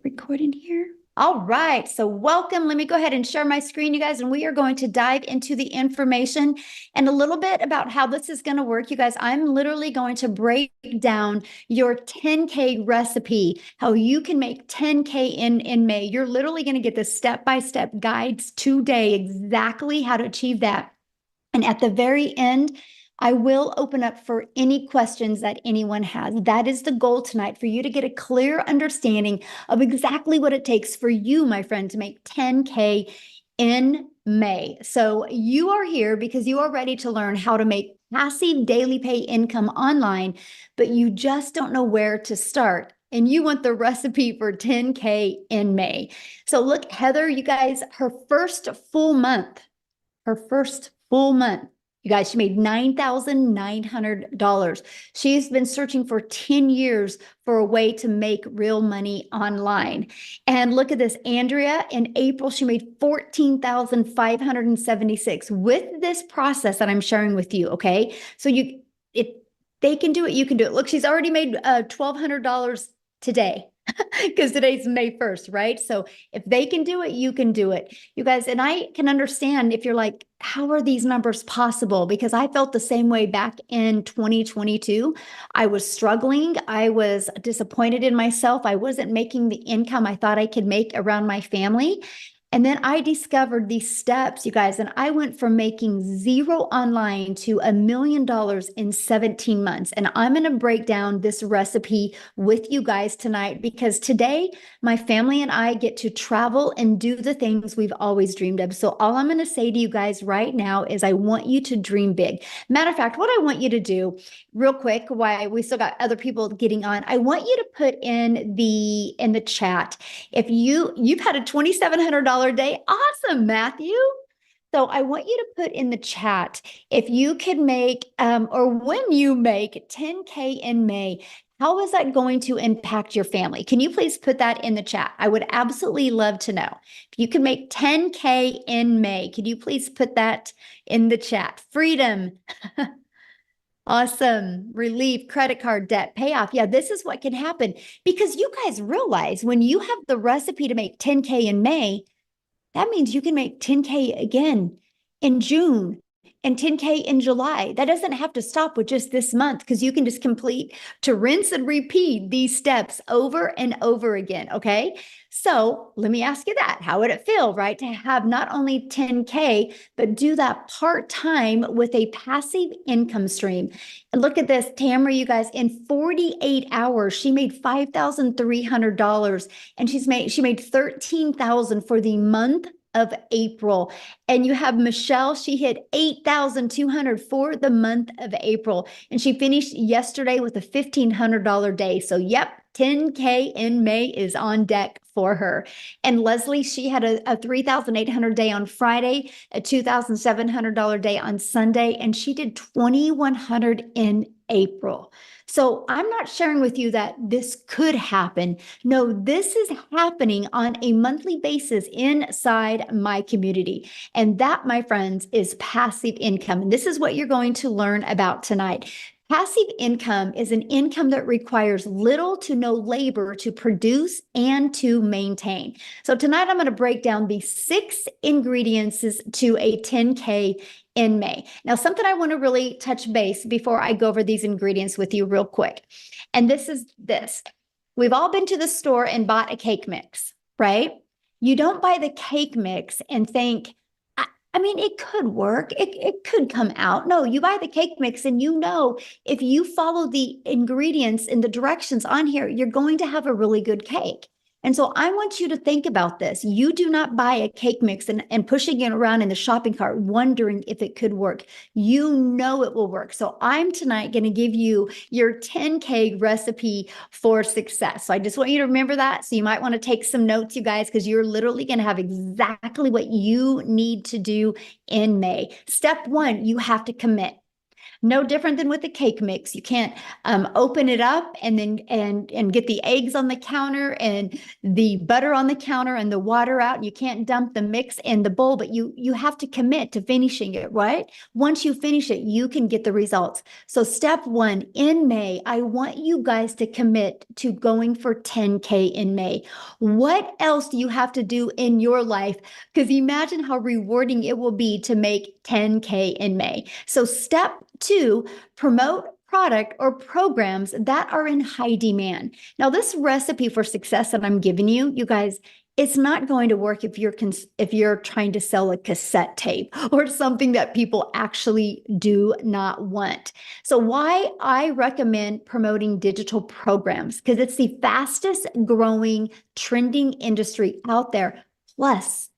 Recording here. All right, so welcome. Let me go ahead and share my screen, you guys, and we are going to dive into the information and a little bit about how this is going to work. You guys, I'm literally going to break down your 10K recipe, how you can make 10K in May. You're literally going to get the step-by-step guides today, exactly how to achieve that. And at the very end, I will open up for any questions that anyone has. That is the goal tonight, for you to get a clear understanding of exactly what it takes for you, my friend, to make 10K in May. So you are here because you are ready to learn how to make passive daily pay income online, but you just don't know where to start. And you want the recipe for 10K in May. So look, Heather, you guys, her first full month, you guys, she made $9,900. She's been searching for 10 years for a way to make real money online. And look at this, Andrea, in April, she made 14,576 with this process that I'm sharing with you, okay? So if they can do it, you can do it. Look, she's already made $1,200 today. Because today's May 1st, right? So if they can do it, you can do it. You guys, and I can understand if you're like, how are these numbers possible? Because I felt the same way back in 2022. I was struggling. I was disappointed in myself. I wasn't making the income I thought I could make around my family. And then I discovered these steps, you guys, and I went from making zero online to $1 million in 17 months. And I'm going to break down this recipe with you guys tonight, because today my family and I get to travel and do the things we've always dreamed of. So all I'm going to say to you guys right now is I want you to dream big. Matter of fact, what I want you to do real quick, while we still got other people getting on, I want you to put in the chat, if you've had a $2,700 day. Awesome, Matthew. So I want you to put in the chat, if you could make, or when you make 10K in May, how is that going to impact your family? Can you please put that in the chat? I would absolutely love to know. If you can make 10K in May, could you please put that in the chat? Freedom. Awesome. Relief, credit card debt, payoff. Yeah, this is what can happen, because you guys realize when you have the recipe to make 10K in May, that means you can make 10K again in June and 10K in July. That doesn't have to stop with just this month, because you can just complete to rinse and repeat these steps over and over again. Okay. So let me ask you that. How would it feel, right, to have not only 10K, but do that part-time with a passive income stream? And look at this, Tamara, you guys, in 48 hours, she made $5,300, and she made 13,000 for the month of April. And you have Michelle, she hit 8,200 for the month of April. And she finished yesterday with a $1,500 day. So yep, 10K in May is on deck for her. And Leslie, she had a 3,800 day on Friday, a $2,700 day on Sunday, and she did 2,100 in April. So I'm not sharing with you that this could happen. No, this is happening on a monthly basis inside my community. And that, my friends, is passive income. And this is what you're going to learn about tonight. Passive income is an income that requires little to no labor to produce and to maintain. So tonight I'm going to break down the 6 ingredients to a 10K in May. Now, something I want to really touch base before I go over these ingredients with you real quick. And this is this. We've all been to the store and bought a cake mix, right? You don't buy the cake mix and think, I mean, it could work. It could come out. No, you buy the cake mix and you know, if you follow the ingredients and the directions on here, you're going to have a really good cake. And so I want you to think about this. You do not buy a cake mix and pushing it around in the shopping cart, wondering if it could work. You know it will work. So I'm tonight going to give you your 10K recipe for success. So I just want you to remember that. So you might want to take some notes, you guys, because you're literally going to have exactly what you need to do in May. Step 1, you have to commit. No different than with the cake mix. You can't open it up and then and get the eggs on the counter and the butter on the counter and the water out. You can't dump the mix in the bowl, but you have to commit to finishing it, right? Once you finish it, you can get the results. So step one, in May, I want you guys to commit to going for 10K in May. What else do you have to do in your life? Because imagine how rewarding it will be to make 10K in May. So step two, promote product or programs that are in high demand. Now, this recipe for success that I'm giving you, you guys, it's not going to work if you're trying to sell a cassette tape or something that people actually do not want. So why I recommend promoting digital programs, because it's the fastest growing trending industry out there. Plus,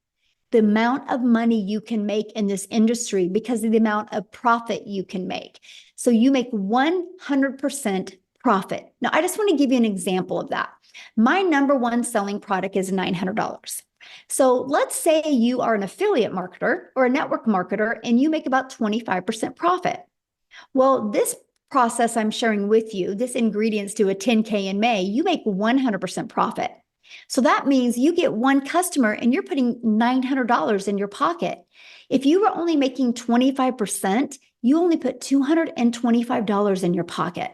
the amount of money you can make in this industry because of the amount of profit you can make. So you make 100% profit. Now, I just want to give you an example of that. My number one selling product is $900. So let's say you are an affiliate marketer or a network marketer and you make about 25% profit. Well, this process I'm sharing with you, this ingredients to a 10K in May, you make 100% profit. So that means you get one customer and you're putting $900 in your pocket. If you were only making 25%, you only put $225 in your pocket.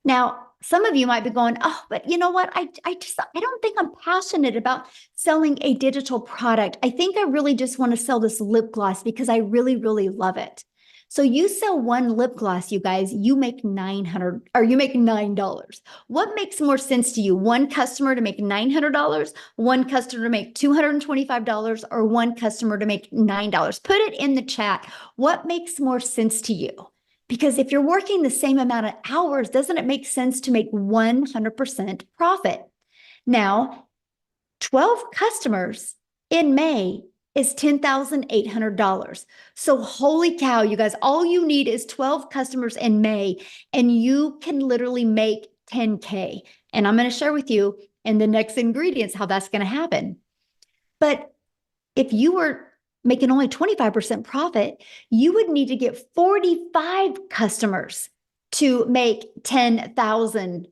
Now, some of you might be going, oh, but you know what? I don't think I'm passionate about selling a digital product. I think I really just want to sell this lip gloss because I really, really love it. So you sell one lip gloss, you guys, you make $9. What makes more sense to you? One customer to make $900, one customer to make $225, or one customer to make $9? Put it in the chat. What makes more sense to you? Because if you're working the same amount of hours, doesn't it make sense to make 100% profit? Now, 12 customers in May is $10,800. So holy cow, you guys, all you need is 12 customers in May and you can literally make 10K. And I'm going to share with you in the next ingredients how that's going to happen. But if you were making only 25% profit, you would need to get 45 customers to make 10,000.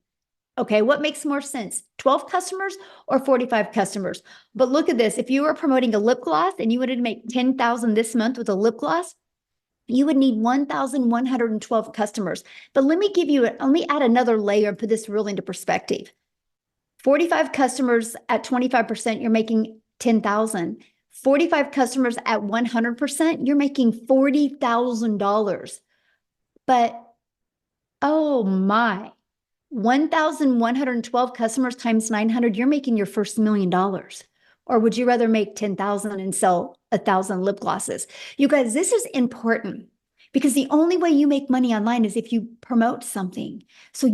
Okay, what makes more sense? 12 customers or 45 customers? But look at this. If you were promoting a lip gloss and you wanted to make 10,000 this month with a lip gloss, you would need 1,112 customers. But let me add another layer and put this really into perspective. 45 customers at 25%, you're making 10,000. 45 customers at 100%, you're making $40,000. But oh my, 1,112 customers times 900, you're making your first $1 million. Or would you rather make 10,000 and sell 1,000 lip glosses? You guys, this is important because the only way you make money online is if you promote something. So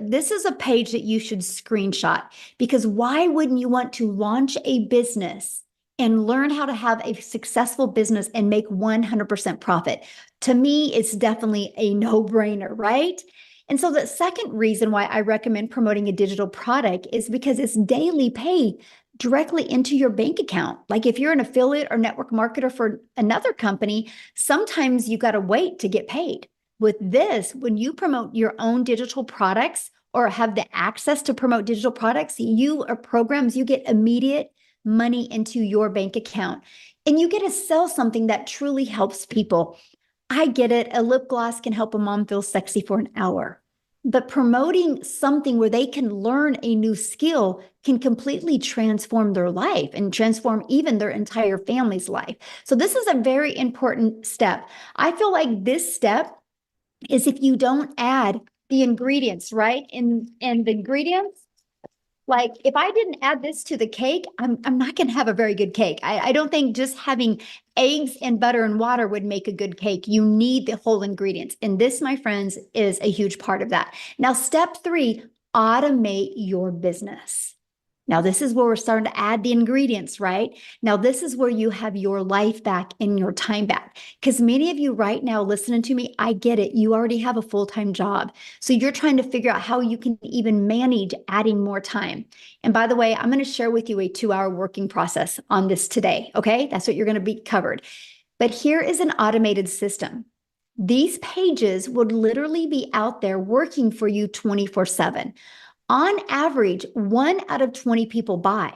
this is a page that you should screenshot, because why wouldn't you want to launch a business and learn how to have a successful business and make 100% profit? To me, it's definitely a no-brainer, right? And so the second reason why I recommend promoting a digital product is because it's daily pay directly into your bank account. Like if you're an affiliate or network marketer for another company, sometimes you got to wait to get paid. With this, when you promote your own digital products or have the access to promote digital products, you or programs, you get immediate money into your bank account. And you get to sell something that truly helps people. I get it. A lip gloss can help a mom feel sexy for an hour. But promoting something where they can learn a new skill can completely transform their life and transform even their entire family's life. So this is a very important step. I feel like this step is if you don't add the ingredients, right? And the ingredients, like if I didn't add this to the cake, I'm not going to have a very good cake. I don't think just having eggs and butter and water would make a good cake. You need the whole ingredients. And this, my friends, is a huge part of that. Now, step 3, automate your business. Now, this is where we're starting to add the ingredients, right? Now, this is where you have your life back and your time back. Because many of you right now listening to me, I get it. You already have a full-time job. So you're trying to figure out how you can even manage adding more time. And by the way, I'm going to share with you a 2-hour working process on this today, okay? That's what you're going to be covered. But here is an automated system. These pages would literally be out there working for you 24/7. On average, 1 out of 20 people buy.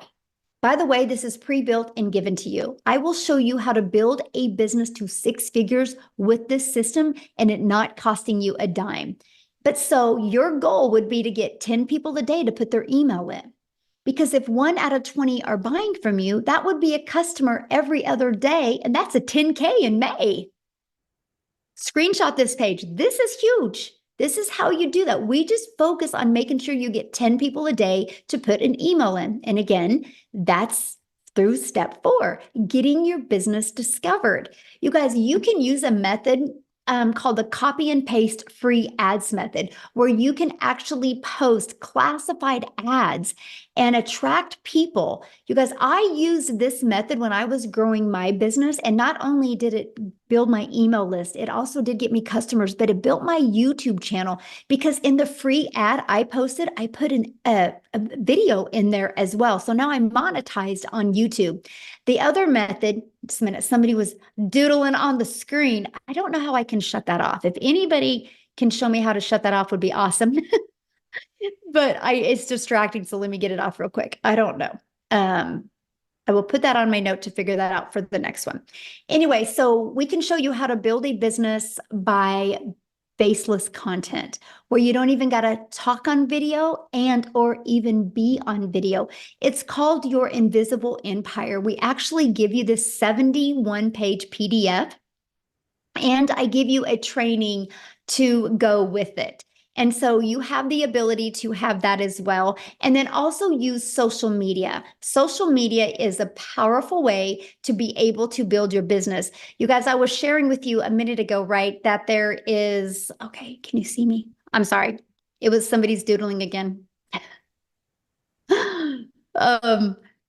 By the way, this is pre-built and given to you. I will show you how to build a business to 6 figures with this system and it not costing you a dime. But so your goal would be to get 10 people a day to put their email in. Because if 1 out of 20 are buying from you, that would be a customer every other day. And that's a 10K in May. Screenshot this page. This is huge. This is how you do that. We just focus on making sure you get 10 people a day to put an email in. And again, that's through step 4, getting your business discovered. You guys, you can use a method called the copy and paste free ads method, where you can actually post classified ads and attract people. You guys, I used this method when I was growing my business, and not only did it build my email list, it also did get me customers, but it built my YouTube channel, because in the free ad I posted, I put a video in there as well. So now I'm monetized on YouTube. The other method, just a minute, somebody was doodling on the screen. I don't know how I can shut that off. If anybody can show me how to shut that off, would be awesome. But it's distracting, so let me get it off real quick. I don't know. I will put that on my note to figure that out for the next one. Anyway, so we can show you how to build a business by faceless content, where you don't even got to talk on video and or even be on video. It's called your invisible empire. We actually give you this 71-page PDF, and I give you a training to go with it. And so you have the ability to have that as well. And then also use social media. Social media is a powerful way to be able to build your business. You guys, I was sharing with you a minute ago, right, that there is, okay, can you see me? I'm sorry. It was somebody's doodling again.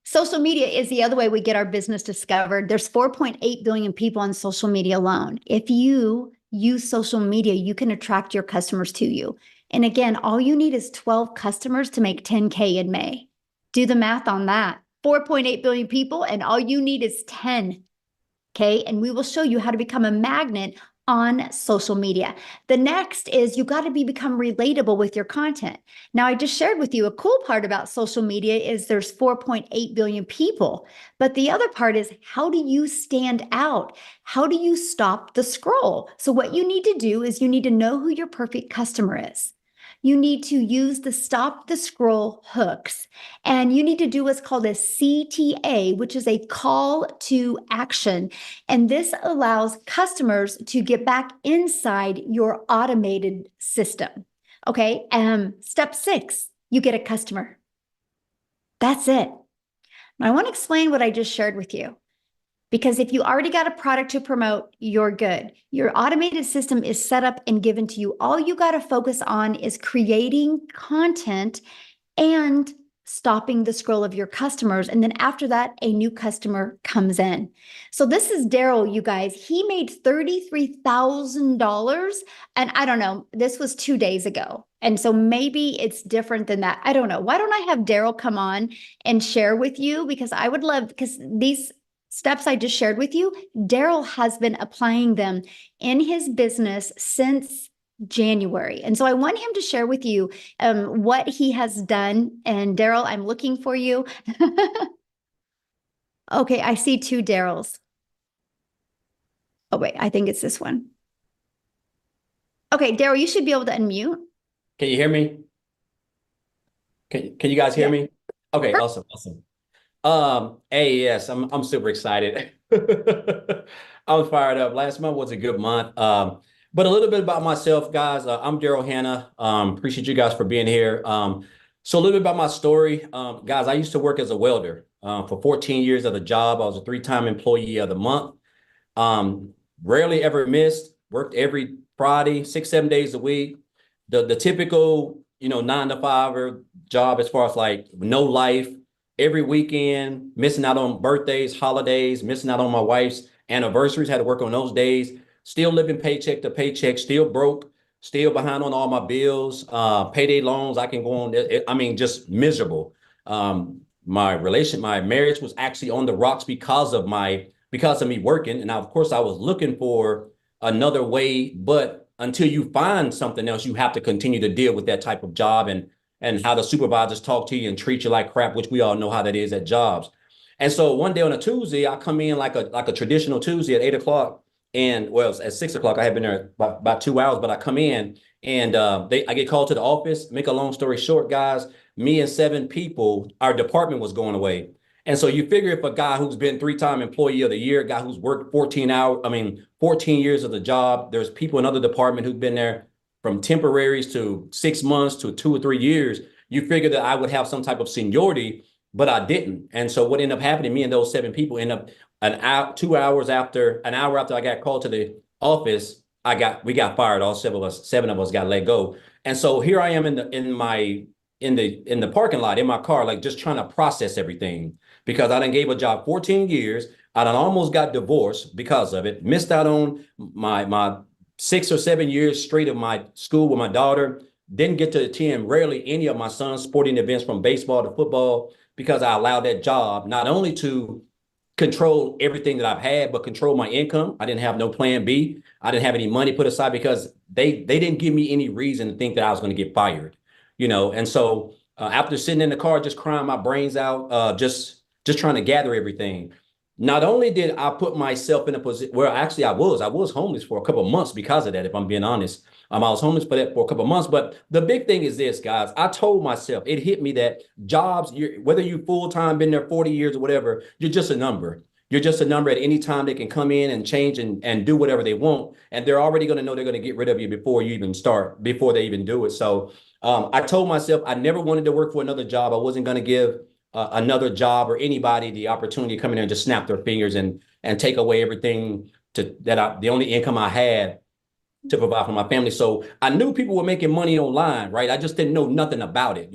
Social media is the other way we get our business discovered. There's 4.8 billion people on social media alone. If you use social media, you can attract your customers to you. And again, all you need is 12 customers to make 10K in May. Do the math on that. 4.8 billion people, and all you need is 10. Okay. And we will show you how to become a magnet on social media. The next is you got to become relatable with your content. Now, I just shared with you a cool part about social media is there's 4.8 billion people, but the other part is, how do you stand out? How do you stop the scroll? So what you need to do is you need to know who your perfect customer is. You need to use the stop the scroll hooks, and you need to do what's called a CTA, which is a call to action. And this allows customers to get back inside your automated system. Okay. Step 6, you get a customer. That's it. Now, I want to explain what I just shared with you. Because if you already got a product to promote, you're good. Your automated system is set up and given to you. All you got to focus on is creating content and stopping the scroll of your customers. And then after that, a new customer comes in. So this is Daryl, you guys. He made $33,000. And I don't know, this was 2 days ago. And so maybe it's different than that. I don't know. Why don't I have Daryl come on and share with you? Because I would love, because these steps I just shared with you, Daryl has been applying them in his business since January. And so I want him to share with you what he has done. And Daryl, I'm looking for you. Okay, I see 2 Daryls. Oh, wait, I think it's this one. Okay, Daryl, you should be able to unmute. Can you hear me? Can you guys hear me? Okay, awesome. Hey, yes, I'm super excited. I'm fired up. Last month was a good month. But a little bit about myself, guys. I'm Daryl Hanna. Appreciate you guys for being here. So a little bit about my story. Guys, I used to work as a welder for 14 years at a job. I was a 3-time employee of the month. Rarely ever missed, worked every Friday, 6-7 days a week. The typical, 9 to 5 job, as far as like no life, every weekend, missing out on birthdays, holidays, missing out on my wife's anniversaries, had to work on those days, still living paycheck to paycheck, still broke, still behind on all my bills, payday loans. I can go on. Just miserable. My marriage was actually on the rocks because of me working. And of course I was looking for another way. But until you find something else, you have to continue to deal with that type of job and how the supervisors talk to you and treat you like crap, which we all know how that is at jobs. And so one day on a Tuesday, I come in like a traditional Tuesday at 8 o'clock. And well, at 6 o'clock, I had been there about 2 hours, but I come in and I get called to the office. Make a long story short, guys, me and 7 people, our department was going away. And so you figure if a guy who's been 3-time employee of the year, a guy who's worked 14 years of the job, there's people in other department who've been there from temporaries to 6 months to 2 or 3 years. You figure that I would have some type of seniority, but I didn't. And so what ended up happening, me and those 7 people end up an hour after I got called to the office, we got fired. All 7 of us got let go. And so here I am in the parking lot in my car, like just trying to process everything because I done gave a job 14 years. I done almost got divorced because of it. Missed out on my 6 or 7 years straight of my school with my daughter. Didn't get to attend rarely any of my son's sporting events from baseball to football because I allowed that job not only to control everything that I've had, but control my income. I didn't have no plan B. I didn't have any money put aside because they didn't give me any reason to think that I was going to get fired, And so after sitting in the car, just crying my brains out, just trying to gather everything. Not only did I put myself in a position where actually I was homeless for a couple of months because of that, if I'm being honest. I was homeless for a couple of months. But the big thing is this, guys. I told myself, it hit me that jobs, whether you full-time, been there 40 years or whatever, you're just a number. You're just a number at any time. They can come in and change and do whatever they want. And they're already going to know they're going to get rid of you before you even start, before they even do it. So I told myself I never wanted to work for another job. I wasn't going to give another job or anybody the opportunity to come in there and just snap their fingers and take away everything the only income I had to provide for my family. So I knew people were making money online, right? I just didn't know nothing about it.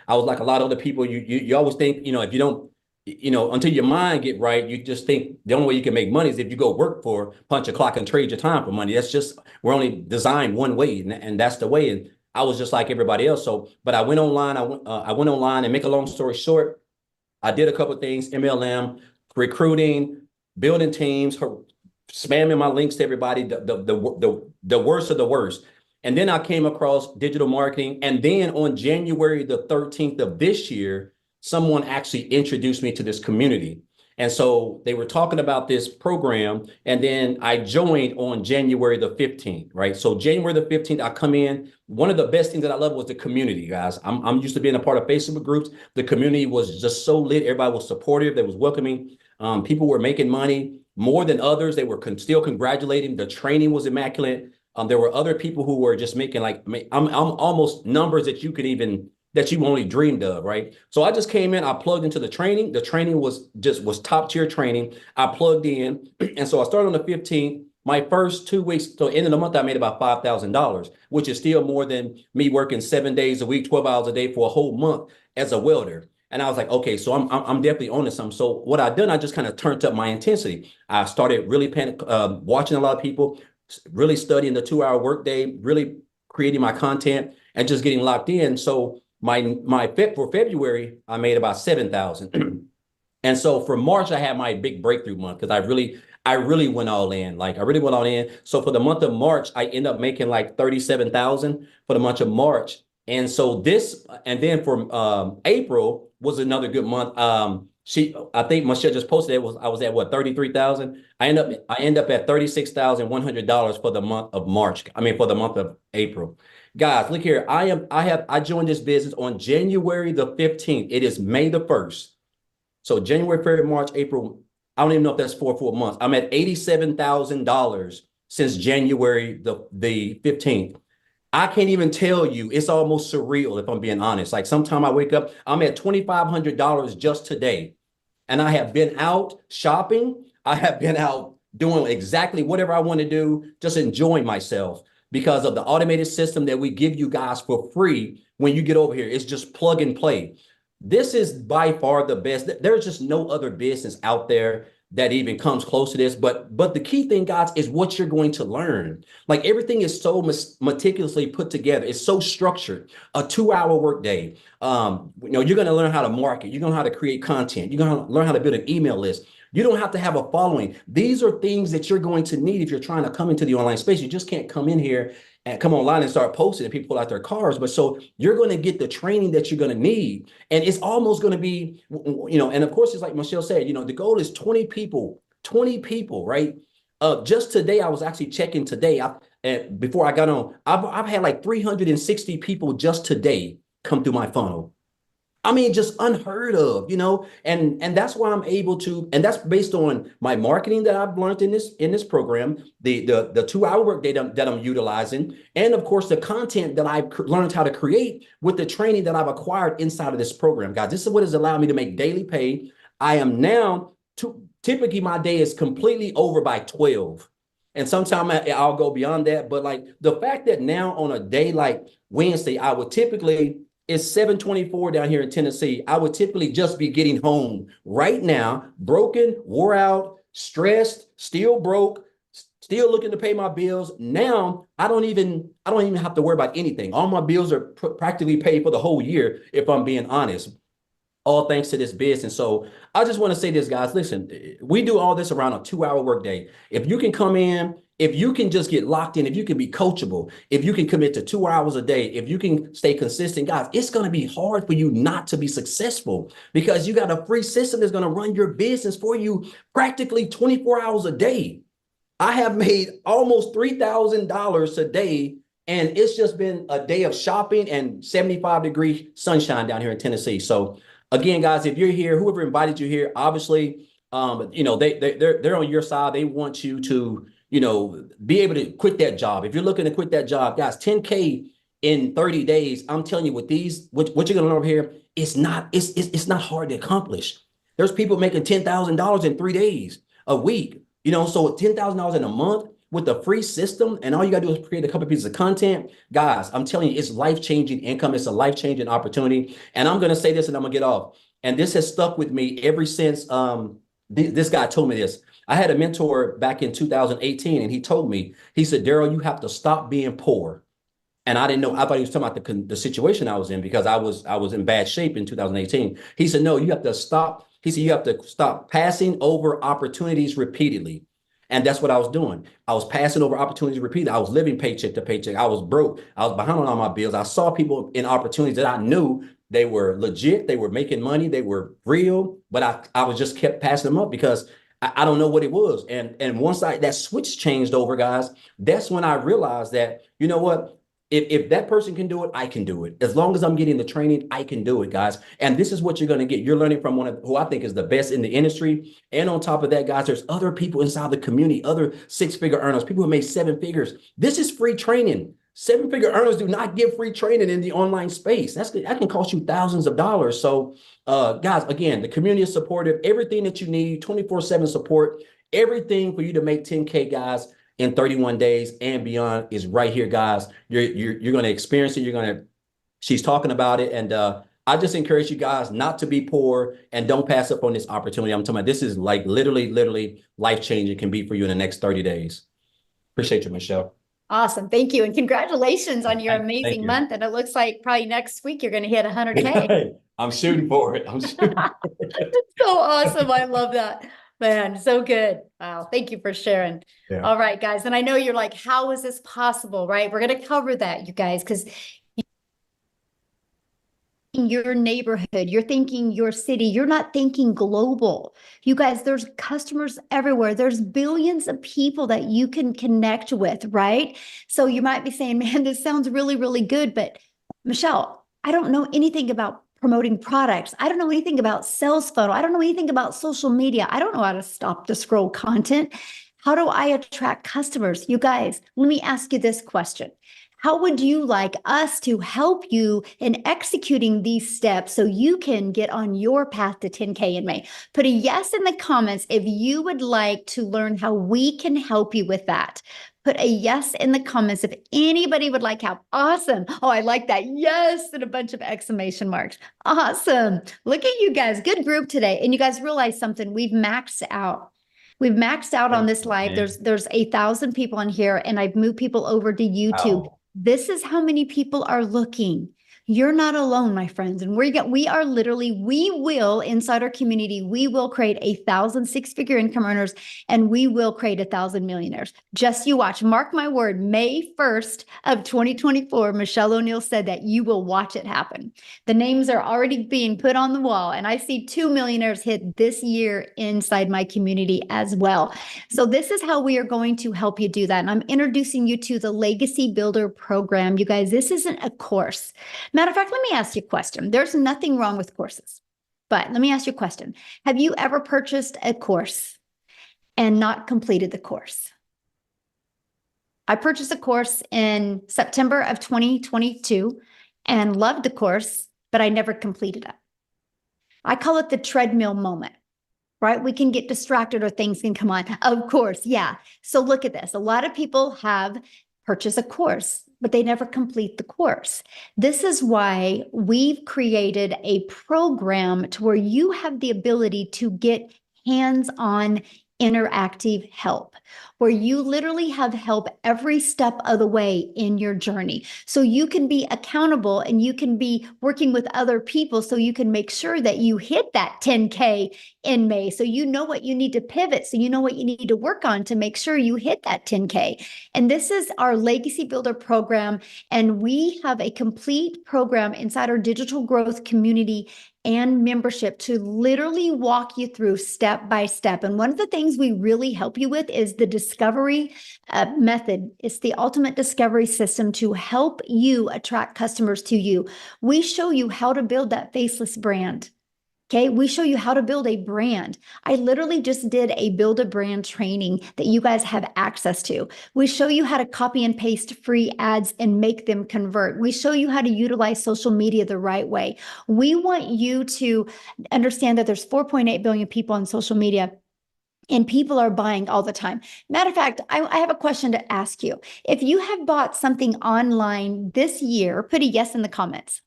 I was like a lot of other people. You always think, if you don't, until your mind get right, you just think the only way you can make money is if you go work for punch a clock and trade your time for money. That's just, we're only designed one way, and that's the way. And I was just like everybody else. So, but I went online. I went online, and make a long story short, I did a couple of things: MLM, recruiting, building teams, spamming my links to everybody, the worst of the worst. And then I came across digital marketing. And then on January the 13th of this year, someone actually introduced me to this community. And so they were talking about this program. And then I joined on January the 15th, right? So January the 15th, I come in. One of the best things that I love was the community, guys. I'm used to being a part of Facebook groups. The community was just so lit. Everybody was supportive. They was welcoming. People were making money more than others. They were still congratulating. The training was immaculate. There were other people who were just making I'm almost numbers that you only dreamed of, right? So I just came in, I plugged into the training. The training was top tier training. I plugged in. And so I started on the 15th. My first 2 weeks, so end of the month, I made about $5,000, which is still more than me working 7 days a week, 12 hours a day for a whole month as a welder. And I was like, okay, so I'm definitely on to something. So what I done, I just kind of turned up my intensity. I started really watching a lot of people, really studying the 2-hour workday, really creating my content and just getting locked in. So for February, I made about 7,000. And so for March, I had my big breakthrough month because I really went all in. Like I really went all in. So for the month of March, I ended up making like 37,000 for the month of March. And so and then for April was another good month. I think Michelle just posted it. I was at what, 33,000. I end up at $36,100 for the month of March. I mean, for the month of April. Guys, look here. I joined this business on January the 15th. It is May the 1st. So January, February, March, April. I don't even know if that's 4 full months. I'm at $87,000 since January the 15th. I can't even tell you. It's almost surreal if I'm being honest. Like sometime I wake up, I'm at $2,500 just today. And I have been out shopping. I have been out doing exactly whatever I want to do, just enjoying myself because of the automated system that we give you guys for free when you get over here. It's just plug and play. This is by far the best. There's just no other business out there that even comes close to this. But the key thing, guys, is what you're going to learn. Like everything is so meticulously put together. It's so structured. A 2-hour workday. You're going to learn how to market. You're going to learn how to create content. You're going to learn how to build an email list. You don't have to have a following. These are things that you're going to need if you're trying to come into the online space. You just can't come in here and come online and start posting and people pull out their cars. But so you're going to get the training that you're going to need. And it's almost going to be, and of course, it's like Michelle said, the goal is 20 people, right? Just today, I was actually checking today. Before I got on, I've had like 360 people just today come through my funnel. I mean, just unheard of, and that's why I'm able to, and that's based on my marketing that I've learned in this program, the 2 hour workday that I'm utilizing, and of course the content that I've learned how to create with the training that I've acquired inside of this program, guys. This is what has allowed me to make daily pay. I am now typically my day is completely over by 12. And sometimes I'll go beyond that. But like the fact that now on a day like Wednesday, I would typically, it's 7:24 down here in Tennessee. I would typically just be getting home right now, broken, wore out, stressed, still broke, still looking to pay my bills. Now I don't even have to worry about anything. All my bills are practically paid for the whole year, if I'm being honest. All thanks to this business. So I just want to say this, guys. Listen, we do all this around a 2 hour workday. If you can come in, if you can just get locked in, if you can be coachable, if you can commit to 2 hours a day, if you can stay consistent, guys, it's going to be hard for you not to be successful because you got a free system that's going to run your business for you practically 24 hours a day. I have made almost $3,000 a day, and it's just been a day of shopping and 75-degree sunshine down here in Tennessee. So again, guys, if you're here, whoever invited you here, obviously, they're on your side. They want you to, be able to quit that job. If you're looking to quit that job, guys, 10K in 30 days. I'm telling you, with these, what you're gonna learn over here, it's not hard to accomplish. There's people making $10,000 in 3 days a week. So $10,000 in a month with a free system, and all you gotta do is create a couple pieces of content, guys. I'm telling you, it's life-changing income. It's a life-changing opportunity. And I'm gonna say this, and I'm gonna get off. And this has stuck with me ever since. This guy told me this. I had a mentor back in 2018, and he told me, he said, Daryl, you have to stop being poor. And I didn't know. I thought he was talking about the situation I was in because I was in bad shape in 2018. He said, no, you have to stop. He said, you have to stop passing over opportunities repeatedly. And that's what I was doing. I was passing over opportunities repeatedly. I was living paycheck to paycheck. I was broke. I was behind on all my bills. I saw people in opportunities that I knew they were legit. They were making money. They were real. But I was just kept passing them up because I don't know what it was. And once that switch changed over, guys, that's when I realized that, you know what? If that person can do it, I can do it. As long as I'm getting the training, I can do it, guys. And this is what you're going to get. You're learning from one of who I think is the best in the industry. And on top of that, guys, there's other people inside the community, other six-figure earners, people who made 7 figures. This is free training. 7-figure earners do not give free training in the online space. That can cost you thousands of dollars. So, guys, again, the community is supportive. Everything that you need, 24/7 support, everything for you to make 10K, guys, in 31 days and beyond is right here, guys. You're going to experience it. She's talking about it. And I just encourage you guys not to be poor and don't pass up on this opportunity. I'm talking about this is like literally life-changing can be for you in the next 30 days. Appreciate you, Michelle. Awesome. Thank you. And congratulations on your amazing month. And it looks like probably next week you're going to hit 100K. I'm shooting for it. So awesome. I love that. Man, so good. Wow. Thank you for sharing. Yeah. All right, guys. And I know you're like, how is this possible? Right? We're going to cover that, you guys, because your neighborhood, you're thinking your city, you're not thinking global. You guys, there's customers everywhere. There's billions of people that you can connect with, right? So you might be saying, man, this sounds really, really good. But Michelle, I don't know anything about promoting products. I don't know anything about sales funnel. I don't know anything about social media. I don't know how to stop the scroll content. How do I attract customers? You guys, let me ask you this question. How would you like us to help you in executing these steps so you can get on your path to 10K in May? Put a yes in the comments if you would like to learn how we can help you with that. Put a yes in the comments if anybody would like help. Awesome. Oh, I like that. Yes, and a bunch of exclamation marks. Awesome. Look at you guys. Good group today. And you guys realize something. We've maxed out. We've maxed out on this live. There's 1,000 people on here, and I've moved people over to YouTube. Wow. This is how many people are looking. You're not alone, my friends. And we are literally, we will inside our community, we will create 1,000 six-figure income earners, and we will create 1,000 millionaires. Just you watch. Mark my word, May 1st of 2024, Michelle O'Neill said that you will watch it happen. The names are already being put on the wall, and I see 2 millionaires hit this year inside my community as well. So this is how we are going to help you do that. And I'm introducing you to the Legacy Builder program. You guys, this isn't a course. Matter of fact, let me ask you a question. There's nothing wrong with courses, but let me ask you a question. Have you ever purchased a course and not completed the course? I purchased a course in September of 2022 and loved the course, but I never completed it. I call it the treadmill moment, right? We can get distracted or things can come on. Of course, yeah. So look at this. A lot of people have purchased a course, but they never complete the course. This is why we've created a program to where you have the ability to get hands-on interactive help, where you literally have help every step of the way in your journey. So you can be accountable and you can be working with other people so you can make sure that you hit that 10K in May. So you know what you need to pivot. So you know what you need to work on to make sure you hit that 10K. And this is our Legacy Builder program. And we have a complete program inside our digital growth community and membership to literally walk you through step by step. And one of the things we really help you with is the discovery method. It's the ultimate discovery system to help you attract customers to you. We show you how to build that faceless brand. Okay, we show you how to build a brand. I literally just did a build a brand training that you guys have access to. We show you how to copy and paste free ads and make them convert. We show you how to utilize social media the right way. We want you to understand that there's 4.8 billion people on social media and people are buying all the time. Matter of fact, I have a question to ask you. If you have bought something online this year, put a yes in the comments.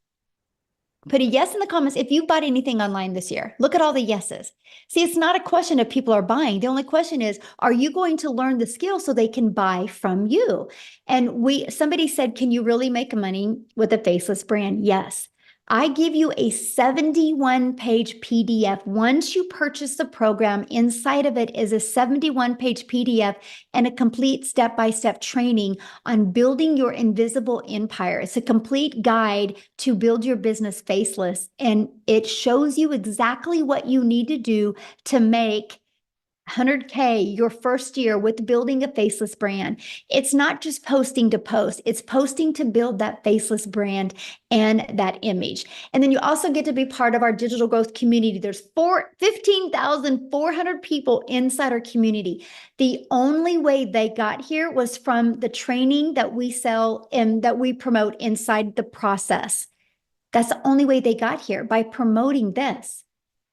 Put a yes in the comments if you bought anything online this year. Look at all the yeses. See, it's not a question if people are buying. The only question is, are you going to learn the skill so they can buy from you? And somebody said, can you really make money with a faceless brand? Yes. I give you a 71-page PDF. Once you purchase the program, inside of it is a 71-page PDF and a complete step-by-step training on building your invisible empire. It's a complete guide to build your business faceless, and it shows you exactly what you need to do to make 100K your first year with building a faceless brand. It's not just posting to post, it's posting to build that faceless brand and that image. And then you also get to be part of our digital growth community. There's 15,400 people inside our community. The only way they got here was from the training that we sell and that we promote inside the process. That's the only way they got here, by promoting this.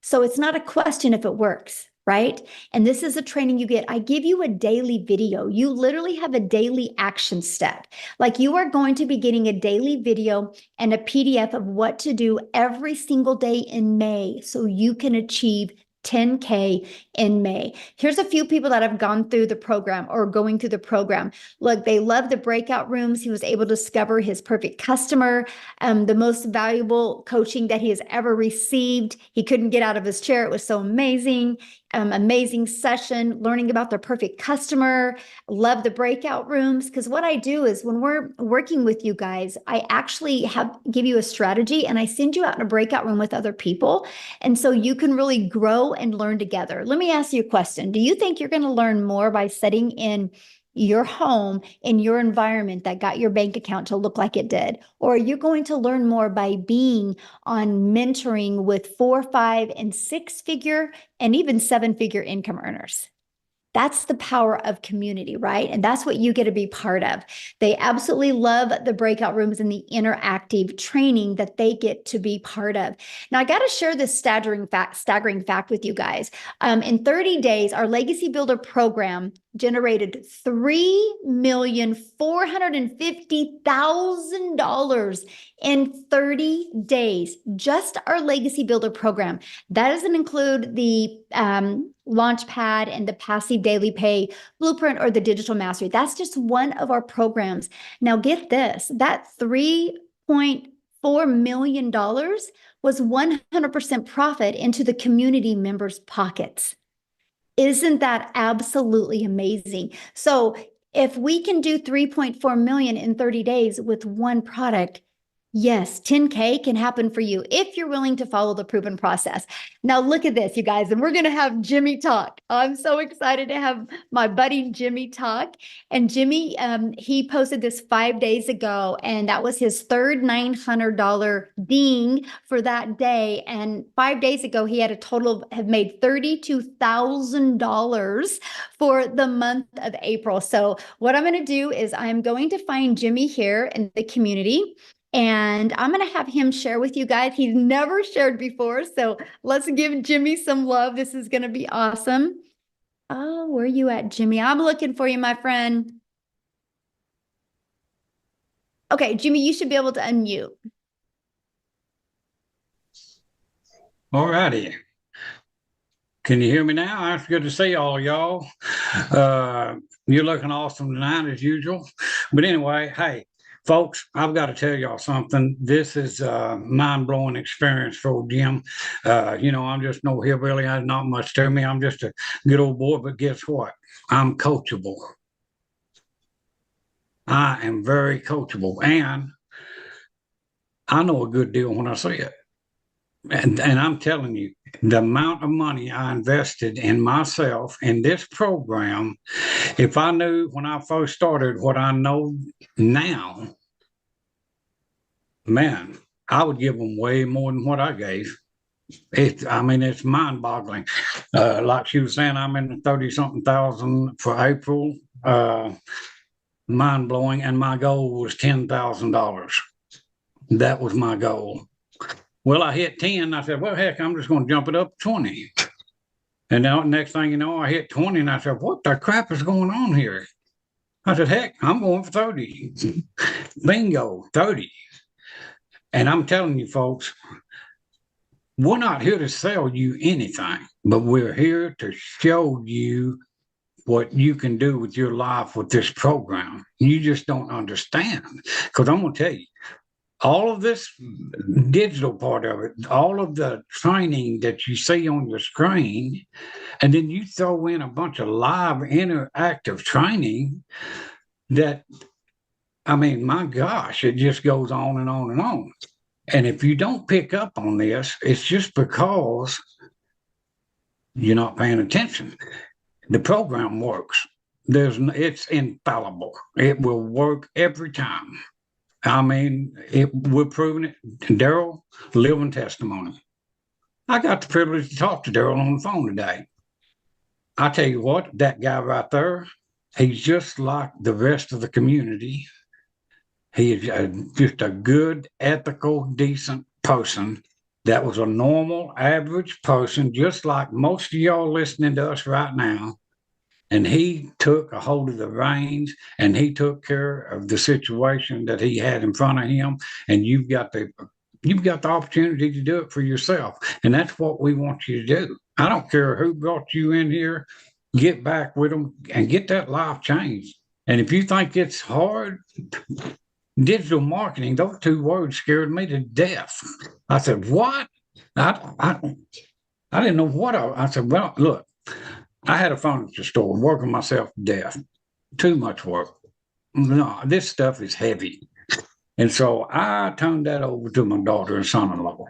So it's not a question if it works, right? And this is a training you get. I give you a daily video. You literally have a daily action step. Like, you are going to be getting a daily video and a PDF of what to do every single day in May so you can achieve 10K in May. Here's a few people that have gone through the program or going through the program. Look, they love the breakout rooms. He was able to discover his perfect customer, the most valuable coaching that he has ever received. He couldn't get out of his chair. It was so amazing. Amazing session, learning about their perfect customer. Love the breakout rooms, because what I do is when we're working with you guys, I actually give you a strategy and I send you out in a breakout room with other people. And so you can really grow and learn together. Let me ask you a question. Do you think you're going to learn more by sitting in your home, in your environment that got your bank account to look like it did? Or are you going to learn more by being on mentoring with 4, 5, and 6-figure and even 7-figure income earners? That's the power of community, right? And that's what you get to be part of. They absolutely love the breakout rooms and the interactive training that they get to be part of. Now, I got to share this staggering fact with you guys. In 30 days, our Legacy Builder program generated $3,450,000 in 30 days. Just our Legacy Builder program. That doesn't include the Launchpad and the passive daily pay blueprint or the digital mastery. That's just one of our programs. Now get this, that million was 100% profit into the community members' pockets. Isn't that absolutely amazing? So if we can do 3.4 million in 30 days with one product, yes, 10K can happen for you if you're willing to follow the proven process. Now, look at this, you guys, and we're going to have Jimmy talk. I'm so excited to have my buddy Jimmy talk. And Jimmy, he posted this 5 days ago, and that was his third $900 ding for that day. And 5 days ago, he had a total of have made $32,000 for the month of April. So, what I'm going to do is I'm going to find Jimmy here in the community. And I'm going to have him share with you guys. He's never shared before. So let's give Jimmy some love. This is going to be awesome. Oh, where are you at, Jimmy? I'm looking for you, my friend. Okay, Jimmy, you should be able to unmute. All righty. Can you hear me now? It's good to see all y'all. You're looking awesome tonight as usual. But anyway, hey, folks, I've got to tell y'all something. This is a mind-blowing experience for Jim. I'm just no hillbilly. There's not much to me. I'm just a good old boy, but guess what? I'm coachable. I am very coachable, and I know a good deal when I see it. And I'm telling you, the amount of money I invested in myself in this program, if I knew when I first started what I know now, man, I would give them way more than what I gave. It's mind-boggling. Like she was saying, I'm in the 30-something thousand for April. Mind-blowing, and my goal was $10,000. That was my goal. Well, I hit 10. I said, well, heck, I'm just going to jump it up to 20. And now, next thing you know, I hit 20, and I said, what the crap is going on here? I said, heck, I'm going for 30. Bingo, 30. And I'm telling you, folks, we're not here to sell you anything, but we're here to show you what you can do with your life with this program. You just don't understand. Because I'm going to tell you, all of this digital part of it, all of the training that you see on your screen, and then you throw in a bunch of live interactive training that, my gosh, it just goes on and on and on. And if you don't pick up on this, it's just because you're not paying attention. The program works. It's infallible. It will work every time. We're proving it. Daryl, living testimony. I got the privilege to talk to Daryl on the phone today. I tell you what, that guy right there, he's just like the rest of the community. He is just a good, ethical, decent person that was a normal, average person, just like most of y'all listening to us right now. And he took a hold of the reins, and he took care of the situation that he had in front of him. And you've got the opportunity to do it for yourself. And that's what we want you to do. I don't care who brought you in here, get back with them and get that life changed. And if you think it's hard, digital marketing, those two words scared me to death. I said, what? I didn't know what I said, well, look, I had a furniture store working myself to death. Too much work. No, this stuff is heavy. And so I turned that over to my daughter and son-in-law.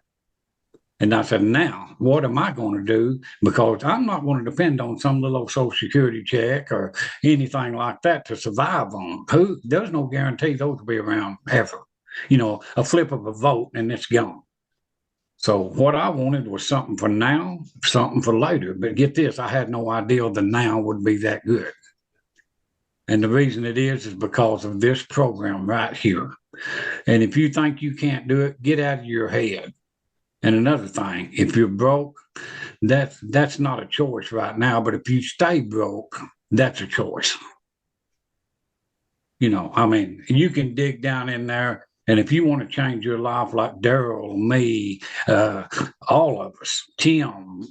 And I said, now, what am I going to do? Because I'm not going to depend on some little Social Security check or anything like that to survive on. There's no guarantee those will be around ever. A flip of a vote and it's gone. So what I wanted was something for now, something for later. But get this, I had no idea the now would be that good. And the reason it is because of this program right here. And if you think you can't do it, get out of your head. And another thing, if you're broke, that's not a choice right now. But if you stay broke, that's a choice. You can dig down in there. And if you want to change your life like Daryl, me, all of us, Tim,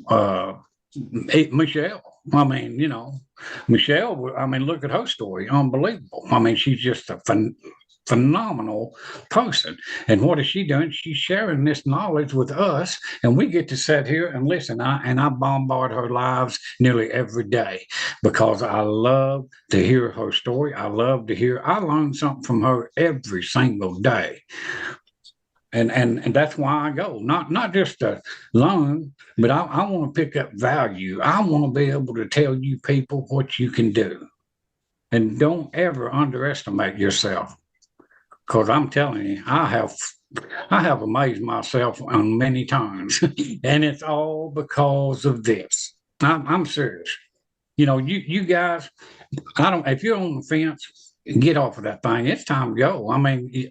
Michelle. Michelle, look at her story. Unbelievable. She's just phenomenal person. And what is she doing? She's sharing this knowledge with us, and we get to sit here and listen. I bombard her lives nearly every day because I love to hear her story. I love to hear. I learn something from her every single day. And that's why I go, not just to learn, but I want to pick up value. I want to be able to tell you people what you can do. And don't ever underestimate yourself. Because I'm telling you, I have amazed myself on many times. And it's all because of this. I'm serious. You guys, if you're on the fence, get off of that thing. It's time to go. I mean,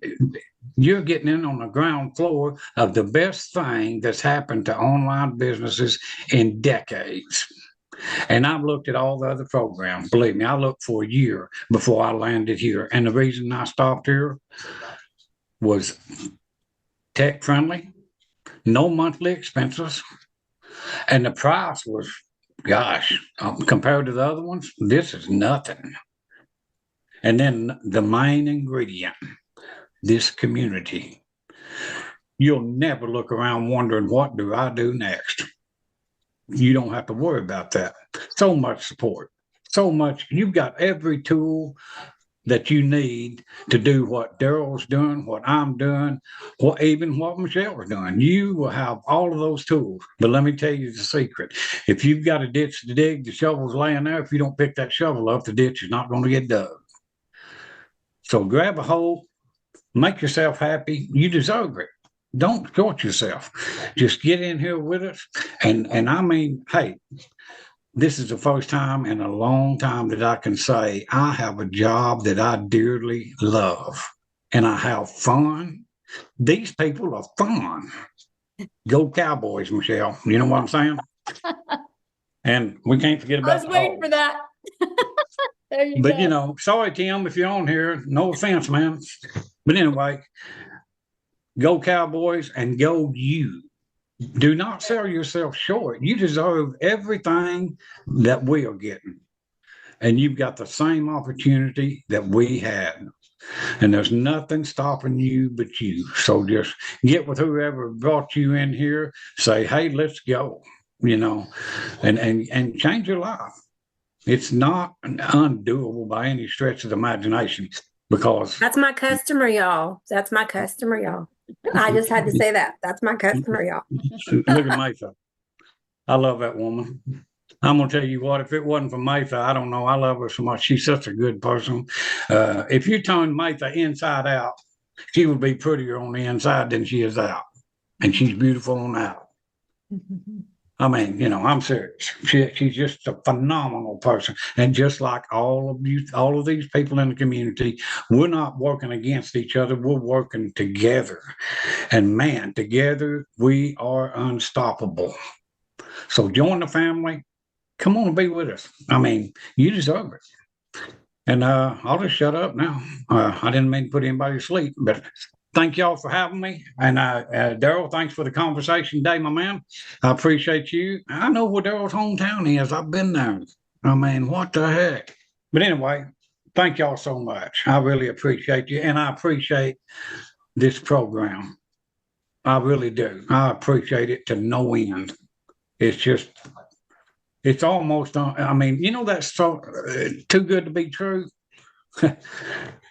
you're getting in on the ground floor of the best thing that's happened to online businesses in decades. And I've looked at all the other programs. Believe me, I looked for a year before I landed here. And the reason I stopped here was tech friendly, no monthly expenses, and the price was, gosh, compared to the other ones, this is nothing. And then the main ingredient, this community. You'll never look around wondering, what do I do next? You don't have to worry about that. So much support, so much. You've got every tool that you need to do what Daryl's doing, what I'm doing, even what Michelle's doing. You will have all of those tools. But let me tell you the secret. If you've got a ditch to dig, the shovel's laying there. If you don't pick that shovel up, the ditch is not going to get dug. So grab a hole, make yourself happy. You deserve it. Don't short yourself. Just get in here with us. And I mean, hey, this is the first time in a long time that I can say I have a job that I dearly love and I have fun. These people are fun. Go Cowboys, Michelle. You know what I'm saying? And we can't forget about I was waiting for that. There you But go. sorry, Tim, if you're on here, no offense, man. But anyway, go Cowboys and go you. Do not sell yourself short. You deserve everything that we are getting. And you've got the same opportunity that we had. And there's nothing stopping you but you. So just get with whoever brought you in here, say, hey, let's go, and change your life. It's not undoable by any stretch of the imagination because That's my customer, y'all. That's my customer, y'all. I just had to say that. That's my customer, y'all. look at Maytha. I love that woman. I'm gonna tell you what, if it wasn't for Maytha, I don't know. I love her so much. She's such a good person. If you turn Maytha inside out, she would be prettier on the inside than she is out. And she's beautiful on out. I mean, I'm serious. She's just a phenomenal person. And just like all of you, all of these people in the community, we're not working against each other. We're working together. And man, together we are unstoppable. So join the family. Come on and be with us. I mean, you deserve it. And I'll just shut up now. I didn't mean to put anybody to sleep, but thank y'all for having me. And Daryl, thanks for the conversation today, my man. I appreciate you. I know where Daryl's hometown is. I've been there. I mean, what the heck? But anyway, thank y'all so much. I really appreciate you. And I appreciate this program. I really do. I appreciate it to no end. It's almost, I mean, that's so too good to be true.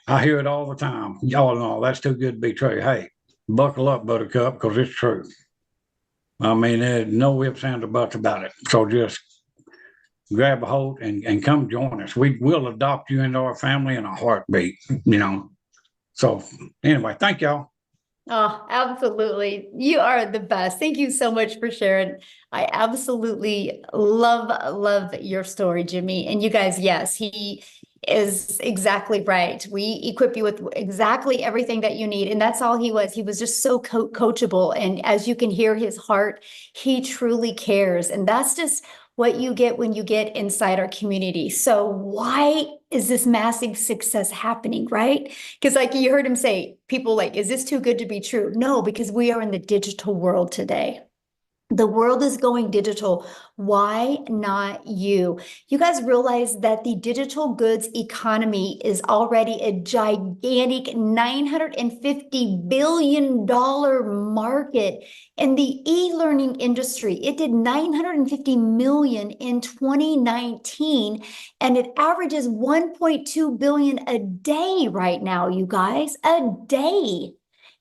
I hear it all the time. Y'all know that's too good to be true. Hey, buckle up, Buttercup, because it's true. I mean, there's no ifs, ands, or buts about it. So just grab a hold and come join us. We will adopt you into our family in a heartbeat, So anyway, thank y'all. Oh, absolutely. You are the best. Thank you so much for sharing. I absolutely love your story, Jimmy. And you guys, yes, he is exactly right. We equip you with exactly everything that you need. And that's all he was. He was just so coachable. And as you can hear his heart, he truly cares. And that's just what you get when you get inside our community. So why is this massive success happening, right? Because like you heard him say, people like, is this too good to be true? No, because we are in the digital world today. The world is going digital. Why not you? You guys realize that the digital goods economy is already a gigantic $950 billion market in the e-learning industry. It did 950 million in 2019, and it averages 1.2 billion a day right now, you guys, a day.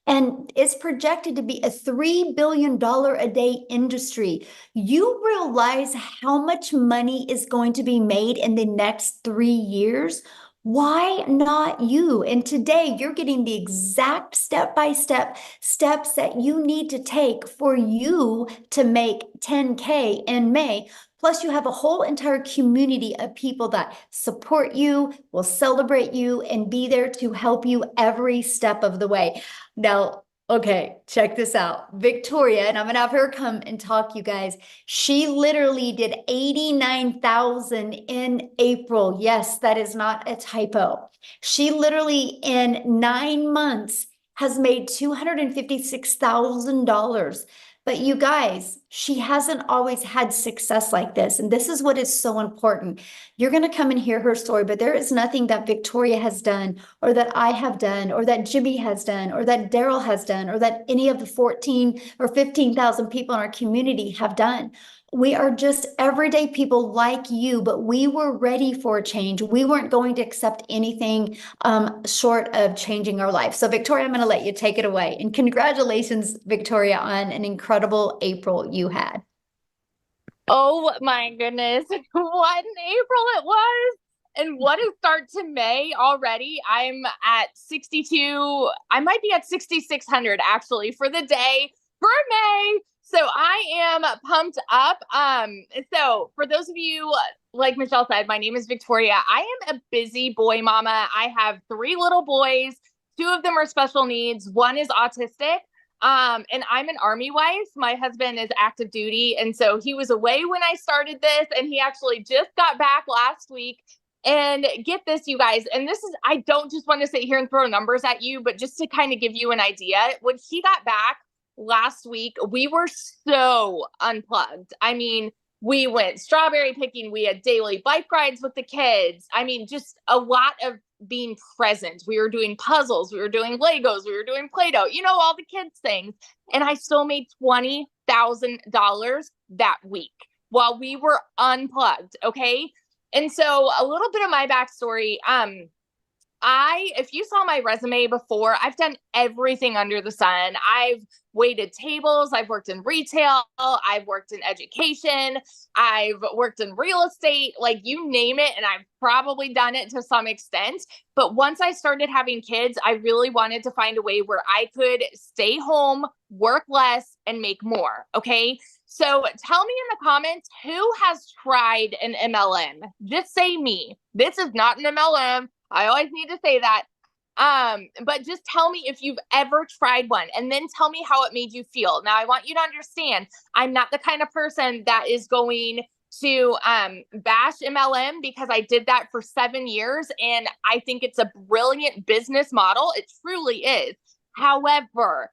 And it's projected to be a $3 billion a day industry. You realize how much money is going to be made in the next 3 years? Why not you? And today you're getting the exact step-by-step steps that you need to take for you to make 10K in May. Plus, you have a whole entire community of people that support you, will celebrate you, and be there to help you every step of the way. Now, okay, check this out. Victoria, and I'm gonna have her come and talk, you guys. She literally did 89,000 in April. Yes, that is not a typo. She literally in 9 months has made $256,000. But you guys, she hasn't always had success like this. And this is what is so important. You're going to come and hear her story, but there is nothing that Victoria has done, or that I have done, or that Jimmy has done, or that Daryl has done, or that any of the 14 or 15,000 people in our community have done. We are just everyday people like you, but we were ready for a change. We weren't going to accept anything short of changing our life. So Victoria, I'm going to let you take it away. And congratulations, Victoria, on an incredible April you had. Oh my goodness. What an April it was. And what a start to May already. I'm at 62. I might be at 6,600 actually for the day for May. So I am pumped up. So for those of you, like Michelle said, my name is Victoria. I am a busy boy mama. I have 3 little boys. 2 of them are special needs. 1 is autistic. And I'm an Army wife. My husband is active duty. And so he was away when I started this, and he actually just got back last week. And get this, you guys, and this is, I don't just want to sit here and throw numbers at you, but just to kind of give you an idea, when he got back last week, we were so unplugged. I mean, we went strawberry picking. We had daily bike rides with the kids. I mean, just a lot of being present. We were doing puzzles. We were doing Legos. We were doing Play-Doh, all the kids things. And I still made $20,000 that week while we were unplugged. Okay. And so a little bit of my backstory, if you saw my resume before, I've done everything under the sun. I've waited tables. I've worked in retail. I've worked in education. I've worked in real estate, like you name it. And I've probably done it to some extent. But once I started having kids, I really wanted to find a way where I could stay home, work less, and make more. Okay. So tell me in the comments, who has tried an MLM? Just say me. This is not an MLM. I always need to say that. But just tell me if you've ever tried one, and then tell me how it made you feel. Now, I want you to understand, I'm not the kind of person that is going to bash MLM, because I did that for 7 years, and I think it's a brilliant business model. It truly is. However,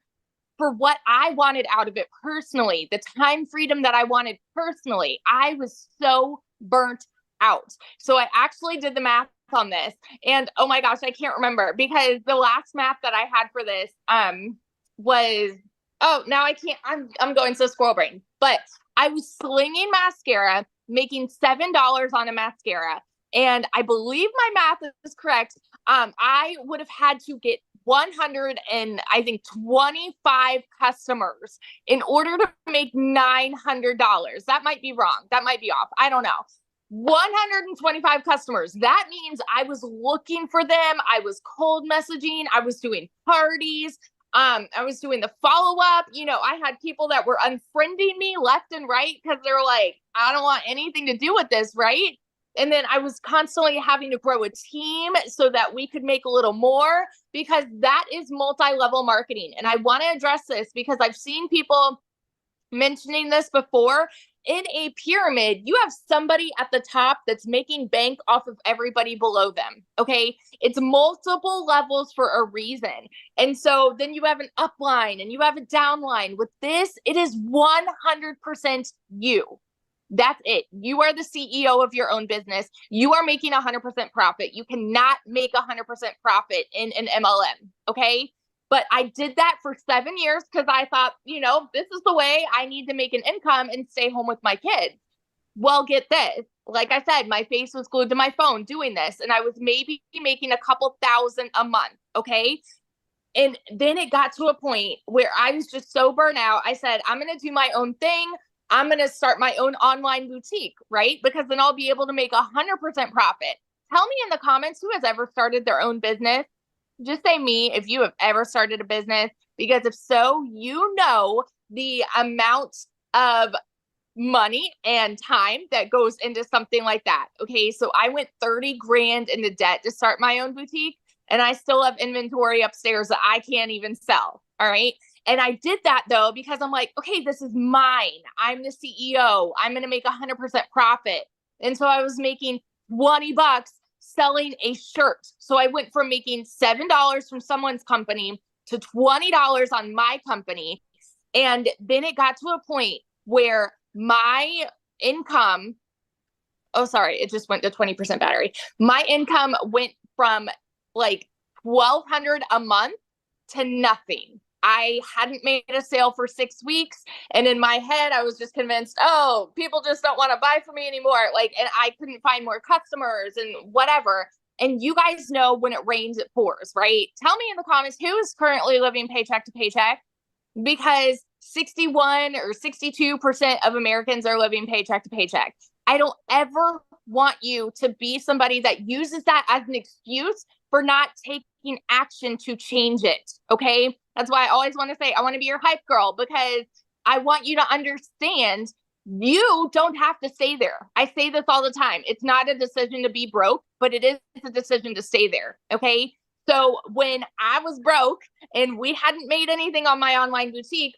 for what I wanted out of it personally, the time freedom that I wanted personally, I was so burnt out. So I actually did the math on this, and oh my gosh, I can't remember, because the last math that I had for this was, oh, now I can't, I'm going so squirrel brain, but I was slinging mascara, making $7 on a mascara, and I believe my math is correct. I would have had to get 125 customers in order to make $900. That might be wrong. That might be off. I don't know. 125 customers. That means I was looking for them. I was cold messaging. I was doing parties. I was doing the follow-up. I had people that were unfriending me left and right because they were like, I don't want anything to do with this, right? And then I was constantly having to grow a team so that we could make a little more, because that is multi-level marketing. And I want to address this because I've seen people mentioning this before. in a pyramid, you have somebody at the top that's making bank off of everybody below them. Okay. It's multiple levels for a reason. And so then you have an upline and you have a downline. With this, it is 100% you. That's it. You are the CEO of your own business. You are making 100% profit. You cannot make 100% profit in an MLM. Okay. But I did that for 7 years because I thought, this is the way I need to make an income and stay home with my kids. Well, get this. Like I said, my face was glued to my phone doing this, and I was maybe making a couple thousand a month. Okay. And then it got to a point where I was just so burnt out. I said, I'm going to do my own thing. I'm going to start my own online boutique, right? Because then I'll be able to make 100% profit. Tell me in the comments who has ever started their own business. Just say me if you have ever started a business, because if so, the amount of money and time that goes into something like that. Okay. So I went 30 grand into debt to start my own boutique, and I still have inventory upstairs that I can't even sell. All right. And I did that though, because I'm like, okay, this is mine. I'm the CEO. I'm going to make 100% profit. And so I was making $20 selling a shirt. So I went from making $7 from someone's company to $20 on my company. And then it got to a point where my income, it just went to 20% battery. My income went from like $1,200 a month to nothing. I hadn't made a sale for 6 weeks. And in my head, I was just convinced, people just don't want to buy from me anymore. And I couldn't find more customers and whatever. And you guys know when it rains, it pours, right? Tell me in the comments who is currently living paycheck to paycheck, because 61 or 62% of Americans are living paycheck to paycheck. I don't ever want you to be somebody that uses that as an excuse for not taking action to change it. Okay. That's why I always want to say, I want to be your hype girl, because I want you to understand you don't have to stay there. I say this all the time. It's not a decision to be broke, but it is a decision to stay there. Okay. So when I was broke and we hadn't made anything on my online boutique,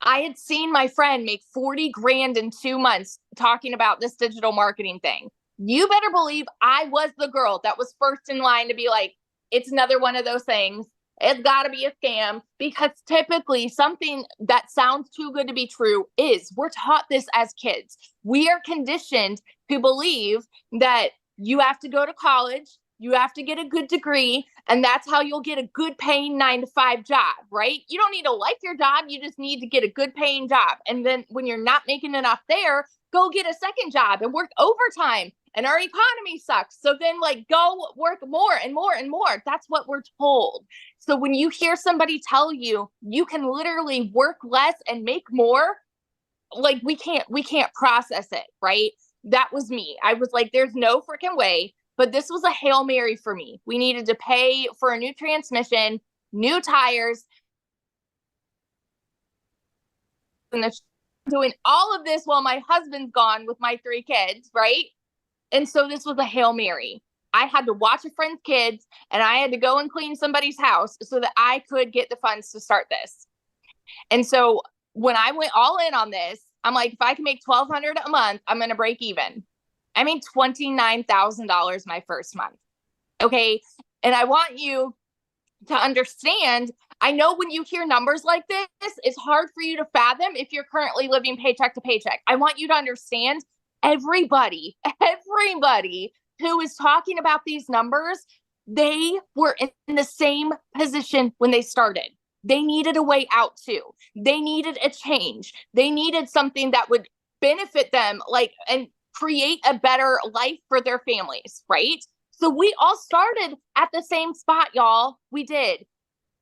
I had seen my friend make 40 grand in 2 months talking about this digital marketing thing. You better believe I was the girl that was first in line to be like, it's another one of those things. It's got to be a scam, because typically something that sounds too good to be true is. We're taught this as kids. We are conditioned to believe that you have to go to college, you have to get a good degree, and that's how you'll get a good paying 9-to-5 job, right? You don't need to like your job. You just need to get a good paying job. And then when you're not making enough there, go get a second job and work overtime. And our economy sucks. So then go work more and more and more. That's what we're told. So when you hear somebody tell you, you can literally work less and make more, we can't process it, right? That was me. I was like, there's no freaking way. But this was a Hail Mary for me. We needed to pay for a new transmission, new tires, and doing all of this while my husband's gone with my 3 kids, right? And so this was a Hail Mary. I had to watch a friend's kids, and I had to go and clean somebody's house so that I could get the funds to start this. And so when I went all in on this, I'm like, if I can make $1,200 a month, I'm going to break even. I made $29,000 my first month. Okay. And I want you to understand, I know when you hear numbers like this, it's hard for you to fathom if you're currently living paycheck to paycheck. I want you to understand everybody who is talking about these numbers, they were in the same position when they started. They needed a way out too. They needed a change. They needed something that would benefit them, and create a better life for their families, right? So we all started at the same spot, y'all. We did.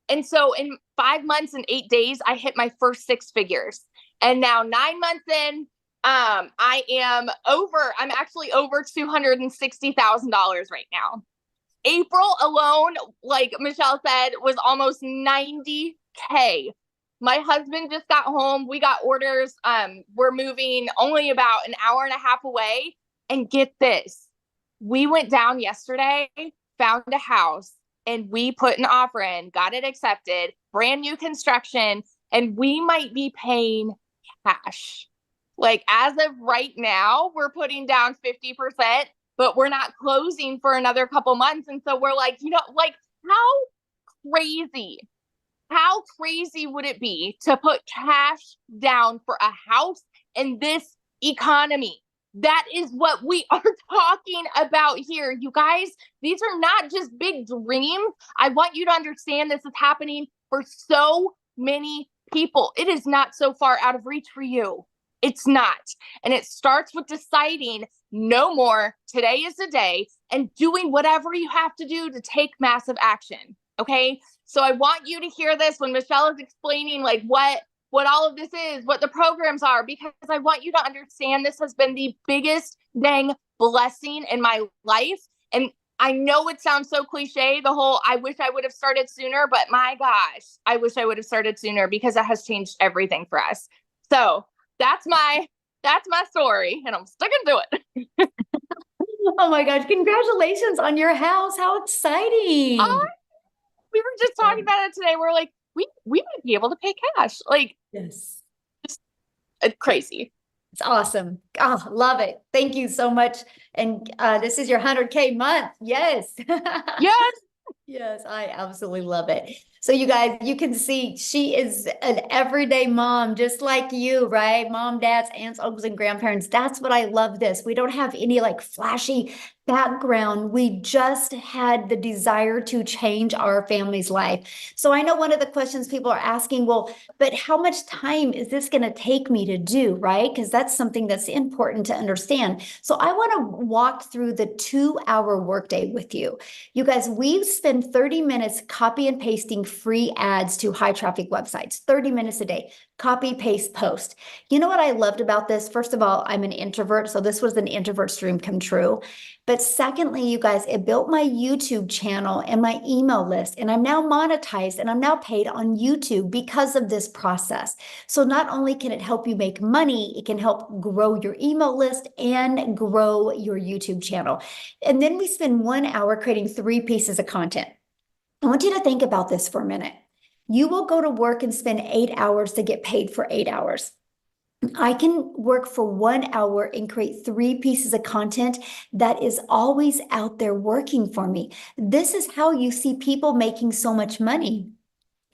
And so in 5 months and 8 days, I hit my first 6 figures. And now 9 months in, I'm actually over $260,000 right now. April alone, like Michelle said, was almost 90K. My husband just got home. We got orders. We're moving only about an hour and a half away. And get this, we went down yesterday, found a house, and we put an offer in, got it accepted, brand new construction, and we might be paying cash. Like as of right now, we're putting down 50%, but we're not closing for another couple months. And so we're like, like crazy, how crazy would it be to put cash down for a house in this economy? That is what we are talking about here. You guys, these are not just big dreams. I want you to understand this is happening for so many people. It is not so far out of reach for you. It's not. And it starts with deciding no more. Today is the day, and doing whatever you have to do to take massive action. Okay. So I want you to hear this when Michelle is explaining like what all of this is, what the programs are, because I want you to understand this has been the biggest dang blessing in my life. And I know it sounds so cliche, the whole I wish I would have started sooner, but my gosh, I wish I would have started sooner because it has changed everything for us. So that's my story, and I'm sticking to it. Oh my gosh, congratulations on your house. How exciting. We were just talking about it today. We're like, we might be able to pay cash. Like, Yes. just crazy. It's awesome. Oh, love it. Thank you so much. And this is your 100K month. Yes. Yes. Yes, I absolutely love it. So you guys, you can see she is an everyday mom, just like you, right? Mom, dads, aunts, uncles, and grandparents. That's what I love this. We don't have any like flashy background. We just had the desire to change our family's life. So I know one of the questions people are asking, well, but how much time is this going to take me to do, right? Because that's something that's important to understand. So I want to walk through the 2-hour workday with you. You guys, we spend 30 minutes copy and pasting free ads to high traffic websites, 30 minutes a day, copy, paste, post. You know what I loved about this? First of all, I'm an introvert, so this was an introvert's dream come true. But secondly, you guys, it built my YouTube channel and my email list, and I'm now monetized and I'm now paid on YouTube because of this process. So not only can it help you make money, it can help grow your email list and grow your YouTube channel. And then we spend 1 hour creating 3 pieces of content. I want you to think about this for a minute. You will go to work and spend 8 hours to get paid for 8 hours. I can work for 1 hour and create 3 pieces of content that is always out there working for me. This is how you see people making so much money,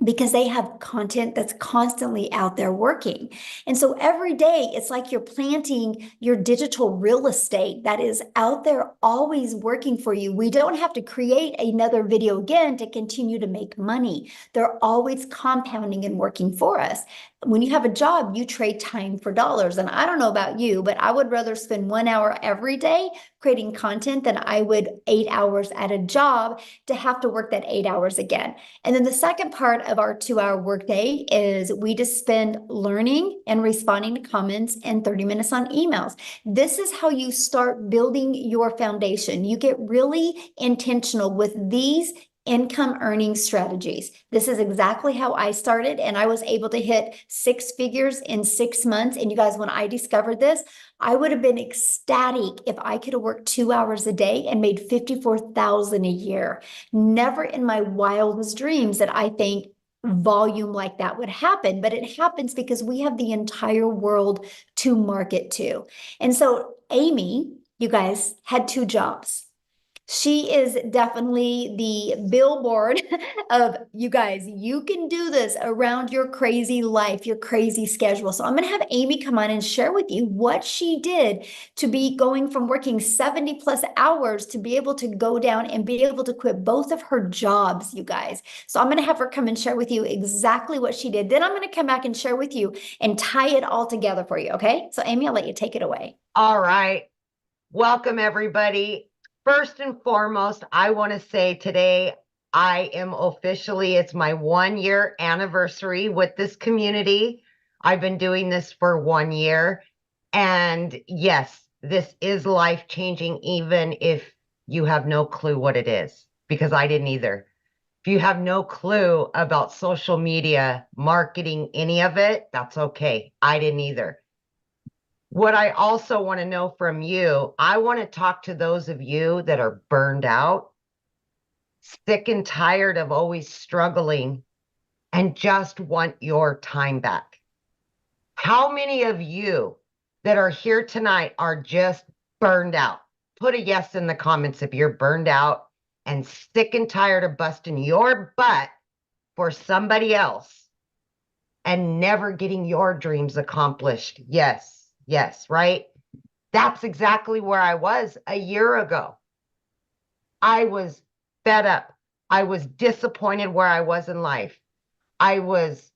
because they have content that's constantly out there working. And so every day it's like you're planting your digital real estate that is out there always working for you. We don't have to create another video again to continue to make money. They're always compounding and working for us. When you have a job, you trade time for dollars. And I don't know about you, but I would rather spend 1 hour every day creating content than I would 8 hours at a job to have to work that 8 hours again. And then the second part of our 2-hour workday is we just spend learning and responding to comments and 30 minutes on emails. This is how you start building your foundation. You get really intentional with these income earning strategies. This is exactly how I started, and I was able to hit 6 figures in 6 months. And you guys, when I discovered this, I would have been ecstatic if I could have worked 2 hours a day and made $54,000 a year. Never in my wildest dreams that I think volume like that would happen, but it happens because we have the entire world to market to. And so Amy, you guys, had 2 jobs. She is definitely the billboard of, you guys, you can do this around your crazy life, your crazy schedule. So I'm going to have Amy come on and share with you what she did to be going from working 70 plus hours to be able to go down and be able to quit both of her jobs, you guys. So I'm going to have her come and share with you exactly what she did. Then I'm going to come back and share with you and tie it all together for you. Okay. So Amy, I'll let you take it away. All right. Welcome, everybody. First and foremost, I want to say today I am officially, it's my 1-year anniversary with this community. I've been doing this for 1 year. And yes, this is life-changing, even if you have no clue what it is, because I didn't either. If you have no clue about social media, marketing, any of it, that's okay. I didn't either. What I also want to know from you, I want to talk to those of you that are burned out, sick and tired of always struggling, and just want your time back. How many of you that are here tonight are just burned out. Put a yes in the comments if you're burned out and sick and tired of busting your butt for somebody else and never getting your dreams accomplished. Yes, yes, right? That's exactly where I was a year ago. I was fed up. I was disappointed where I was in life. I was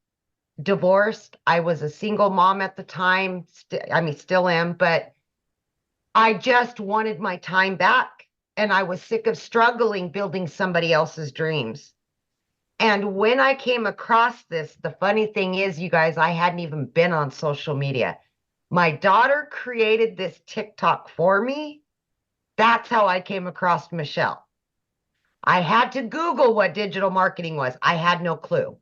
divorced. I was a single mom at the time. Still am, but I just wanted my time back. And I was sick of struggling building somebody else's dreams. And when I came across this, the funny thing is, you guys, I hadn't even been on social media. My daughter created this TikTok for me. That's how I came across Michelle. I had to Google what digital marketing was. I had no clue.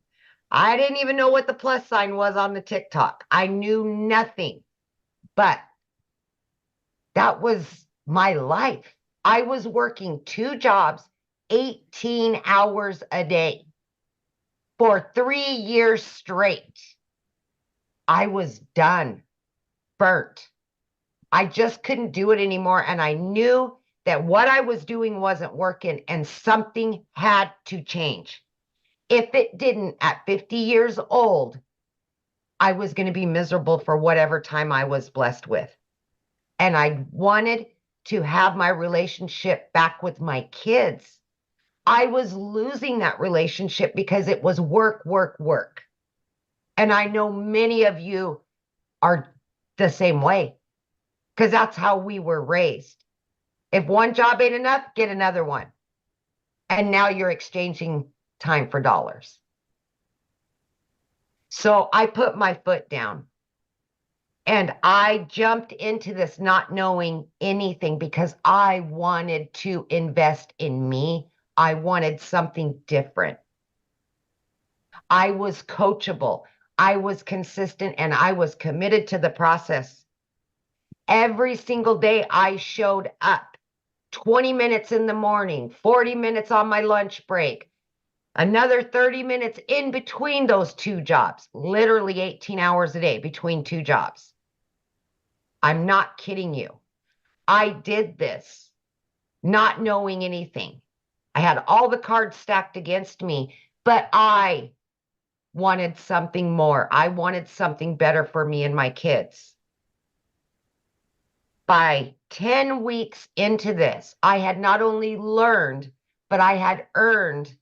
I didn't even know what the plus sign was on the TikTok. I knew nothing, but that was my life. I was working 2 jobs, 18 hours a day for 3 years straight. I was done, burnt. I just couldn't do it anymore. And I knew that what I was doing wasn't working and something had to change. If it didn't, at 50 years old, I was going to be miserable for whatever time I was blessed with. And I wanted to have my relationship back with my kids. I was losing that relationship because it was work, work, work. And I know many of you are the same way because that's how we were raised. If one job ain't enough, get another one. And now you're exchanging time for dollars. So I put my foot down and I jumped into this not knowing anything because I wanted to invest in me. I wanted something different. I was coachable. I was consistent and I was committed to the process. Every single day I showed up 20 minutes in the morning, 40 minutes on my lunch break, another 30 minutes in between those 2 jobs, literally 18 hours a day between 2 jobs. I'm not kidding you. I did this not knowing anything. I had all the cards stacked against me, but I wanted something more. I wanted something better for me and my kids. By 10 weeks into this, I had not only learned, but I had earned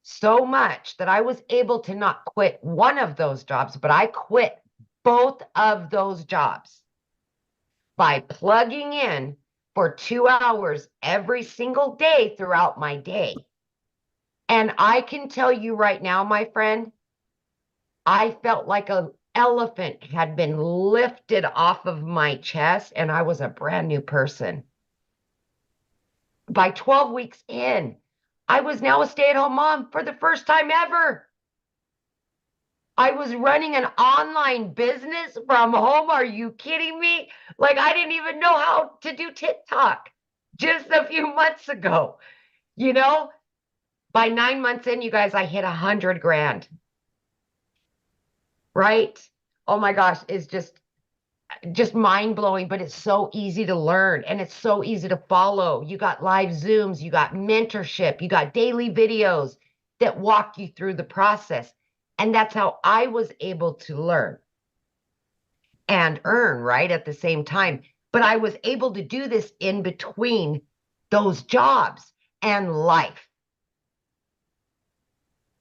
so much that I was able to not quit one of those jobs, but I quit both of those jobs by plugging in for 2 hours every single day throughout my day. And I can tell you right now, my friend, I felt like an elephant had been lifted off of my chest and I was a brand new person. By 12 weeks in, I was now a stay-at-home mom for the first time ever. I was running an online business from home. Are you kidding me? Like, I didn't even know how to do TikTok just a few months ago. You know, by 9 months in, you guys, I hit 100 grand. Right? Oh my gosh, it's just mind-blowing, but it's so easy to learn and it's so easy to follow. You got live Zooms, you got mentorship, you got daily videos that walk you through the process. And that's how I was able to learn and earn, right, at the same time. But I was able to do this in between those jobs and life,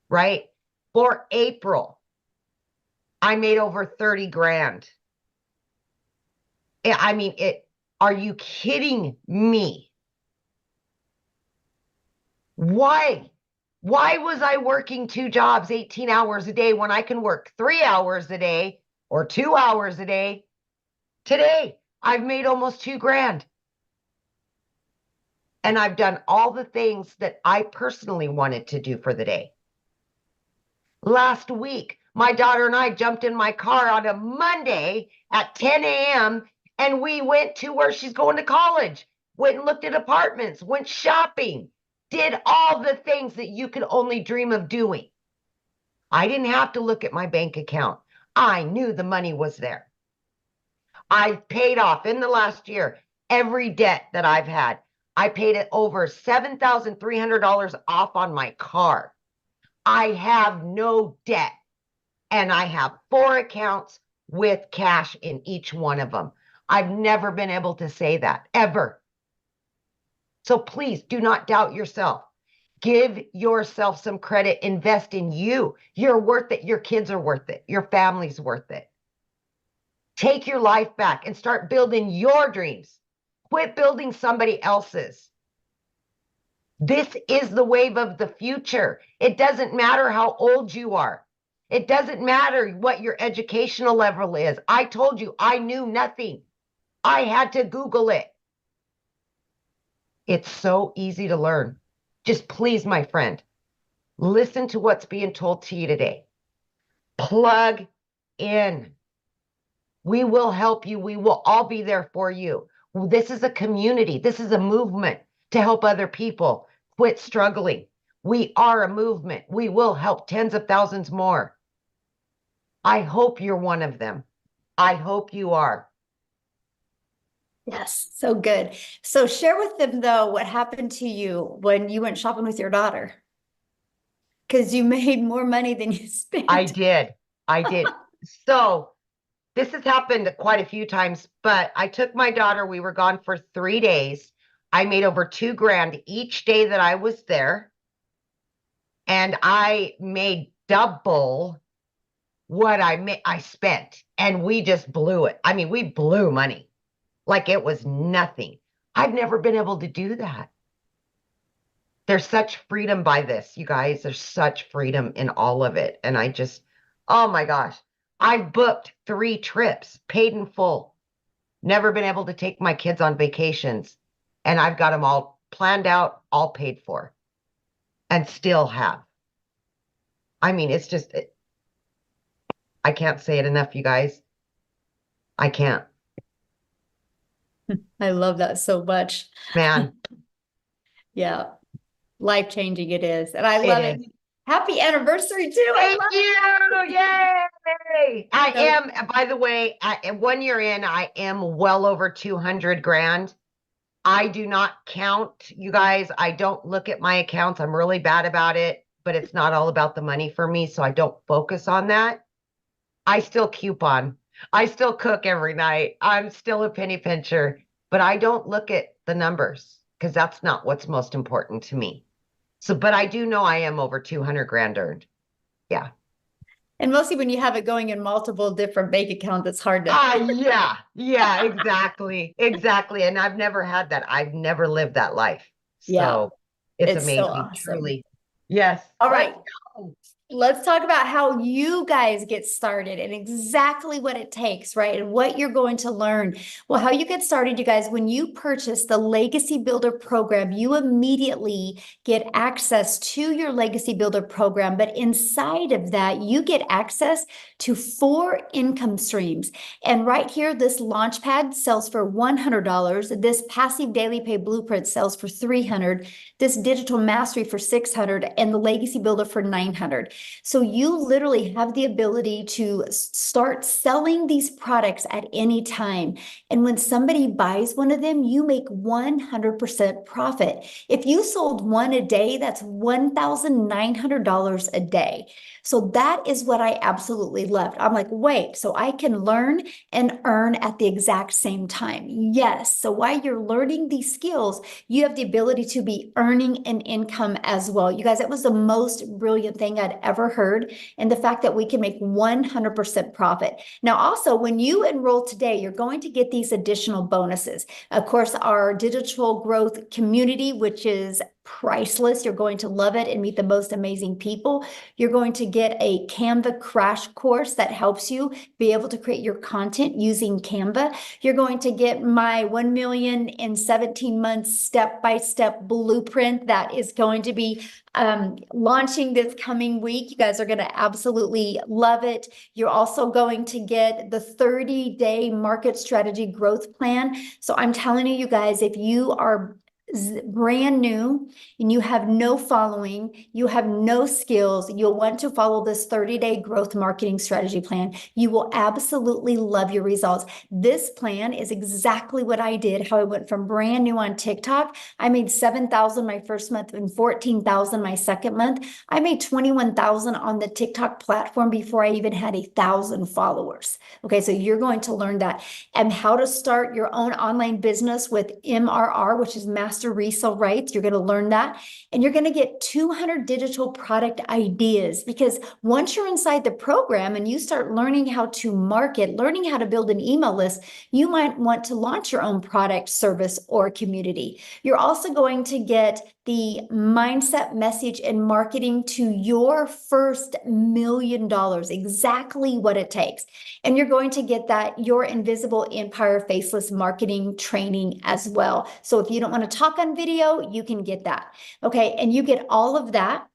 right? For April, I made over 30 grand. I mean, are you kidding me? Why? Why was I working 2 jobs, 18 hours a day when I can work 3 hours a day or 2 hours a day? Today, I've made almost 2 grand. And I've done all the things that I personally wanted to do for the day. Last week, my daughter and I jumped in my car on a Monday at 10 a.m. and we went to where she's going to college, went and looked at apartments, went shopping, did all the things that you could only dream of doing. I didn't have to look at my bank account. I knew the money was there. I paid off in the last year every debt that I've had. I paid it over $7,300 off on my car. I have no debt, and I have 4 accounts with cash in each one of them. I've never been able to say that ever. So please do not doubt yourself. Give yourself some credit. Invest in you. You're worth it. Your kids are worth it. Your family's worth it. Take your life back and start building your dreams. Quit building somebody else's. This is the wave of the future. It doesn't matter how old you are. It doesn't matter what your educational level is. I told you I knew nothing. I had to Google it. It's so easy to learn. Just please, my friend, listen to what's being told to you today. Plug in. We will help you. We will all be there for you. This is a community. This is a movement to help other people quit struggling. We are a movement. We will help tens of thousands more. I hope you're one of them. I hope you are. Yes, so good. So share with them though what happened to you when you went shopping with your daughter. Because you made more money than you spent. I did. So this has happened quite a few times, but I took my daughter. We were gone for 3 days. I made over $2,000 each day that I was there. And I made double what I spent. And we just blew it. I mean, we blew money like it was nothing. I've never been able to do that. There's such freedom by this, you guys. There's such freedom in all of it. And I just, oh my gosh, I've booked 3 trips, paid in full. Never been able to take my kids on vacations. And I've got them all planned out, all paid for, and still have. I mean, it's just, I can't say it enough, you guys. I can't. I love that so much. Man, Yeah. Life-changing it is. And I It love it. is. Happy anniversary too. I thank love you. Yay. I So- am, by the way, 1 year in, I am well over 200 grand. I do not count, you guys. I don't look at my accounts. I'm really bad about it, but it's not all about the money for me. So I don't focus on that. I still coupon. I still cook every night. I'm still a penny pincher, but I don't look at the numbers because that's not what's most important to me. So, but I do know I am over 200 grand earned. Yeah. And mostly when you have it going in multiple different bank accounts, it's hard to. Yeah, exactly. Exactly. And I've never had that. I've never lived that life. Yeah. So it's It's so amazing, awesome. truly. Yes. All right. Let's go. Let's talk about how you guys get started and exactly what it takes, right? And what you're going to learn. Well, how you get started, you guys, when you purchase the Legacy Builder program, you immediately get access to your Legacy Builder program. But inside of that, you get access to 4 income streams. And right here, this Launchpad sells for $100. This Passive Daily Pay Blueprint sells for $300. This Digital Mastery for $600 and the Legacy Builder for $900. So you literally have the ability to start selling these products at any time. And when somebody buys one of them, you make 100% profit. If you sold one a day, that's $1,900 a day. So that is what I absolutely loved. I'm like, wait, so I can learn and earn at the exact same time. Yes. So while you're learning these skills, you have the ability to be earning an income as well. You guys, that was the most brilliant thing I'd ever heard. And the fact that we can make 100% profit. Now, also, when you enroll today, you're going to get these additional bonuses. Of course, our digital growth community, which is priceless. You're going to love it and meet the most amazing people. You're going to get a Canva crash course that helps you be able to create your content using Canva. You're going to get my 1 million in 17 months step-by-step blueprint that is going to be launching this coming week. You guys are going to absolutely love it. You're also going to get the 30-day market strategy growth plan. So I'm telling you guys, if you are brand new and you have no following, you have no skills, you'll want to follow this 30-day growth marketing strategy plan. You will absolutely love your results. This plan is exactly what I did, how I went from brand new on TikTok. I made 7,000 my first month and 14,000 my second month. I made 21,000 on the TikTok platform before I even had 1,000 followers. Okay, so you're going to learn that and how to start your own online business with MRR, which is master resale rights. You're going to learn that. And you're going to get 200 digital product ideas, because once you're inside the program and you start learning how to market, learning how to build an email list, you might want to launch your own product, service, or community. You're also going to get the mindset, message, and marketing to your first $1 million, exactly what it takes. And you're going to get that Your Invisible Empire Faceless marketing training as well. So if you don't want to talk on video, you can get that. Okay. And you get all of that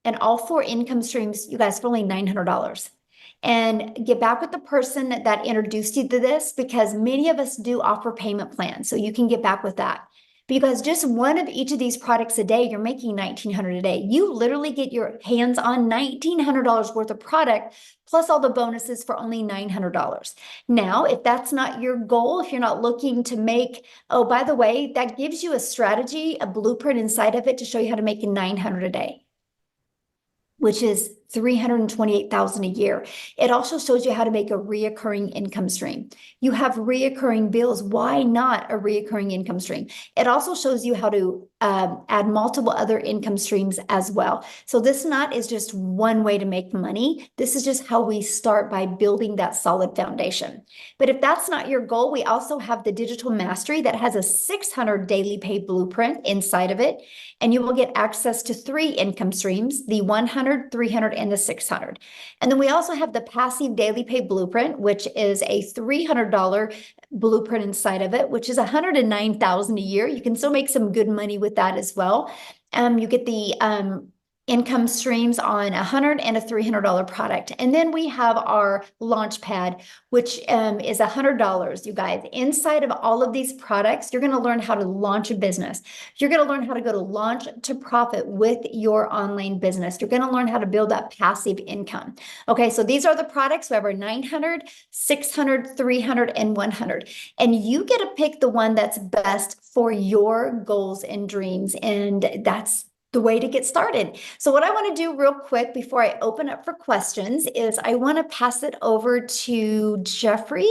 and all 4 income streams, you guys, for only $900. And get back with the person that introduced you to this, because many of us do offer payment plans. So you can get back with that. Because just one of each of these products a day, you're making $1,900 a day. You literally get your hands on $1,900 worth of product, plus all the bonuses for only $900. Now, if that's not your goal, if you're not looking to make, oh, by the way, that gives you a strategy, a blueprint inside of it to show you how to make $900 a day, which is $328,000 a year. It also shows you how to make a reoccurring income stream. You have reoccurring bills. Why not a reoccurring income stream? It also shows you how to add multiple other income streams as well. So this not is just one way to make money. This is just how we start, by building that solid foundation. But if that's not your goal, we also have the Digital Mastery that has a 600 daily pay blueprint inside of it. And you will get access to 3 income streams, the 100, 300, and the 600. And then we also have the Passive Daily Pay Blueprint, which is a $300 blueprint inside of it, which is $109,000 a year. You can still make some good money with that as well. You get the income streams on $100 and a $300 product. And then we have our launch pad, which is $100, you guys. Inside of all of these products, you're going to learn how to launch a business. You're going to learn how to go to launch to profit with your online business. You're going to learn how to build that passive income. Okay, so these are the products. We have our 900, 600, 300, and 100. And you get to pick the one that's best for your goals and dreams. And that's the way to get started. So what I want to do real quick before I open up for questions is I want to pass it over to Jeffrey,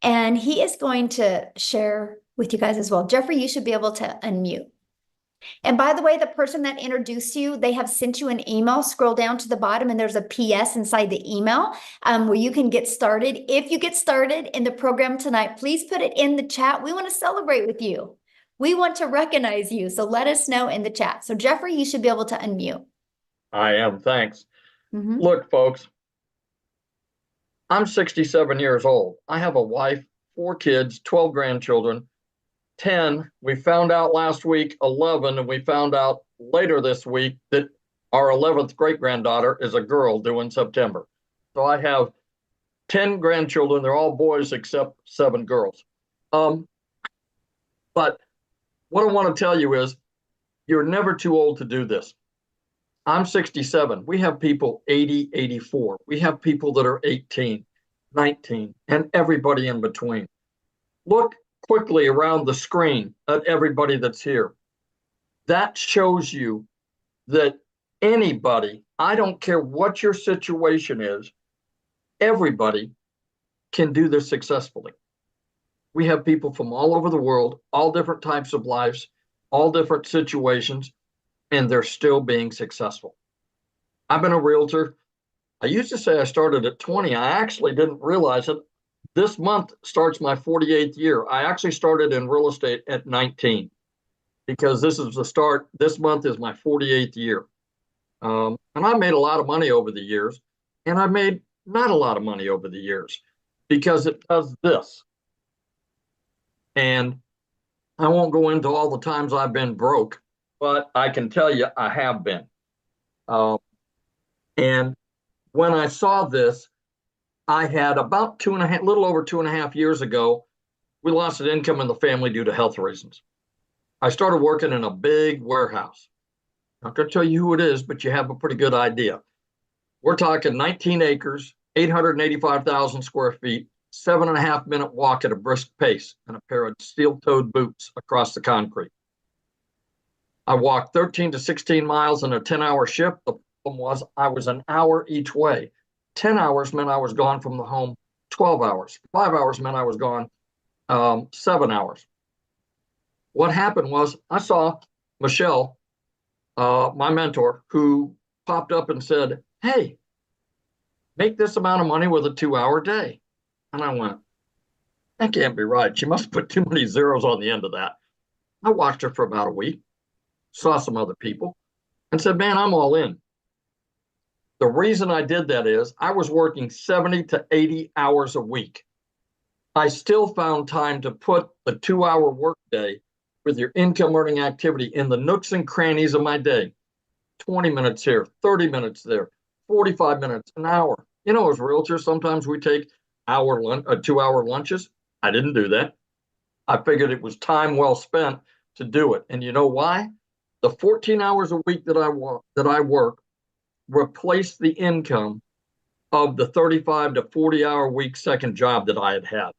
and he is going to share with you guys as well. Jeffrey, you should be able to unmute. And by the way, the person that introduced you, they have sent you an email. Scroll down to the bottom and there's a PS inside the email where you can get started. If you get started in the program tonight, please put it in the chat. We want to celebrate with you. We want to recognize you. So let us know in the chat. So Jeffrey, you should be able to unmute. I am, thanks. Mhm. Look, folks, I'm 67 years old. I have a wife, 4 kids, 12 grandchildren, 10. We found out last week, 11, and we found out later this week that our 11th great-granddaughter is a girl due in September. So I have 10 grandchildren. They're all boys except 7 girls. But what I want to tell you is you're never too old to do this. I'm 67. We have people 80, 84. We have people that are 18, 19, and everybody in between. Look quickly around the screen at everybody that's here. That shows you that anybody, I don't care what your situation is, everybody can do this successfully. We have people from all over the world, all different types of lives, all different situations, and they're still being successful. I've been a realtor. I used to say I started at 20. I actually didn't realize it. This month starts my 48th year. I actually started in real estate at 19 because this is the start. This month is my 48th year. And I made a lot of money over the years, and I made not a lot of money over the years because it does this. And I won't go into all the times I've been broke, but I can tell you I have been. And when I saw this, I had about little over 2.5 years ago, we lost an income in the family due to health reasons. I started working in a big warehouse. Not going to tell you who it is, but you have a pretty good idea. We're talking 19 acres, 885,000 square feet, 7.5 minute walk at a brisk pace, and a pair of steel-toed boots across the concrete. I walked 13 to 16 miles in a 10-hour shift. The problem was I was an hour each way. 10 hours meant I was gone from the home 12 hours. 5 hours meant I was gone 7 hours. What happened was I saw Michelle, my mentor, who popped up and said, hey, make this amount of money with a 2-hour day. And I went, that can't be right. She must put too many zeros on the end of that. I watched her for about a week, saw some other people, and said, man, I'm all in. The reason I did that is I was working 70 to 80 hours a week. I still found time to put the 2-hour workday with your income earning activity in the nooks and crannies of my day. 20 minutes here, 30 minutes there, 45 minutes, an hour. You know, as realtors, sometimes we take 2-hour lunches. I didn't do that. I figured it was time well spent to do it. And you know why? The 14 hours a week that I work replaced the income of the 35 to 40-hour week second job that I had had.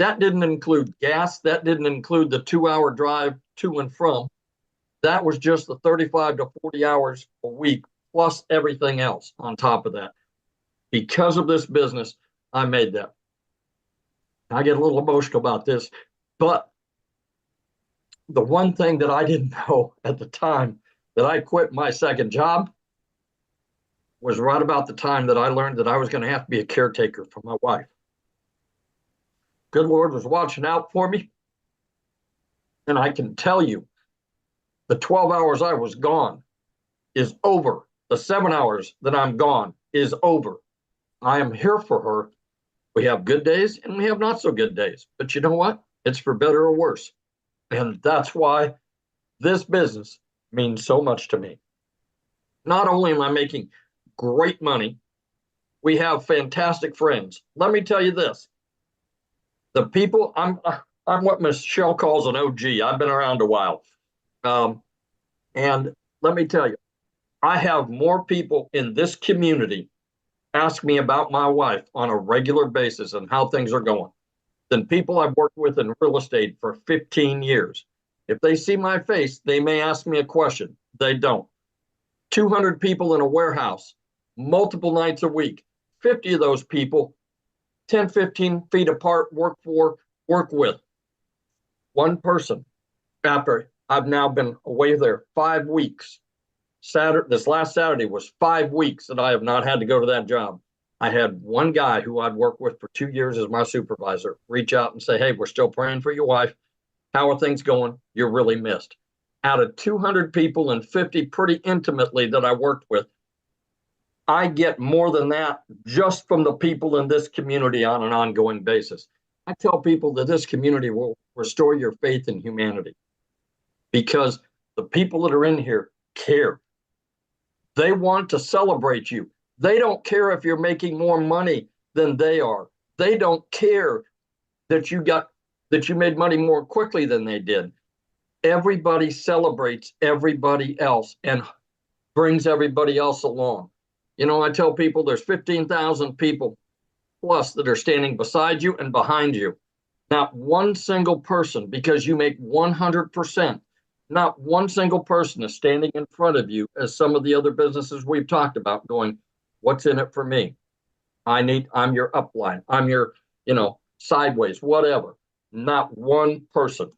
That didn't include gas. That didn't include the 2-hour drive to and from. That was just the 35 to 40 hours a week, plus everything else on top of that. Because of this business, I made that. I get a little emotional about this, but the one thing that I didn't know at the time that I quit my second job was right about the time that I learned that I was going to have to be a caretaker for my wife. Good Lord was watching out for me. And I can tell you, the 12 hours I was gone is over. The 7 hours that I'm gone is over. I am here for her. We have good days and we have not so good days. But you know what? It's for better or worse. And that's why this business means so much to me. Not only am I making great money, we have fantastic friends. Let me tell you this. The people, I'm what Michelle calls an OG. I've been around a while. And let me tell you, I have more people in this community ask me about my wife on a regular basis and how things are going than people I've worked with in real estate for 15 years. If they see my face, they may ask me a question. They don't. 200 people in a warehouse, multiple nights a week, 50 of those people, 10, 15 feet apart, work with. One person, after I've now been away there 5 weeks. This last Saturday was 5 weeks that I have not had to go to that job. I had one guy who I'd worked with for 2 years as my supervisor reach out and say, hey, we're still praying for your wife. How are things going? You're really missed. Out of 200 people and 50 pretty intimately that I worked with, I get more than that just from the people in this community on an ongoing basis. I tell people that this community will restore your faith in humanity because the people that are in here care. They want to celebrate you. They don't care if you're making more money than they are. They don't care that you made money more quickly than they did. Everybody celebrates everybody else and brings everybody else along. You know, I tell people there's 15,000 people plus that are standing beside you and behind you. Not one single person, because you make 100%, not one single person is standing in front of you as some of the other businesses we've talked about going, what's in it for me? I'm your upline. I'm your, sideways, whatever. Not one person.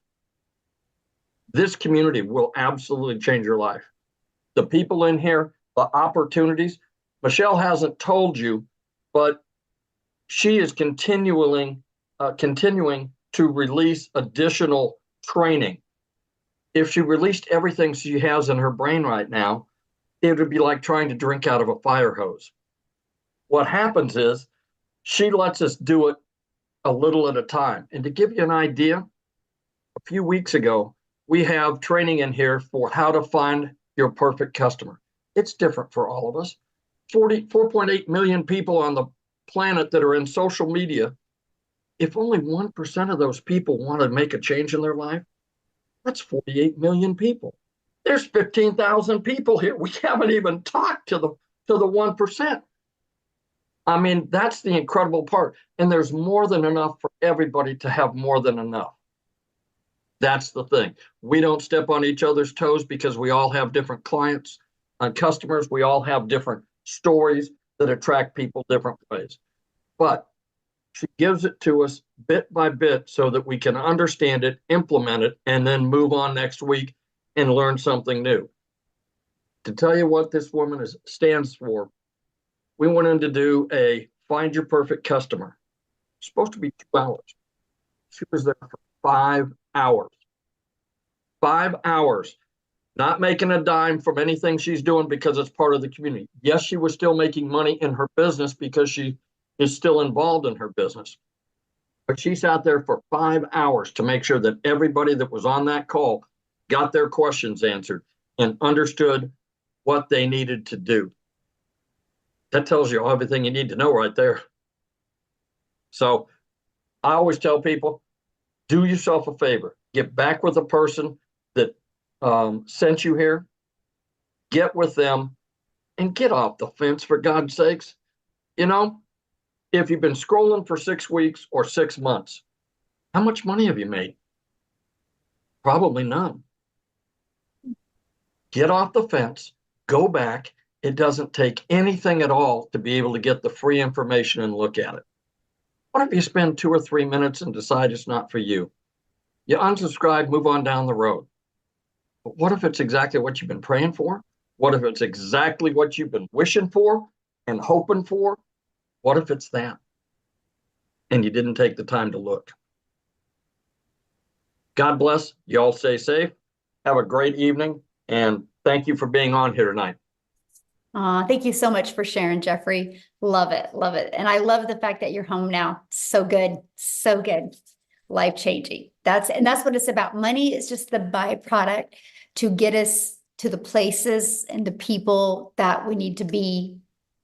This community will absolutely change your life. The people in here, the opportunities, Michelle hasn't told you, but she is continuing to release additional training. If she released everything she has in her brain right now, it would be like trying to drink out of a fire hose. What happens is she lets us do it a little at a time. And to give you an idea, a few weeks ago, we have training in here for how to find your perfect customer. It's different for all of us. 4.8 million people on the planet that are in social media. If only 1% of those people want to make a change in their life, That's 48 million people. There's 15,000 people here. We haven't even talked to the 1%. I mean, that's the incredible part. And there's more than enough for everybody to have more than enough. That's the thing. We don't step on each other's toes because we all have different clients and customers. We all have different stories that attract people different ways. But she gives it to us bit by bit so that we can understand it, implement it, and then move on next week and learn something new. To tell you what this woman stands for, we went in to do a Find Your Perfect Customer. It's supposed to be 2 hours. She was there for 5 hours. 5 hours, not making a dime from anything she's doing because it's part of the community. Yes, she was still making money in her business because she is still involved in her business. But she sat there for 5 hours to make sure that everybody that was on that call got their questions answered and understood what they needed to do. That tells you everything you need to know right there. So I always tell people, do yourself a favor. Get back with the person that sent you here. Get with them and get off the fence, for God's sakes. You know, if you've been scrolling for 6 weeks or 6 months, how much money have you made? Probably none. Get off the fence, go back. It doesn't take anything at all to be able to get the free information and look at it. What if you spend 2 or 3 minutes and decide it's not for you? You unsubscribe, move on down the road. But what if it's exactly what you've been praying for? What if it's exactly what you've been wishing for and hoping for? What if it's that? And you didn't take the time to look. God bless. You all stay safe. Have a great evening. And thank you for being on here tonight. Thank you so much for sharing, Jeffrey. Love it. Love it. And I love the fact that you're home now. So good. So good. Life-changing. That's what it's about. Money is just the byproduct to get us to the places and the people that we need to be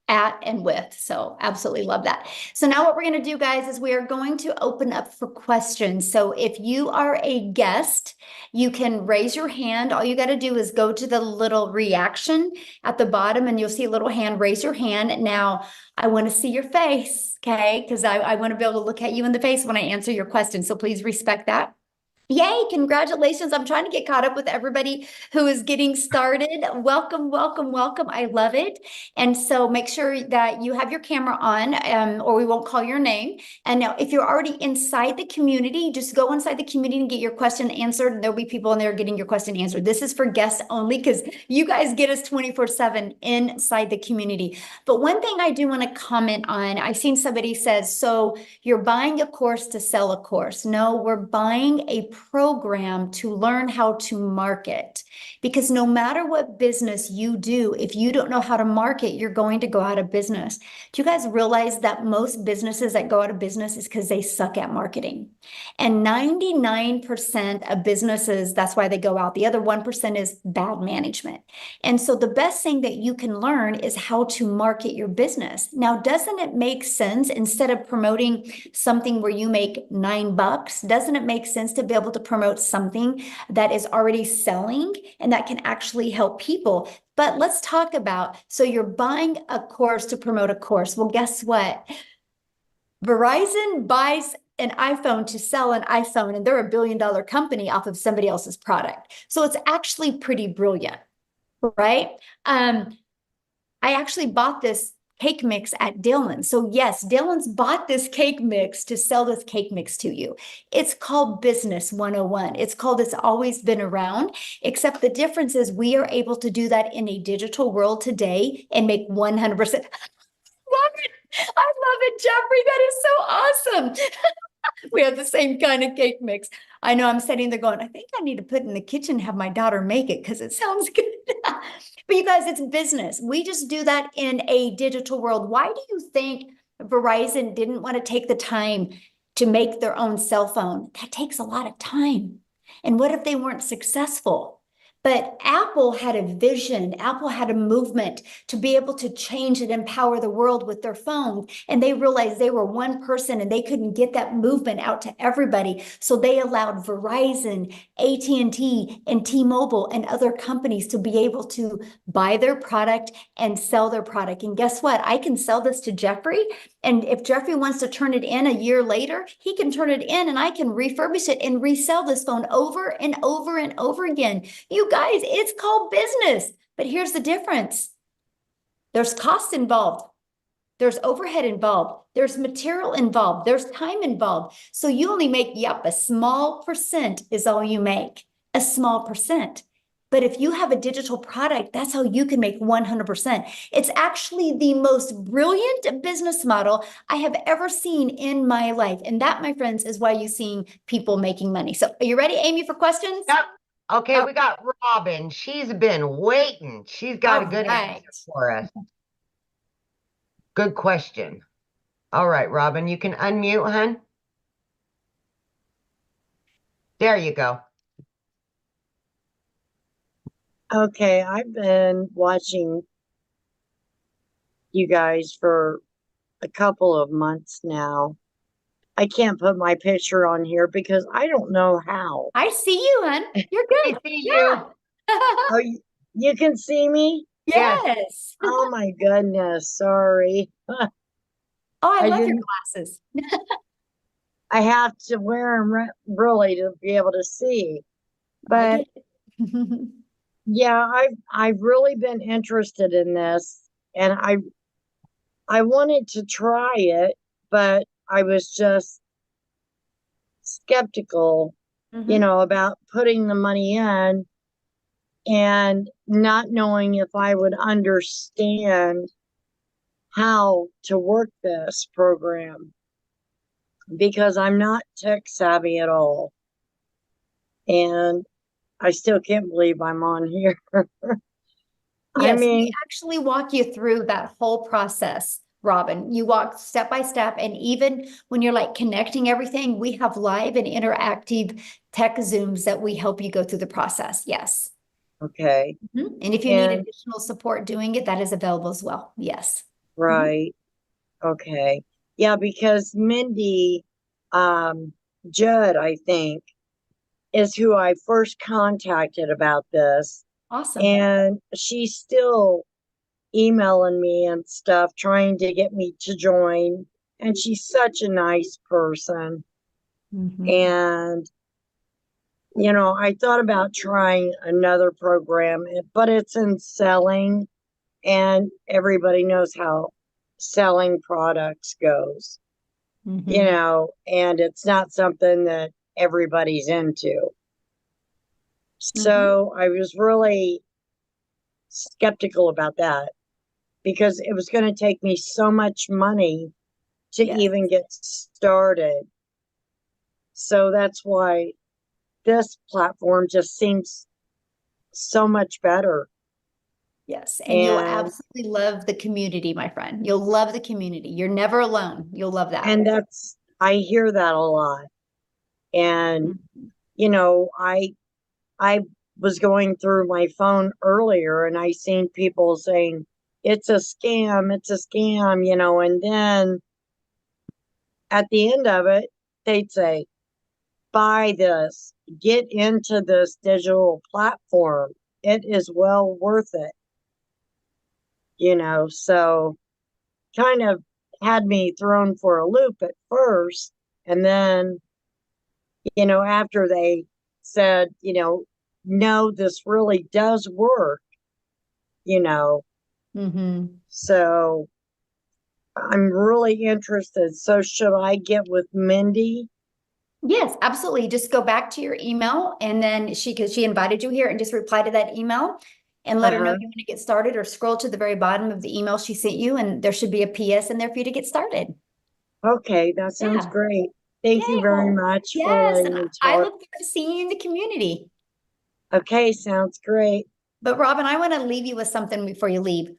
at and with. So absolutely love that. So now what we're going to do, guys, is we are going to open up for questions. So if you are a guest, you can raise your hand. All you got to do is go to the little reaction at the bottom and you'll see a little hand. Raise your hand. Now, I want to see your face, okay? Because I want to be able to look at you in the face when I answer your question. So please respect that. Yay, congratulations. I'm trying to get caught up with everybody who is getting started. Welcome, welcome, welcome. I love it. And so make sure that you have your camera on or we won't call your name. And now if you're already inside the community, just go inside the community and get your question answered. There'll be people in there getting your question answered. This is for guests only because you guys get us 24/7 inside the community. But one thing I do want to comment on, I've seen somebody says, so you're buying a course to sell a course. No, we're buying a program to learn how to market, because no matter what business you do, if you don't know how to market, you're going to go out of business. Do you guys realize that most businesses that go out of business is because they suck at marketing? And 99% of businesses, that's why they go out. The other 1% is bad management. And so the best thing that you can learn is how to market your business. Now, doesn't it make sense, instead of promoting something where you make $9, doesn't it make sense to be able to promote something that is already selling and that can actually help people? But let's talk about, so you're buying a course to promote a course. Well, guess what? Verizon buys an iPhone to sell an iPhone, and they're a billion-dollar company off of somebody else's product. So it's actually pretty brilliant, right? I actually bought this cake mix at Dylan's. So yes, Dylan's bought this cake mix to sell this cake mix to you. It's called Business 101. It's called It's Always Been Around, except the difference is we are able to do that in a digital world today and make 100%. Love it. I love it, Jeffrey. That is so awesome. We have the same kind of cake mix. I know I'm sitting there going, I think I need to put it in the kitchen and have my daughter make it because it sounds good. But you guys, it's business. We just do that in a digital world. Why do you think Verizon didn't want to take the time to make their own cell phone? That takes a lot of time. And what if they weren't successful? But Apple had a vision, Apple had a movement to be able to change and empower the world with their phone. And they realized they were one person and they couldn't get that movement out to everybody. So they allowed Verizon, AT&T, and T-Mobile and other companies to be able to buy their product and sell their product. And guess what? I can sell this to Jeffrey. And if Jeffrey wants to turn it in a year later, he can turn it in and I can refurbish it and resell this phone over and over and over again. You guys, it's called business. But here's the difference. There's cost involved. There's overhead involved. There's material involved. There's time involved. So you only make, yep, a small percent is all you make. A small percent. But if you have a digital product, that's how you can make 100%. It's actually the most brilliant business model I have ever seen in my life. And that, my friends, is why you're seeing people making money. So are you ready, Amy, for questions? Yep. Okay, Oh. we got Robin. She's been waiting. She's got a good answer for us. Good question. All right, Robin, you can unmute, hun. There you go. Okay, I've been watching you guys for a couple of months now. I can't put my picture on here because I don't know how. I see you, hun. You're good. I see Yeah. Oh, you can see me? Yes. Oh my goodness, sorry. Oh, I I love your didn't- glasses. I have to wear them really to be able to see. I But get it. yeah, I've really been interested in this, and I wanted to try it, but I was just skeptical, Mhm. about putting the money in and not knowing if I would understand how to work this program because I'm not tech savvy at all. And I still can't believe I'm on here. I Yes, we mean, actually walk you through that whole process, Robin. You walk step by step, and even when you're like connecting everything, we have live and interactive tech Zooms that we help you go through the process. Yes. okay, Mhm. And if you need And- additional support doing it, that is available as well. Yes. right. Okay. Yeah, because Mindy Judd, I think, is who I first contacted about this. Awesome. And she's still emailing me and stuff, trying to get me to join. And she's such a nice person. Mhm. And, I thought about trying another program, but it's in selling, and everybody knows how selling products goes, Mhm. and it's not something that everybody's into. Mm-hmm. So I was really skeptical about that because it was going to take me so much money to Yes. even get started. So that's why this platform just seems so much better. Yes. And you'll And absolutely love the community, my friend. You'll love the community. You're never alone. You'll love that. and I hear that a lot. And Mhm. I was going through my phone earlier and I seen people saying it's a scam, and then at the end of it, they'd say, buy this, get into this digital platform. It is well worth it. So kind of had me thrown for a loop at first. And then, after they said, no, this really does work, you know, Mm-hmm. so I'm really interested. So should I get with Mindy? Yes, absolutely. Just go back to your email and then because she invited you here, and just reply to that email and let her know Uh-huh. you want to get started, or scroll to the very bottom of the email she sent you and there should be a PS in there for you to get started. Okay, that sounds Yeah. great. Thank you Yay. very Well, much for yes, letting and me I talk. look forward to seeing you in the community. Okay, sounds great. But Robin, I want to leave you with something before you leave.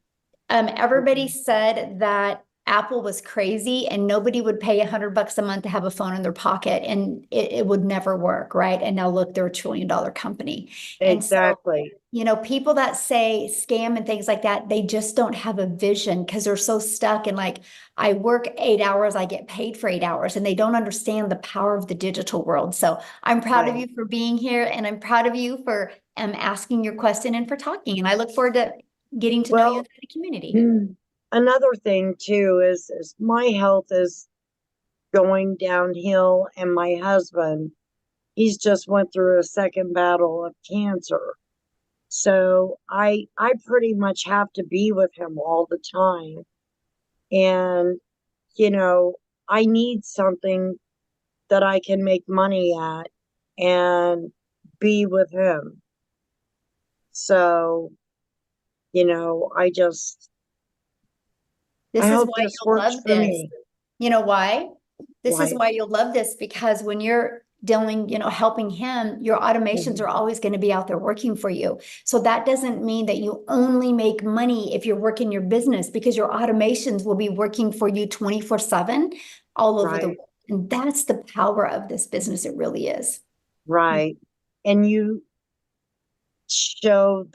Everybody said that Apple was crazy and nobody would pay $100 a month to have a phone in their pocket and it would never work, right? And now look, they're $1 trillion company. And so, Exactly. you know, people that say scam and things like that, they just don't have a vision because they're so stuck in like, I work 8 hours, I get paid for 8 hours, and they don't understand the power of the digital world. So I'm proud of Right. you for being here, and I'm proud of you for asking your question and for talking. And I look forward to getting to know you Well, in the community. Another thing too is my health is going downhill, and my husband, he's just went through a second battle of cancer. So I pretty much have to be with him all the time. And, you know, I need something that I can make money at and be with him. So, you know, This I is hope why this you'll works love for this. me. You know why? This is Why? why you'll love this because when you're dealing, you know, helping him, your automations are always going to be out there working for you. So that doesn't mean that you only make money if you're working your business because your automations will be working for you 24/7 all over the Right, world. And that's the power of this business. It really is. right. And you show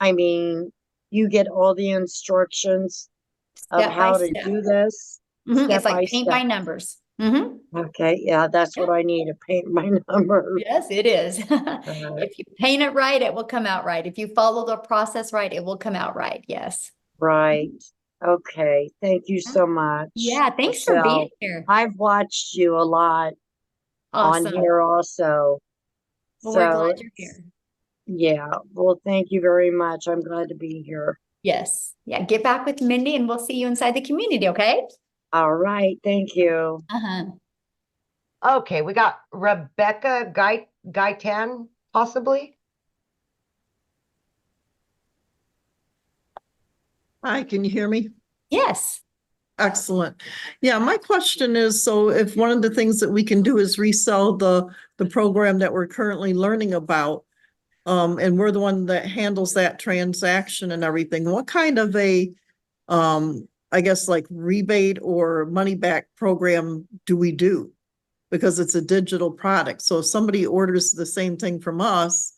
I mean, you get all the instructions of Step by how to step. do this It's step by like paint by step. numbers. Okay, yeah, that's what I need to paint my number. Yes, it is. Uh, If you paint it right, it will come out right. If you follow the process right, it will come out right. Yes. right. Okay. Thank you so much, Yeah, thanks for being Michelle. here. I've watched you a lot on Awesome. here also. Well, we're So glad you're here. yeah, well, thank you very much. I'm glad to be here. Yes. Yeah, get back with Mindy and we'll see you inside the community, okay? All right. Thank you. Uh-huh. Okay, we got Rebecca Gaitan, possibly. Hi, can you hear me? Yes. Excellent. Yeah, my question is, so if one of the things that we can do is resell the program that we're currently learning about, and we're the one that handles that transaction and everything, what kind of a, I guess like rebate or money back program do we do? Because it's a digital product. So if somebody orders the same thing from us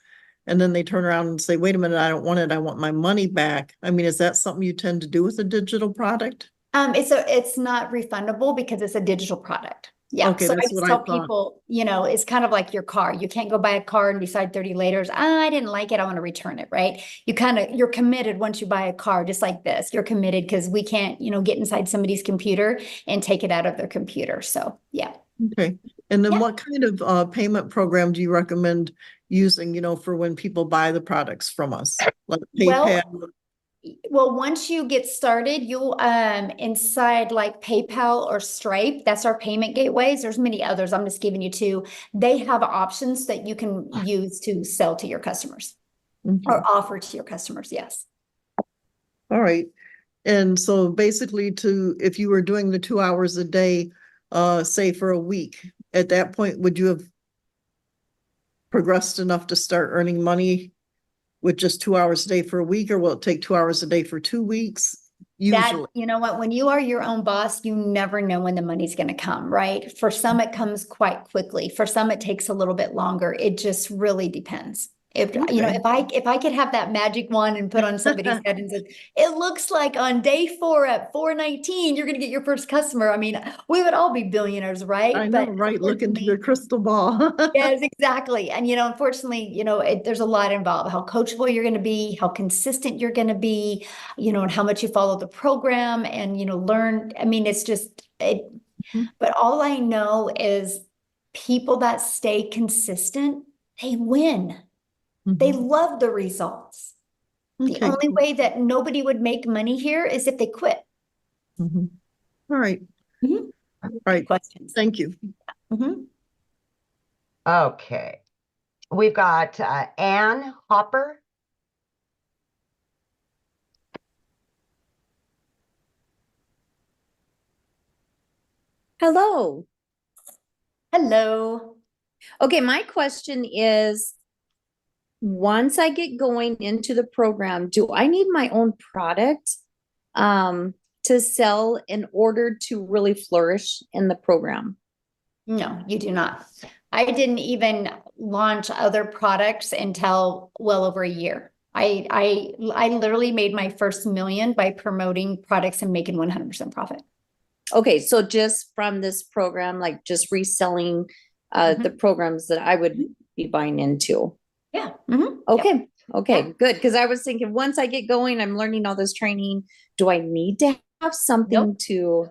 and then they turn around and say, wait a minute, I don't want it, I want my money back. I mean, is that something you tend to do with a digital product? It's not refundable because it's a digital product. Yeah. Okay, So I that's just what I tell thought. people, you know, it's kind of like your car. You can't go buy a car and decide 30 later, I didn't like it, I want to return it, right? You're committed once you buy a car, just like this. You're committed because we can't, you know, get inside somebody's computer and take it out of their computer. So yeah. Okay. And then Yeah. what kind of payment program do you recommend using, for when people buy the products from us? Like PayPal? Well, once you get started, you'll inside like PayPal or Stripe, that's our payment gateways. There's many others. I'm just giving you two. They have options that you can use to sell to your customers or offer to your customers. Yes. All right. And so basically if you were doing the 2 hours a day, say for a week, at that point, would you have progressed enough to start earning money with just 2 hours a day for a week, or will it take 2 hours a day for 2 weeks? Usually. You know what, when you are your own boss, you never know when the money's going to come, right? For some, it comes quite quickly. For some, it takes a little bit longer. It just really depends. If you know, if I could have that magic wand and put on somebody's head and said, it looks like on day 4 at 4:19, you're going to get your first customer. I mean, we would all be billionaires, right? I know, right? Look into your crystal ball. Yes, exactly. And, you know, unfortunately, you know, there's a lot involved, how coachable you're going to be, how consistent you're going to be, you know, and how much you follow the program and, you know, learn. I mean, it's just, but all I know is people that stay consistent, they win. They love the results. The Okay. only way that nobody would make money here is if they quit. All right. All right. Questions. Thank you. Okay, we've got Ann Hopper. Hello. Hello. Okay, my question is, once I get going into the program, do I need my own product? to sell in order to really flourish in the program? No, you do not. I didn't even launch other products until well over a year. I literally made my first million by promoting products and making 100% profit. Okay, so just from this program, like just reselling the programs that I would be buying into. Yeah. Mhm. Okay. Okay, Yeah. good. Because I was thinking once I get going, I'm learning all this training. Do I need to have something to,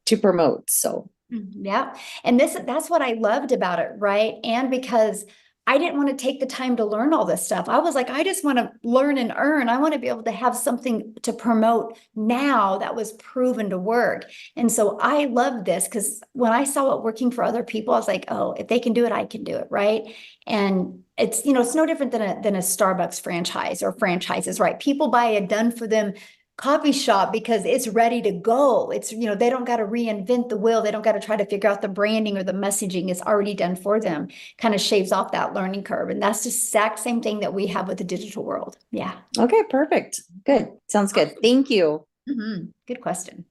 to promote? So Yeah. And that's what I loved about it, right? And because I didn't want to take the time to learn all this stuff. I was like, I just want to learn and earn. I want to be able to have something to promote now that was proven to work. And so I loved this because when I saw it working for other people, I was like, oh, if they can do it, I can do it, right? And it's, it's no different than a Starbucks franchise or franchises, right? People buy a done for them coffee shop because it's ready to go. It's, they don't got to reinvent the wheel. They don't got to try to figure out the branding or the messaging. It's already done for them. Kind of shaves off that learning curve. And that's the exact same thing that we have with the digital world. Yeah. okay, perfect. Good. Sounds good. Thank you. Good question.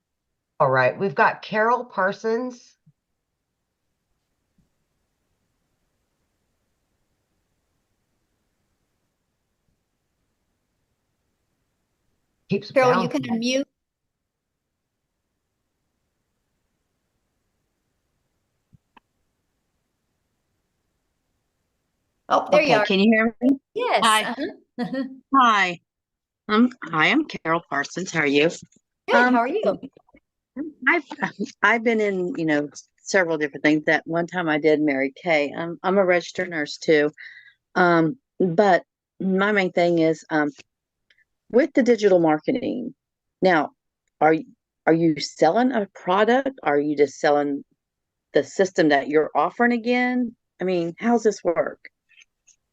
All right, we've got Carol Parsons. Keeps Carol, you can bouncing. unmute. Oh, there you Okay, are. can you hear me? Yes. Hi. Hi. I'm Carol Parsons. How are you? Good. How are you? I've I've been in, several different things. That one time I did Mary Kay. I'm a registered nurse too. But my main thing is with the digital marketing. Now, are you selling a product? Are you just selling the system that you're offering again? I mean, how's this work?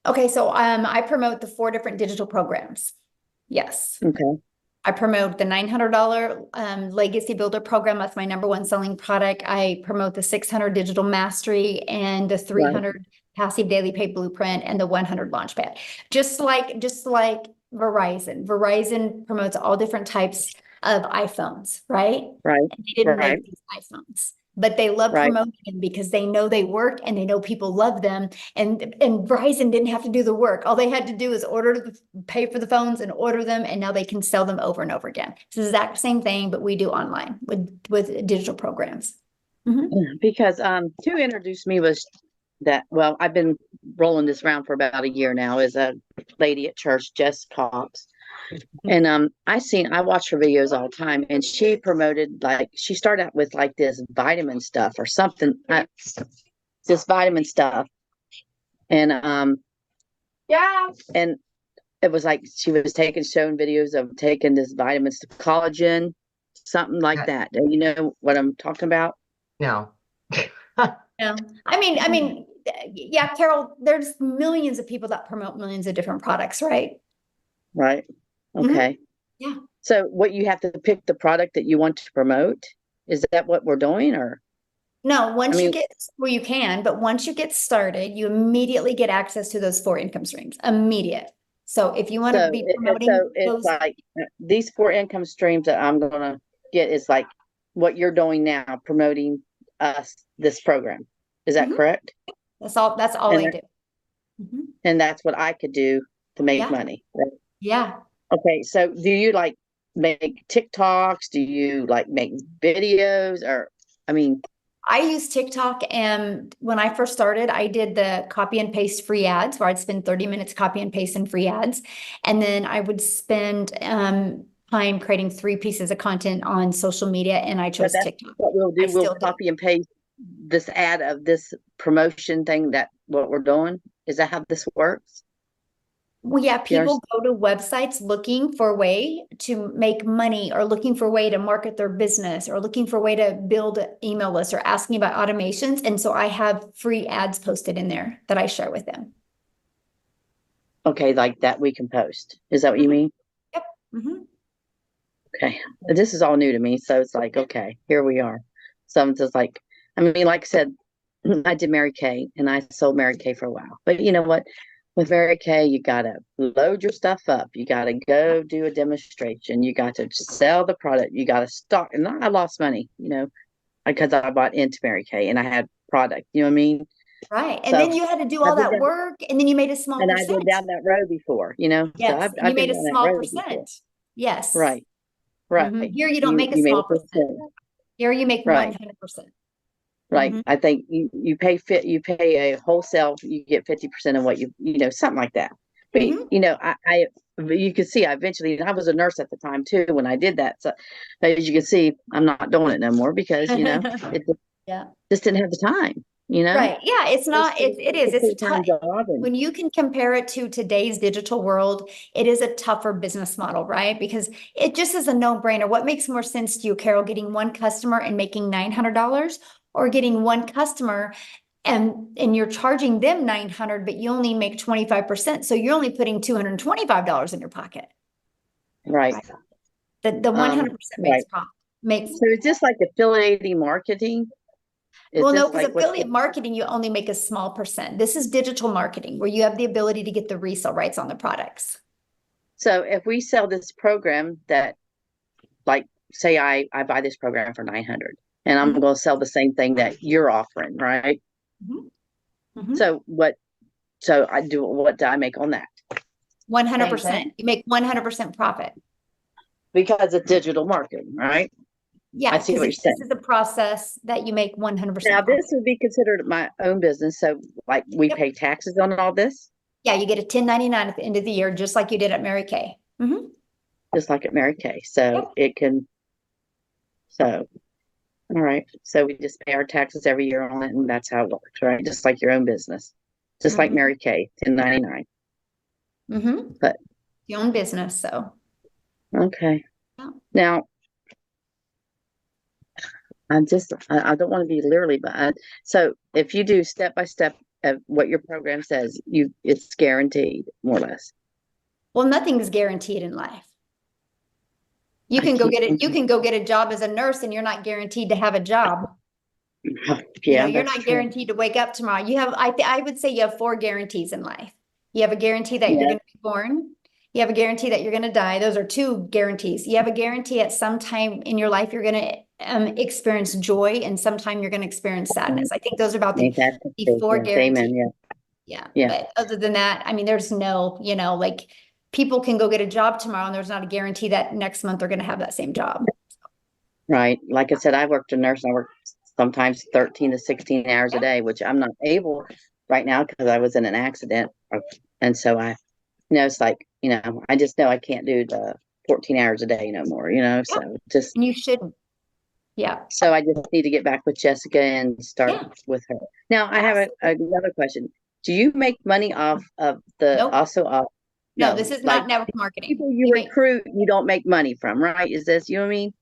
Okay, so I promote the 4 different digital programs. Yes. Okay. I promote the $900 Legacy Builder program. That's my number 1 selling product. I promote the 600 Digital Mastery and the 300 Passive Daily Pay Blueprint and the 100 Launchpad. Just like Verizon. Verizon promotes all different types of iPhones, right? Right. And they didn't Right. make these iPhones, but they love Right. promoting them because they know they work and they know people love them. And Verizon didn't have to do the work. All they had to do is pay for the phones and order them, and now they can sell them over and over again. It's the exact same thing, but we do online with digital programs. Because who introduced me was well, I've been rolling this around for about a year now, is a lady at church, Jess Cox. And I watch her videos all the time, and she promoted, like, she started out with like this vitamin stuff or something, this vitamin stuff. And and it was like she was showing videos of taking this vitamins to collagen, something like that. Do you know what I'm talking about? No. Yeah. I mean, yeah, Carol, there's millions of people that promote millions of different products, right? Right. Okay. Yeah. So what, you have to pick the product that you want to promote? Is that what we're doing, or? No, once you mean- get, well, you can, but once you get started, you immediately get access to those 4 income streams. Immediate. So if you want to be promoting it's those, like these 4 income streams that I'm gonna get is like what you're doing now, promoting this program. Is that correct? that's all I do. And that's what I could do to make Yeah. money. Right? Yeah. Okay, so do you like make TikToks? Do you like make videos? Or, I mean, I use TikTok, and when I first started, I did the copy and paste free ads where I'd spend 30 minutes copy and paste in free ads. And then I would spend time creating 3 pieces of content on social media, and I chose TikTok. what we'll do. I We'll still do. copy and paste this ad of this promotion thing, that what we're doing. Is that how this works? Well, yeah, people go to websites looking for a way to make money, or looking for a way to market their business, or looking for a way to build an email list, or asking about automations. And so I have free ads posted in there that I share with them. Okay, like that we can post. Is that what you mean? Yep. Okay. This is all new to me. So it's like, okay, here we are. So I'm just like, I mean, like I said, I did Mary Kay, and I sold Mary Kay for a while. But you know what? with Mary Kay, you gotta load your stuff up. You gotta go do a demonstration. You got to sell the product. You gotta stock. And I lost money, because I bought into Mary Kay and I had product. You know what I mean? Right. And So then you had to do I've all been that down, work and then you made a small and I've been percent. down that road before. So Yes. And you I've made been a down that small road before. percent. Yes. Right. Right. Here you don't make a You made small a percent. percent. Here you make Right. 100%. Right. Mhm. I think you pay a wholesale, you get 50% of what something like that. But Mhm. you can see I eventually, and I was a nurse at the time too when I did that. So as you can see, I'm not doing it no more because it Yeah. just didn't have the time. Right. Yeah. It's not, it is. It's a full-time tough. job, and When you can compare it to today's digital world, it is a tougher business model, right? Because it just is a no-brainer. What makes more sense to you, Carol, getting one customer and making $900, or getting one customer and you're charging them 900, but you only make 25%. So you're only putting $225 in your pocket. right. The 100% makes Right. profit. Makes So it's just like affiliating marketing. Well, no, Just because like what affiliate marketing, you only make a small percent. This is digital marketing where you have the ability to get the resale rights on the products. So if we sell this program that, like, say I buy this program for 900 and I'm Mhm. going to sell the same thing that you're offering, right? Mhm. Mhm. So what do I make on that? 100%. You make 100% profit. Because it's digital marketing, right? Yeah, I see because what you're this saying. is a process that you make 100% Now profit. this would be considered my own business. So like we Yep. pay taxes on all this, Yeah, you get a 1099 at the end of the year, just like you did at Mary Kay. Mhm. just like at Mary Kay. So Yep. all right. So we just pay our taxes every year on it, and that's how it works, right? Just like your own business. Just like Mhm. Mary Kay, 1099. Mhm. But Your own business, so. okay. Yeah. Now I don't want to be literally, but so if you do step by step of what your program says, it's guaranteed, more or less. Well, nothing's guaranteed in life. You I can go keep get it. You thinking, can go get a job as a nurse and you're not guaranteed to have a job. yeah, You're that's not true. guaranteed to wake up tomorrow. You have, I would say you have 4 guarantees in life. You have a guarantee that you're Yeah. going to be born. You have a guarantee that you're going to die. Those are 2 guarantees. You have a guarantee at some time in your life, you're going to experience joy, and sometime you're going to experience sadness. I think those are about the, Ain't that the the truth? 4 Yes, guarantees. amen. Yeah. Yeah. Yeah. But other than that, I mean, there's no, like people can go get a job tomorrow and there's not a guarantee that next month they're going to have that same job. Right. Like I said, I worked a nurse and I worked sometimes 13 to 16 hours a day, which I'm not able right now because I was in an accident. And so it's like, I just know I can't do the 14 hours a day no more, so just, And you shouldn't. Yeah. so I just need to get back with Jessica and start Yeah. with her. Now I have another question. Do you make money off of Nope. No, this is like not network marketing. people you recruit, you don't make money from, right? Is this, you know what I mean?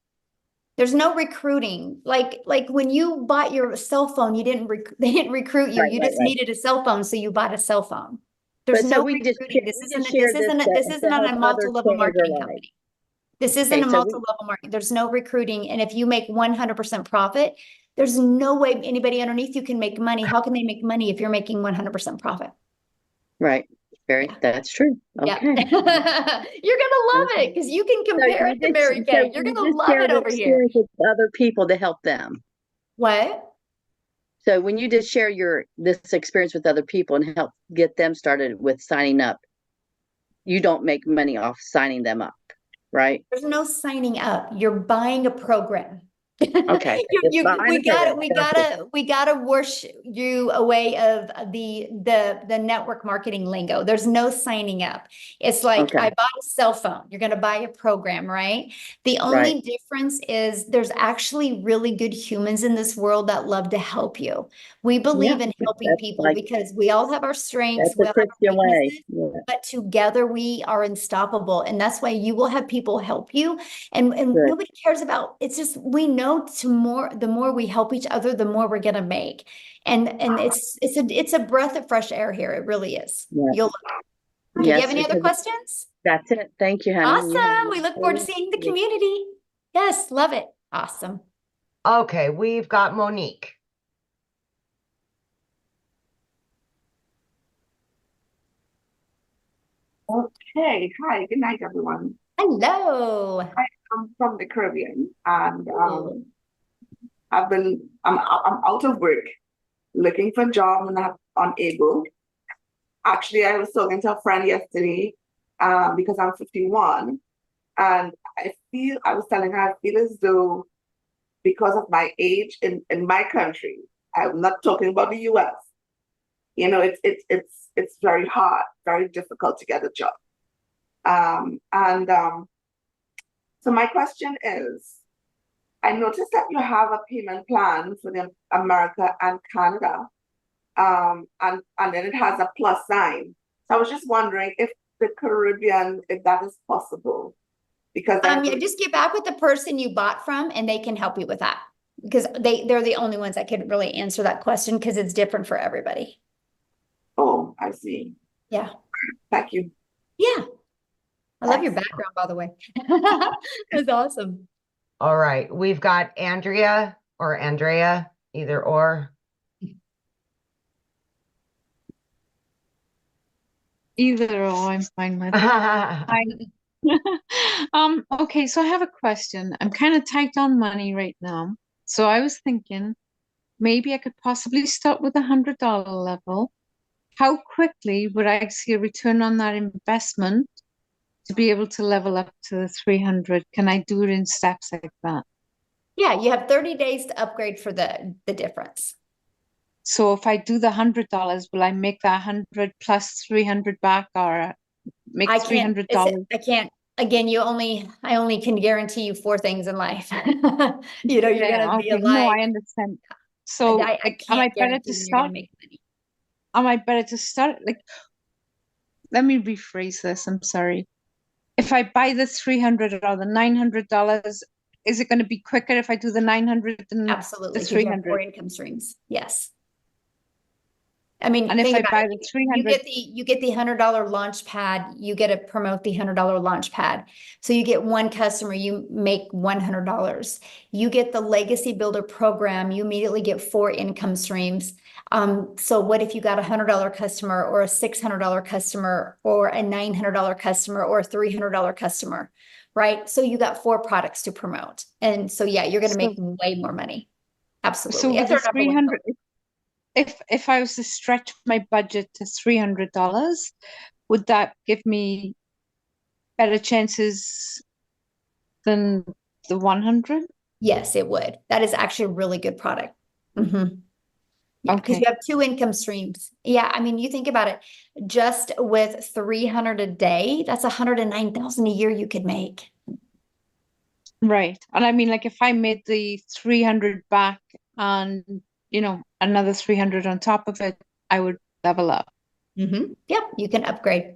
There's no recruiting. Like when you bought your cell phone, they didn't recruit you. You just needed a cell phone, so you bought a cell phone. There's no recruiting. This isn't on a multi-level marketing company. This isn't a multi-level marketing. There's no recruiting. And if you make 100% profit, there's no way anybody underneath you can make money. How can they make money if you're making 100% profit? Right. That's true. Okay. Yeah. You're gonna love it because you can compare it to Mary Kay. You're gonna love it over here. With other people to help them. What? So when you just share this experience with other people and help get them started with signing up, you don't make money off signing them up, right? There's no signing up. You're buying a program. Okay. We gotta wash you away of the network marketing lingo. There's no signing up. It's like I bought a cell phone. You're gonna buy a program, right? The only difference is there's actually really good humans in this world that love to help you. We believe in helping people because we all have our strengths, we all have our weaknesses, but together we are unstoppable. And that's why you will have people help you. And nobody cares about, it's just, we know the more we help each other, the more we're going to make. And it's a breath of fresh air here. It really is. You'll love it. Do you have any other questions? That's it. Thank you, honey. Awesome. We look forward to seeing the community. Yes. Love it. Awesome. Okay. We've got Monique. Okay, hi, good night, everyone. Hello. I'm from the Caribbean, and Ooh. I'm out of work, looking for a job, and I'm unable. Actually, I was talking to a friend yesterday, because I'm 51, and I was telling her I feel as though because of my age in my country, I'm not talking about the US. It's very hard, very difficult to get a job. And So my question is, I noticed that you have a payment plan for the America and Canada, and then it has a plus sign. So I was just wondering if the Caribbean, if that is possible, because Yeah, just get back with the person you bought from and they can help you with that. Because they're the only ones that could really answer that question because it's different for everybody. Oh, I see. Yeah. Thank you. Yeah. I love your Thanks. background, by the way. That's awesome. All right, we've got Andrea or Andrea, either or. Either or, I'm fine with. Okay, so I have a question. I'm kind of tight on money right now. So I was thinking maybe I could possibly start with $100 level. How quickly would I see a return on that investment to be able to level up to the 300? Can I do it in steps like that? Yeah, you have 30 days to upgrade for the difference. So if I do the $100, will I make that 100 plus 300 back, or make I can't, $300? I can't, again, I only can guarantee you 4 things in life. You're gonna be Okay. No, alive. I understand. So I like, am I can't better guarantee to when you're gonna start? make money. Am I better to start? Like, let me rephrase this. I'm sorry. If I buy the 300 or the $900, is it going to be quicker if I do the 900 than the Absolutely, because you have 4 300? income streams. Yes. I mean, And if think I about buy it. the You 300, get the $100 launch pad. You get to promote the $100 launch pad. So you get one customer, you make $100. You get the Legacy Builder program. You immediately get 4 income streams. So what if you got a $100 customer or a $600 customer or a $900 customer or a $300 customer, right? So you got 4 products to promote. And so, yeah, you're going to make way more money. so Absolutely. with If the they're number one 300, if I was to stretch my budget to $300, would that give me better chances than the 100? Yes, it would. That is actually a really good product. Yeah, because Okay. you have 2 income streams. Yeah, I mean, you think about it, just with 300 a day, that's 109,000 a year you could make. Right. And I mean, like, if I made the 300 back and, another 300 on top of it, I would level up. Yep, you can upgrade.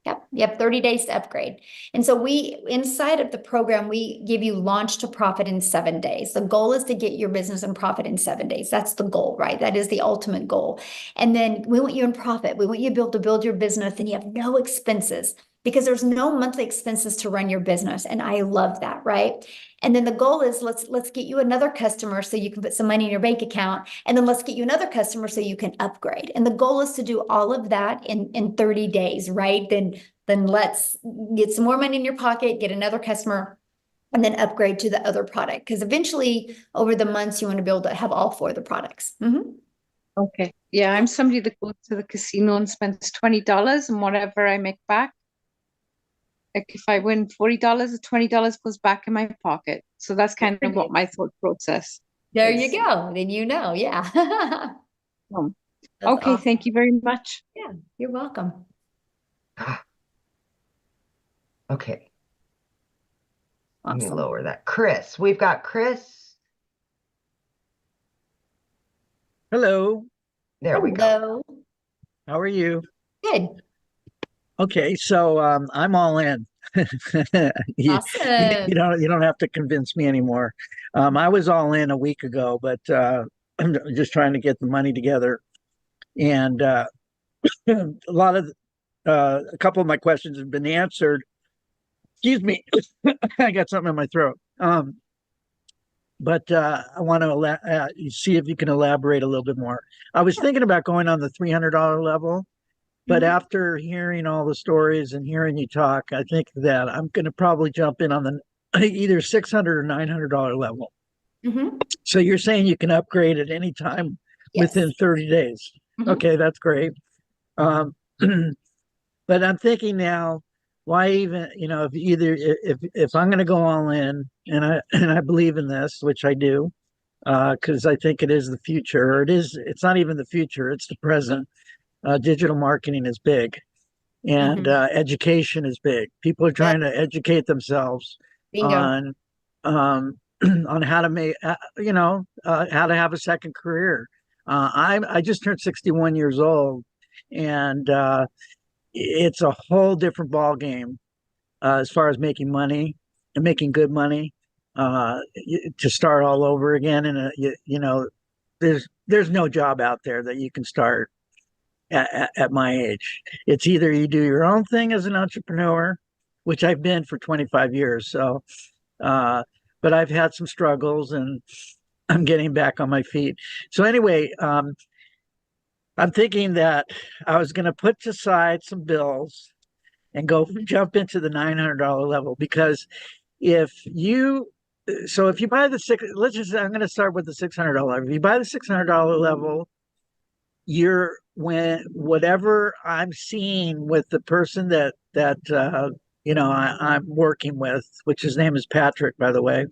Yep, you have 30 days to upgrade. And so inside of the program, we give you launch to profit in 7 days. The goal is to get your business in profit in 7 days. That's the goal, right? That is the ultimate goal. And then we want you in profit. We want you to be able to build your business and you have no expenses because there's no monthly expenses to run your business. And I love that, right? And then the goal is let's get you another customer so you can put some money in your bank account. And then let's get you another customer so you can upgrade. And the goal is to do all of that in 30 days, right? Then let's get some more money in your pocket, get another customer, and then upgrade to the other product. Because eventually, over the months, you want to be able to have all 4 of the products. Okay. Yeah, I'm somebody that goes to the casino and spends $20 and whatever I make back. Like if I win $40, the $20 goes back in my pocket. So that's kind of what my thought process There is. you go. Then yeah. Okay, awesome. thank you very much. Yeah, you're welcome. Okay. Let me Awesome. lower that. Chris, we've got Chris. Hello. There we go. How are you? Good. Okay, so I'm all in. you, Awesome. you don't have to convince me anymore. I was all in a week ago, but I'm just trying to get the money together. And a couple of my questions have been answered. Excuse me, I got something in my throat. But I want to see if you can elaborate a little bit more. I was thinking about going on the $300 level, But Mhm. after hearing all the stories and hearing you talk, I think that I'm going to probably jump in on the either 600 or $900 level. Mhm. So you're saying you can upgrade at any time Yes. within 30 days. Mhm. Okay, that's great. Um, but I'm thinking now, why even, if either if I'm going to go all in, and I believe in this, which I do, because I think it is the future, or it's not even the future, it's the present. Digital marketing is big, and education is big. People are trying to educate themselves Bingo. on on how to make how to have a second career. I just turned 61 years old, and it's a whole different ball game as far as making money and making good money, to start all over again. And there's no job out there that you can start at my age. It's either you do your own thing as an entrepreneur, which I've been for 25 years. So, but I've had some struggles, and I'm getting back on my feet. So anyway, I'm thinking that I was going to put aside some bills and go jump into the $900 level, because if you if you buy the I'm going to start with the $600. If you buy the $600 level, whatever I'm seeing with the person that I'm working with, which his name is Patrick, by the way.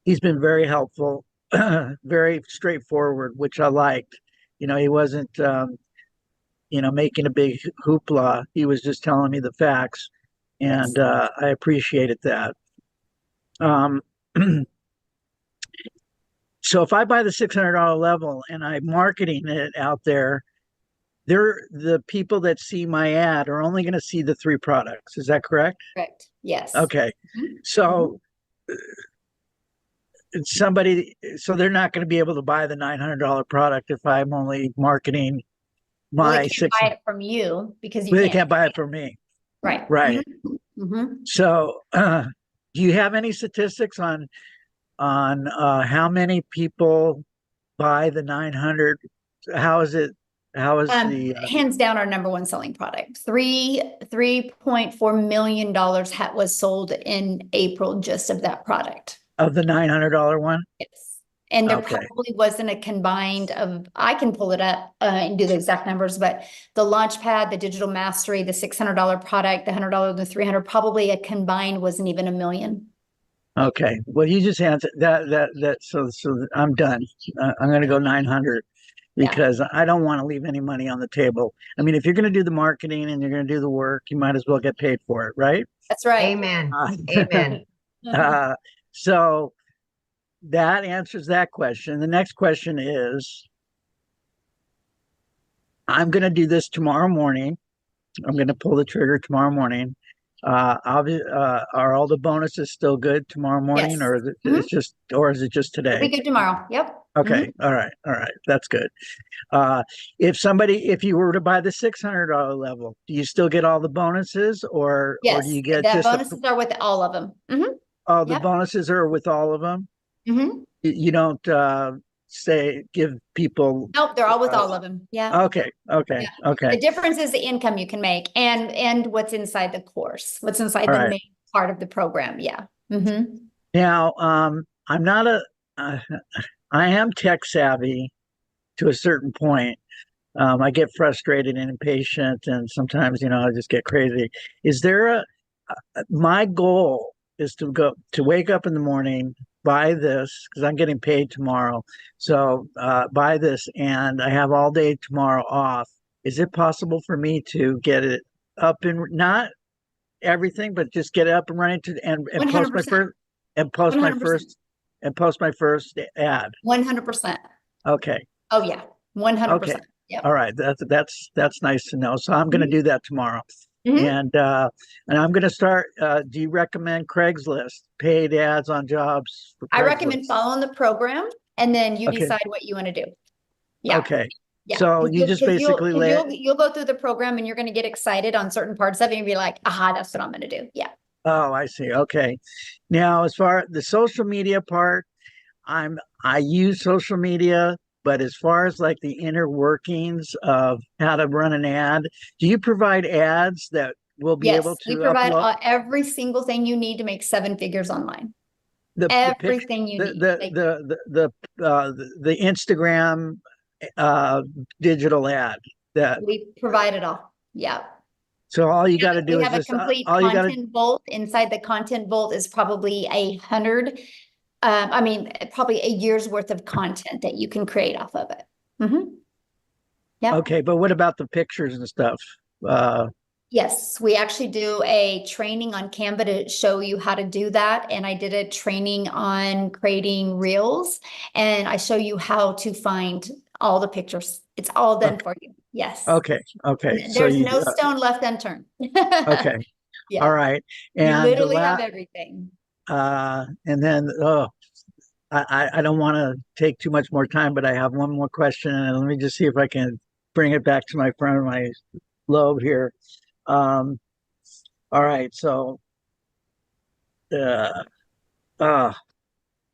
He's been very helpful, very straightforward, which I liked. He wasn't making a big hoopla. He was just telling me the facts, and I appreciated that. So if I buy the $600 level and I'm marketing it out there, the people that see my ad are only going to see the 3 products. Is that correct? Correct. Yes. Okay. So they're not going to be able to buy the $900 product if I'm only marketing Well, my they can't buy it from you because you They can't. can't buy it from me. Right. Right. Mm-hmm. So, do you have any statistics on how many people buy the 900? How is it? How is the Hands down our number one selling product. $3.4 million was sold in April just of that product. of the $900 one? Yes. And there Okay. probably wasn't a combined of, I can pull it up and do the exact numbers, but the Launchpad, the Digital Mastery, the $600 product, the $100, the $300, probably a combined wasn't even $1 million. Okay. Well, you just answered that. So I'm done. I'm going to go 900 because I don't want to leave any money on the table. I mean, if you're going to do the marketing and you're going to do the work, you might as well get paid for it, right? That's right. Amen. Amen. So that answers that question. The next question is, I'm going to do this tomorrow morning. I'm going to pull the trigger tomorrow morning. Are all the bonuses still good tomorrow morning, Yes. or is it just It'll be today? good tomorrow. Yep. Okay. All right. That's good. If you were to buy the $600 level, do you still get all the bonuses, or Yes. do you get The just bonuses are with all of them. oh, the Yep. bonuses are with all of them? Mm-hmm. You don't give people. Nope, they're all with all of them. Yeah. Okay. Yeah. The difference is the income you can make and what's inside the course, what's inside All the right. main part of the program. Yeah. Mm-hmm. Now, I'm not I am tech savvy to a certain point. I get frustrated and impatient, and sometimes, I just get crazy. Is there my goal is to wake up in the morning, buy this, because I'm getting paid tomorrow. So, buy this, and I have all day tomorrow off. Is it possible for me to get it up and not everything, but just get it up and running and post my 100%. first and post my 100%. first and post my first ad? 100%. Okay. Oh yeah. 100%. Okay. Yep. All right. That's nice to know. So I'm going to do that tomorrow. Mhm. And I'm going to start. Do you recommend Craigslist, paid ads on jobs for I Craigslist? recommend following the program and then you Okay. decide what you want to do. Yeah. Okay. Yeah. So you just basically you'll go through the program and you're going to get excited on certain parts of it and be like, aha, that's what I'm going to do. Yeah. Oh, I see. Okay. Now, as far as the social media part, I use social media. but as far as like the inner workings of how to run an ad, do you provide ads that will be able Yes, to we provide upload every single thing you need to make 7 figures online. the picture, Everything you need. Like, the Instagram digital ad that we provide it all. Yeah. so all you got to do We is have a just complete all you got to content vault. Inside the content vault is probably 100. Probably a year's worth of content that you can create off of it. Yeah. okay, but what about the pictures and stuff? Yes, we actually do a training on Canva to show you how to do that. And I did a training on creating reels, and I show you how to find all the pictures. It's all done for you. Yes. Okay. There's no stone left unturned. Okay. Yeah. All right. You And literally have everything. and then I don't want to take too much more time, but I have one more question, and let me just see if I can bring it back to my front of my lobe here. All right, so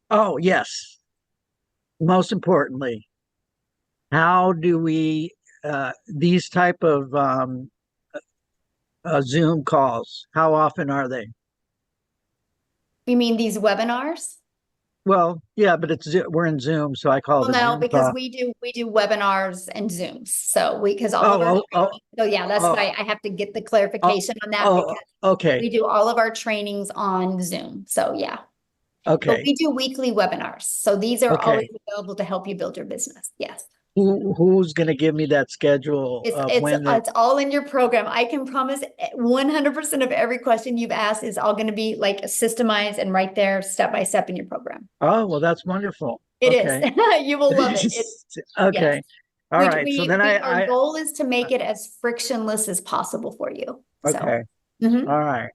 oh yes, most importantly, how do we these type of Zoom calls, how often are they? You mean these webinars? Well, yeah, but we're in Zoom, so I call Well, it a no, Zoom because call. we do webinars and Zooms. So because all of our training, so yeah, that's why I have to get the clarification on that, because okay. we do all of our trainings on Zoom. So yeah. But Okay. we do weekly webinars. So these are Okay. always available to help you build your business. Yes. Who's going to give me that schedule of when It's all in your program. I can promise 100% of every question you've asked is all going to be like systemized and right there step by step in your program. Oh, well, that's wonderful. It Okay. is. You will love it. Okay. Yes. All right. So then our goal is to make it as frictionless as possible for you. Okay. So. All right.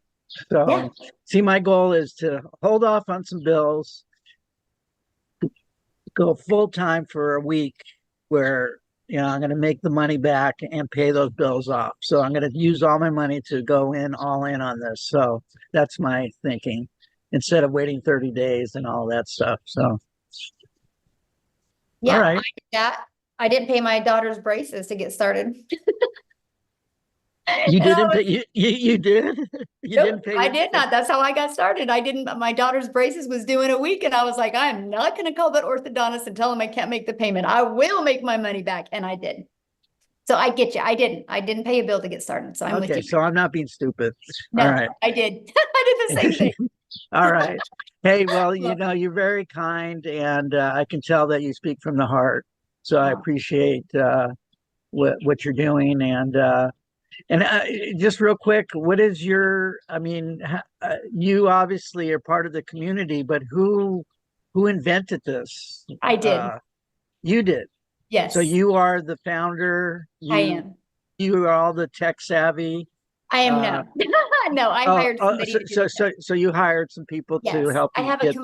So Yeah. see, my goal is to hold off on some bills, go full time for a week where, I'm going to make the money back and pay those bills off. So I'm going to use all my money to go all in on this. So that's my thinking, instead of waiting 30 days and all that stuff. So. Yeah, all right. I didn't pay my daughter's braces to get started. You didn't pay, you did? You Nope, didn't pay? I did not. That's how I got started. I didn't, my daughter's braces was due in a week, and I was like, I'm not going to call that orthodontist and tell him I can't make the payment. I will make my money back. And I did. So I get you. I didn't pay a bill to get started. So I'm with you. Okay, so I'm not being stupid. No, all right. I did. I did the same thing. All right. Hey, well, you're very kind, and I can tell that you speak from the heart. So I appreciate what you're doing, and just real quick, what is your? I mean, you obviously are part of the community, but who invented this? I did. You did. Yes. So you are the founder. I am. You are all the tech savvy. I am now. No, I hired somebody. So you hired some people to help you get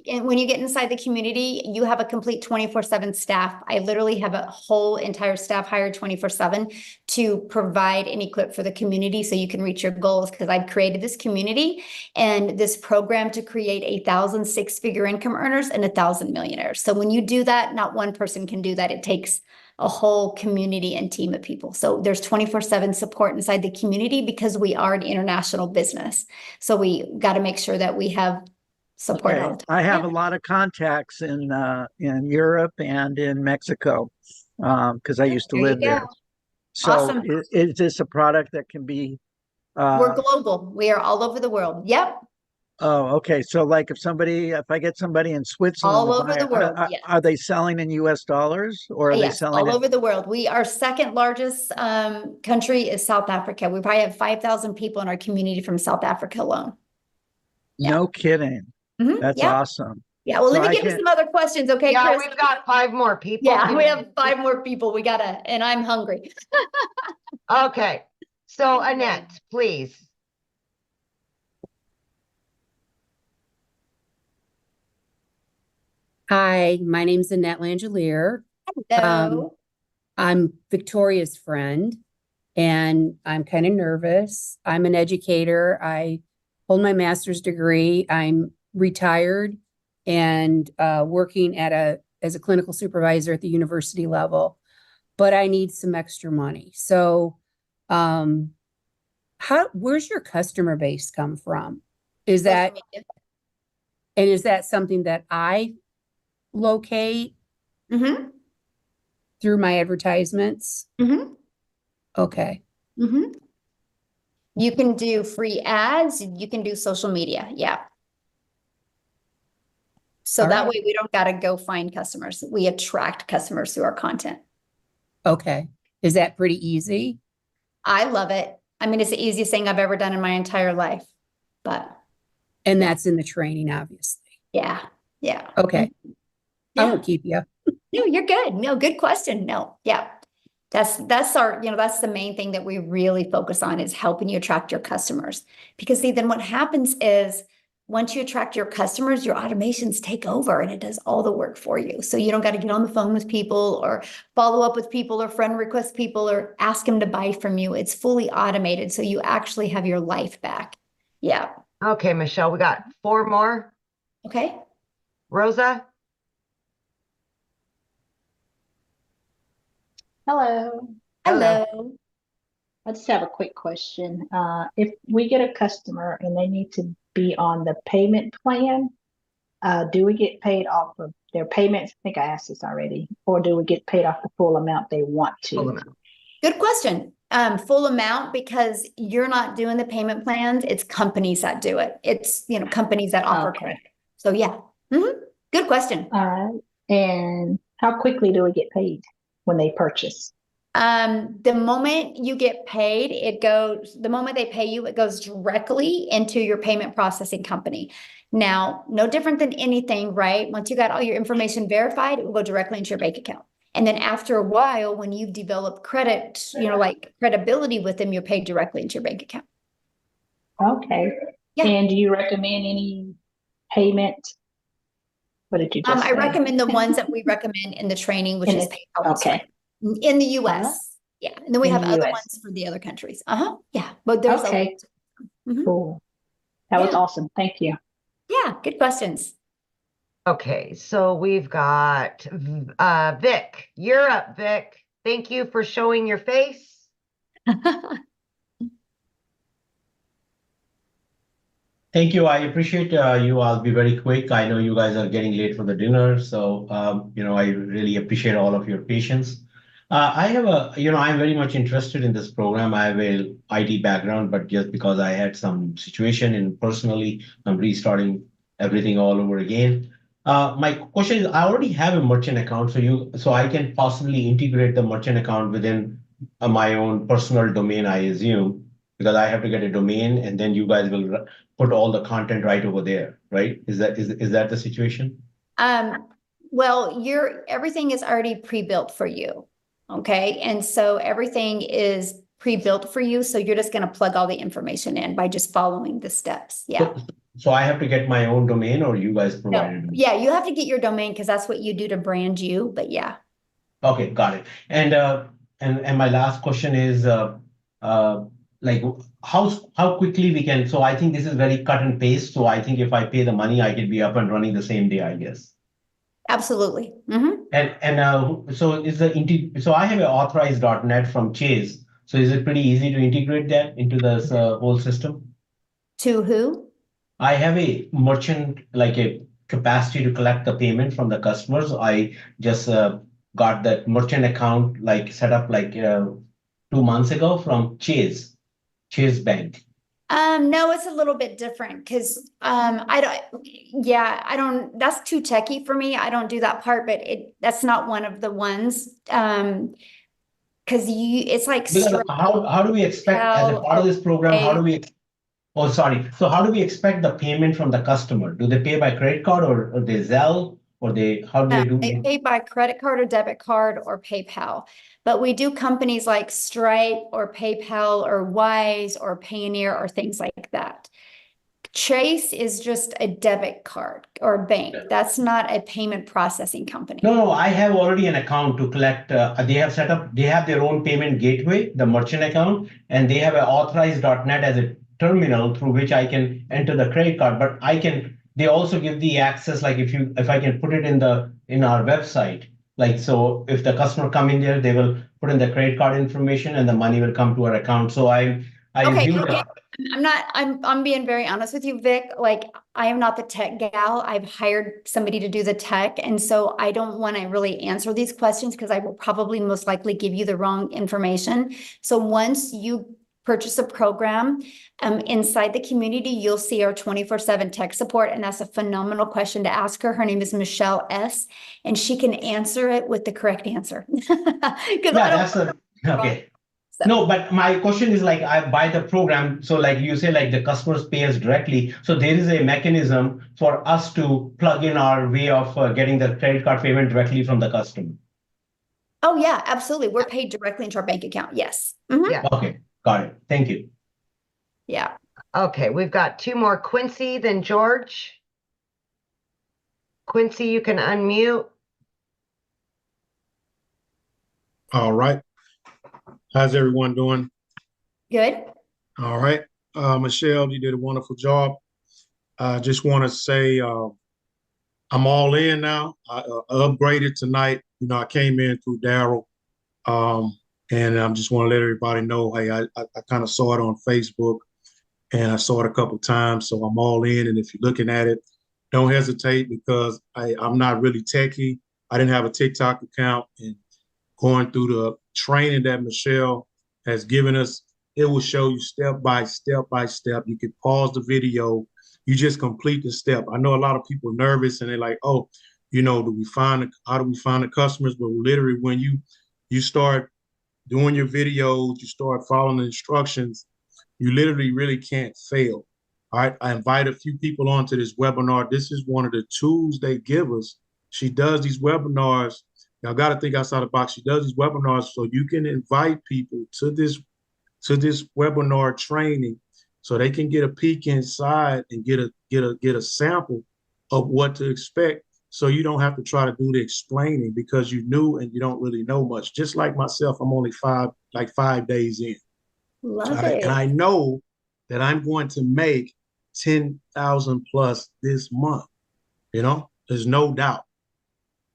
and when you get inside the community, you have a complete 24/7 staff. I literally have a whole entire staff hired 24/7 to provide and equip for the community so you can reach your goals, because I've created this community and this program to create 1,000 six-figure income earners and 1,000 millionaires. So when you do that, not one person can do that. It takes a whole community and team of people. So there's 24/7 support inside the community because we are an international business. So we got to make sure that we have support all the time. I have a lot of contacts in Europe and in Mexico, because I used to live there. So awesome. Is this a product that can be we're global. We are all over the world. Yep. Oh, okay. So like if I get somebody in Switzerland, all over the world, yes. Are they selling in US dollars, or are they selling all over the world? Our second largest country is South Africa. We probably have 5,000 people in our community from South Africa alone. No kidding. That's awesome. Yeah, well, let me get to some other questions, okay, Yeah, Chris? we've got 5 more people. Yeah, we have 5 more people. And I'm hungry. Okay, so Annette, please. Hi, my name's Annette Langelier. Hello. I'm Victoria's friend, and I'm kind of nervous. I'm an educator. I hold my master's degree. I'm retired and working at a as a clinical supervisor at the university level, but I need some extra money. So, where's your customer base come from? Is that something that I locate through my advertisements? Okay. You can do free ads, you can do social media. Yeah. So All that right. way we don't got to go find customers. We attract customers through our content. Okay. Is that pretty easy? I love it. I mean, it's the easiest thing I've ever done in my entire life, but. And that's in the training, obviously. Yeah. Yeah. Okay. I Yeah. won't keep you. No, you're good. No, good question. No. Yeah. That's our, that's the main thing that we really focus on is helping you attract your customers. Because see, then what happens is once you attract your customers, your automations take over and it does all the work for you. So you don't got to get on the phone with people or follow up with people or friend request people or ask them to buy from you. It's fully automated. So you actually have your life back. Yeah. Okay, Michelle, we got 4 more. Okay. Rosa? Hello. Hello. I just have a quick question. If we get a customer and they need to be on the payment plan, do we get paid off of their payments? I think I asked this already. Or do we get paid off the full amount they want to? Full amount. Good question. Full amount because you're not doing the payment plans. It's companies that do it. It's, companies that offer credit. So yeah. Good question. All right. And how quickly do we get paid when they purchase? The moment you get paid, the moment they pay you, it goes directly into your payment processing company. Now, no different than anything, right? Once you got all your information verified, it will go directly into your bank account. And then after a while, when you've developed credit, like credibility with them, you're paid directly into your bank account. Okay. Yeah. And do you recommend any payment? What did you just say? I recommend the ones that we recommend in the training, which is PayPal. Okay. In the US. Yeah. And then we In have the other US. ones for the other countries. Yeah. But there's Okay. Cool. That was awesome. Thank you. Yeah. Good questions. Okay, so we've got Vic. You're up, Vic. Thank you for showing your face. Thank you. I appreciate you. I'll be very quick. I know you guys are getting late for the dinner, so I really appreciate all of your patience. I'm very much interested in this program. I have a IT background, but just because I had some situation and personally, I'm restarting everything all over again. My question is, I already have a merchant account, so I can possibly integrate the merchant account within my own personal domain, I assume, because I have to get a domain, and then you guys will put all the content right over there, right? Is that the situation? Well, everything is already pre-built for you. Okay. And so everything is pre-built for you. So you're just going to plug all the information in by just following the steps. Yeah. So I have to get my own domain, or you guys provide it? Yeah, you have to get your domain because that's what you do to brand you. But yeah. Okay, got it. And my last question is like how quickly we can. So I think this is very cut and paste. So I think if I pay the money, I can be up and running the same day, I guess. Absolutely. So I have an authorized.net from Chase. So is it pretty easy to integrate that into this whole system? To who? I have a merchant, like a capacity to collect the payment from the customers. I just got that merchant account set up 2 months ago from Chase Bank. No, it's a little bit different because I don't, that's too techy for me. I don't do that part, but that's not one of the ones. Because it's like how do we expect as a part of this program, so how do we expect the payment from the customer? Do they pay by credit card or they Zelle or how do they do? They pay by credit card or debit card or PayPal. But we do companies like Stripe or PayPal or Wise or Payoneer or things like that. Chase is just a debit card or bank. That's not a payment processing company. No, I have already an account to collect. They have their own payment gateway, the merchant account, and they have an authorized.net as a terminal through which I can enter the credit card, but I can they also give the access, like if I can put it in our website, like, so if the customer come in there, they will put in the credit card information and the money will come to our account. So I Okay, assume okay. I'm being very honest with you, Vic. Like, I am not the tech gal. I've hired somebody to do the tech. And so I don't want to really answer these questions because I will probably most likely give you the wrong information. So once you purchase a program, inside the community, you'll see our 24/7 tech support. And that's a phenomenal question to ask her. Her name is Michelle S. And she can answer it with the correct answer. Because okay. No, but my question is, like, I buy the program. So like you say, like the customers pay us directly. So there is a mechanism for us to plug in our way of getting the credit card payment directly from the customer. Oh yeah, absolutely. We're paid directly into our bank account. Yes. Mhm. Yeah. Okay, got it. Thank you. Yeah. Okay, we've got two more, Quincy, then George. Quincy, you can unmute. All right. How's everyone doing? Good. All right. Michelle, you did a wonderful job. I just want to say I'm all in now. I upgraded tonight. You know, I came in through Daryl. And I just want to let everybody know, hey, I kind of saw it on Facebook and I saw it a couple times. So I'm all in. And if you're looking at it, don't hesitate because I'm not really techie. I didn't have a TikTok account, and going through the training that Michelle has given us, it will show you step by step by step. You can pause the video. You just complete the step. I know a lot of people are nervous and they're like, oh, you know, how do we find the customers? But literally when you start doing your videos, you start following the instructions, you literally really can't fail. All right. I invite a few people onto this webinar. This is one of the tools they give us. She does these webinars. Y'all got to think outside the box. She does these webinars so you can invite people to this webinar training so they can get a peek inside and get a sample of what to expect. So you don't have to try to do the explaining because you knew and you don't really know much. Just like myself, I'm only 5 days in. Love it. And I know that I'm going to make 10,000 plus this month. You know, there's no doubt.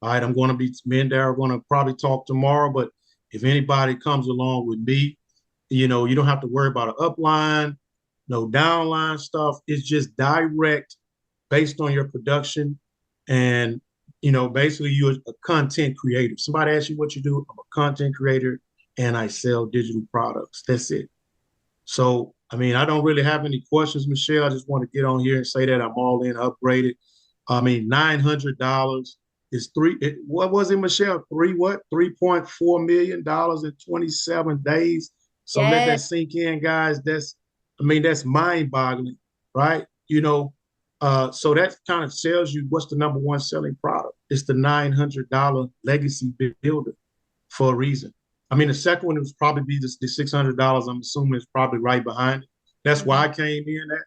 All right, me and Darryl are going to probably talk tomorrow, but if anybody comes along with me, you know, you don't have to worry about an upline, no downline stuff. It's just direct based on your production. And, you know, basically you're a content creator. Somebody asks you what you do, I'm a content creator and I sell digital products. That's it. So, I mean, I don't really have any questions, Michelle. I just want to get on here and say that I'm all in, upgraded. I mean, $900 is what was it, Michelle? $3.4 million in 27 days. So let that sink in, guys. That's mind boggling, right? You know, so that kind of tells you what's the number one selling product. It's the $900 legacy builder for a reason. I mean, the second one was probably be the $600. I'm assuming it's probably right behind it. That's why I came in at.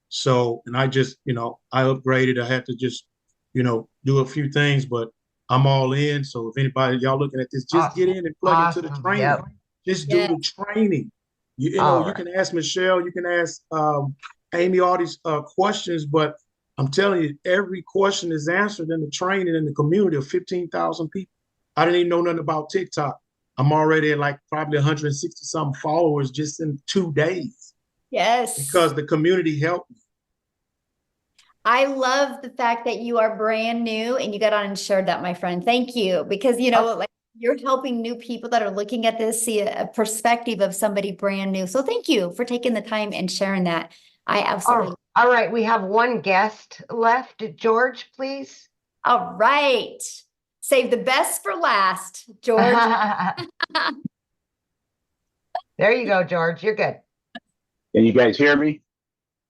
So, and I just, you know, I upgraded. I had to just, you know, do a few things, but I'm all in. So if anybody, y'all looking at this, just get in and plug into the training. Yep. Just do the training. You know, you can ask Michelle, you can ask Amy all these questions, but I'm telling you, every question is answered in the training in the community of 15,000 people. I didn't even know nothing about TikTok. I'm already at like probably 160 some followers just in 2 days. Yes. Because the community helped me. I love the fact that you are brand new and you got on and shared that, my friend. Thank you. Because, you know, like you're helping new people that are looking at this see a perspective of somebody brand new. So thank you for taking the time and sharing that. I absolutely. All right. We have one guest left. George, please. All right. Save the best for last, George. There you go, George. You're good. Can you guys hear me?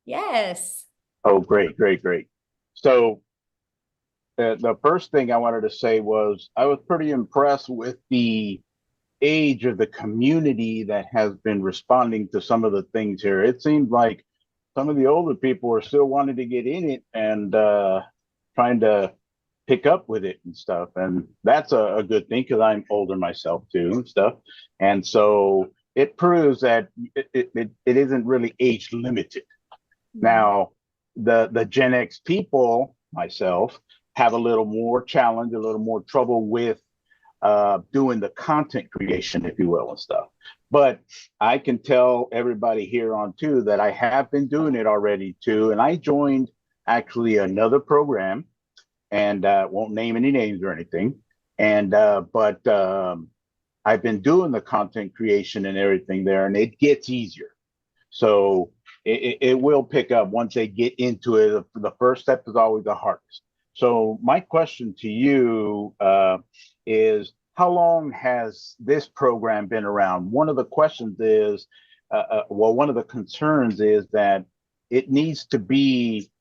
Yes. Oh, great, great, great. So the first thing I wanted to say was I was pretty impressed with the age of the community that has been responding to some of the things here. It seems like some of the older people are still wanting to get in it and trying to pick up with it and stuff. And that's a good thing because I'm older myself too and stuff. And so it proves that it isn't really age limited. Now, the Gen X people, myself, have a little more challenge, a little more trouble with doing the content creation, if you will, and stuff. But I can tell everybody here on too that I have been doing it already too. And I joined actually another program, and won't name any names or anything. And but I've been doing the content creation and everything there, and it gets easier. So it will pick up once they get into it. The first step is always the hardest. So my question to you is, how long has this program been around? One of the questions is, one of the concerns is that it needs to be,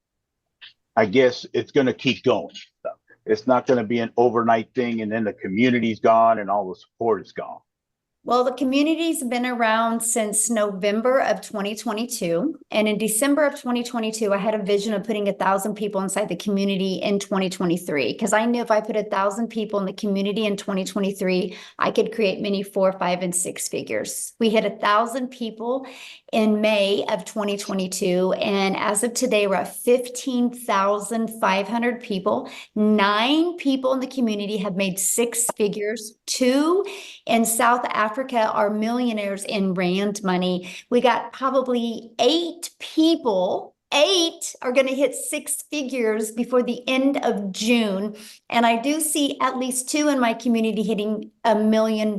I guess it's going to keep going. It's not going to be an overnight thing and then the community's gone and all the support is gone. Well, the community's been around since November of 2022. And in December of 2022, I had a vision of putting 1,000 people inside the community in 2023. Because I knew if I put 1,000 people in the community in 2023, I could create many 4, 5, and 6 figures. We hit 1,000 people in May of 2022. And as of today, we're at 15,500 people. 9 people in the community have made 6 figures. 2 in South Africa are millionaires in rand money. We got probably 8 people. 8 are going to hit 6 figures before the end of June. And I do see at least 2 in my community hitting $1 million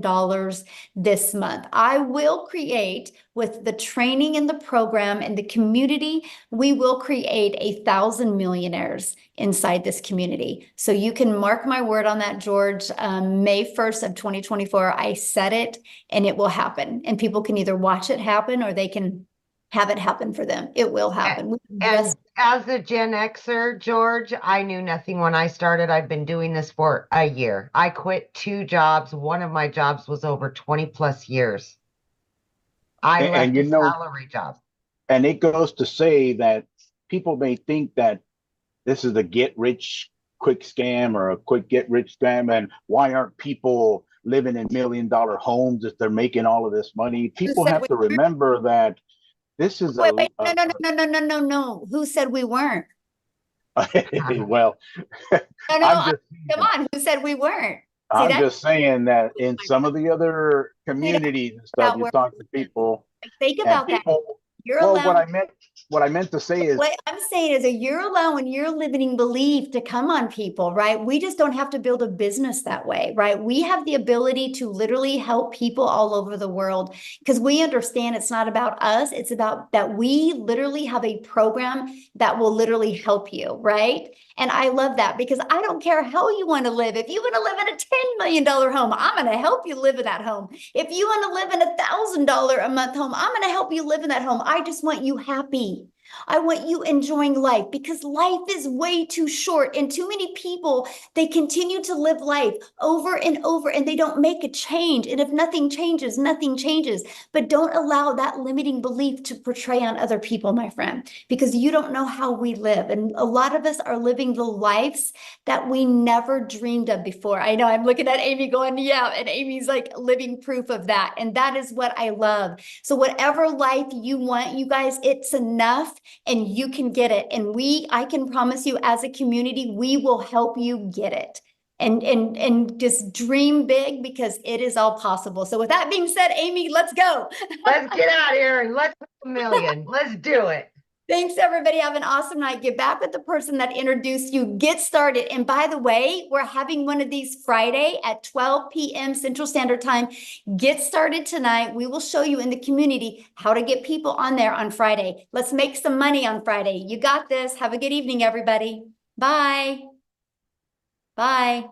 this month. I will create, with the training and the program and the community, we will create 1,000 millionaires inside this community. So you can mark my word on that, George. May 1st of 2024, I said it, and it will happen. And people can either watch it happen or they can have it happen for them. It will happen. And as a Gen Xer, George, I knew nothing when I started. I've been doing this for a year. I quit 2 jobs. One of my jobs was over 20 plus years. I left a salary job. And it goes to say that people may think that this is a get rich quick scam or a quick get rich scam. And why aren't people living in $1 million homes if they're making all of this money? People have to remember that this is no. Who said we weren't? well, come on. Who said we weren't? I'm just saying that in some of the other communities and stuff, you talk to people. Think about that. You're well, allowed. What I meant to say is, what I'm saying is, you're allowing your limiting belief to come on people, right? We just don't have to build a business that way, right? We have the ability to literally help people all over the world because we understand it's not about us. It's about that we literally have a program that will literally help you, right? And I love that because I don't care how you want to live. If you want to live in a $10 million home, I'm going to help you live in that home. If you want to live in $1,000 a month home, I'm going to help you live in that home. I just want you happy. I want you enjoying life because life is way too short and too many people, they continue to live life over and over and they don't make a change. And if nothing changes, nothing changes. But don't allow that limiting belief to portray on other people, my friend, because you don't know how we live. And a lot of us are living the lives that we never dreamed of before. I know I'm looking at Amy going, yeah, and Amy's like living proof of that. And that is what I love. So whatever life you want, you guys, it's enough. And you can get it. And I can promise you as a community, we will help you get it. And just dream big because it is all possible. So with that being said, Amy, let's go. Let's get out of here and let's make $1 million. Let's do it. Thanks, everybody. Have an awesome night. Get back with the person that introduced you. Get started. And by the way, we're having one of these Friday at 12 p.m. Central Standard Time. Get started tonight. We will show you in the community how to get people on there on Friday. Let's make some money on Friday. You got this. Have a good evening, everybody. Bye. Bye.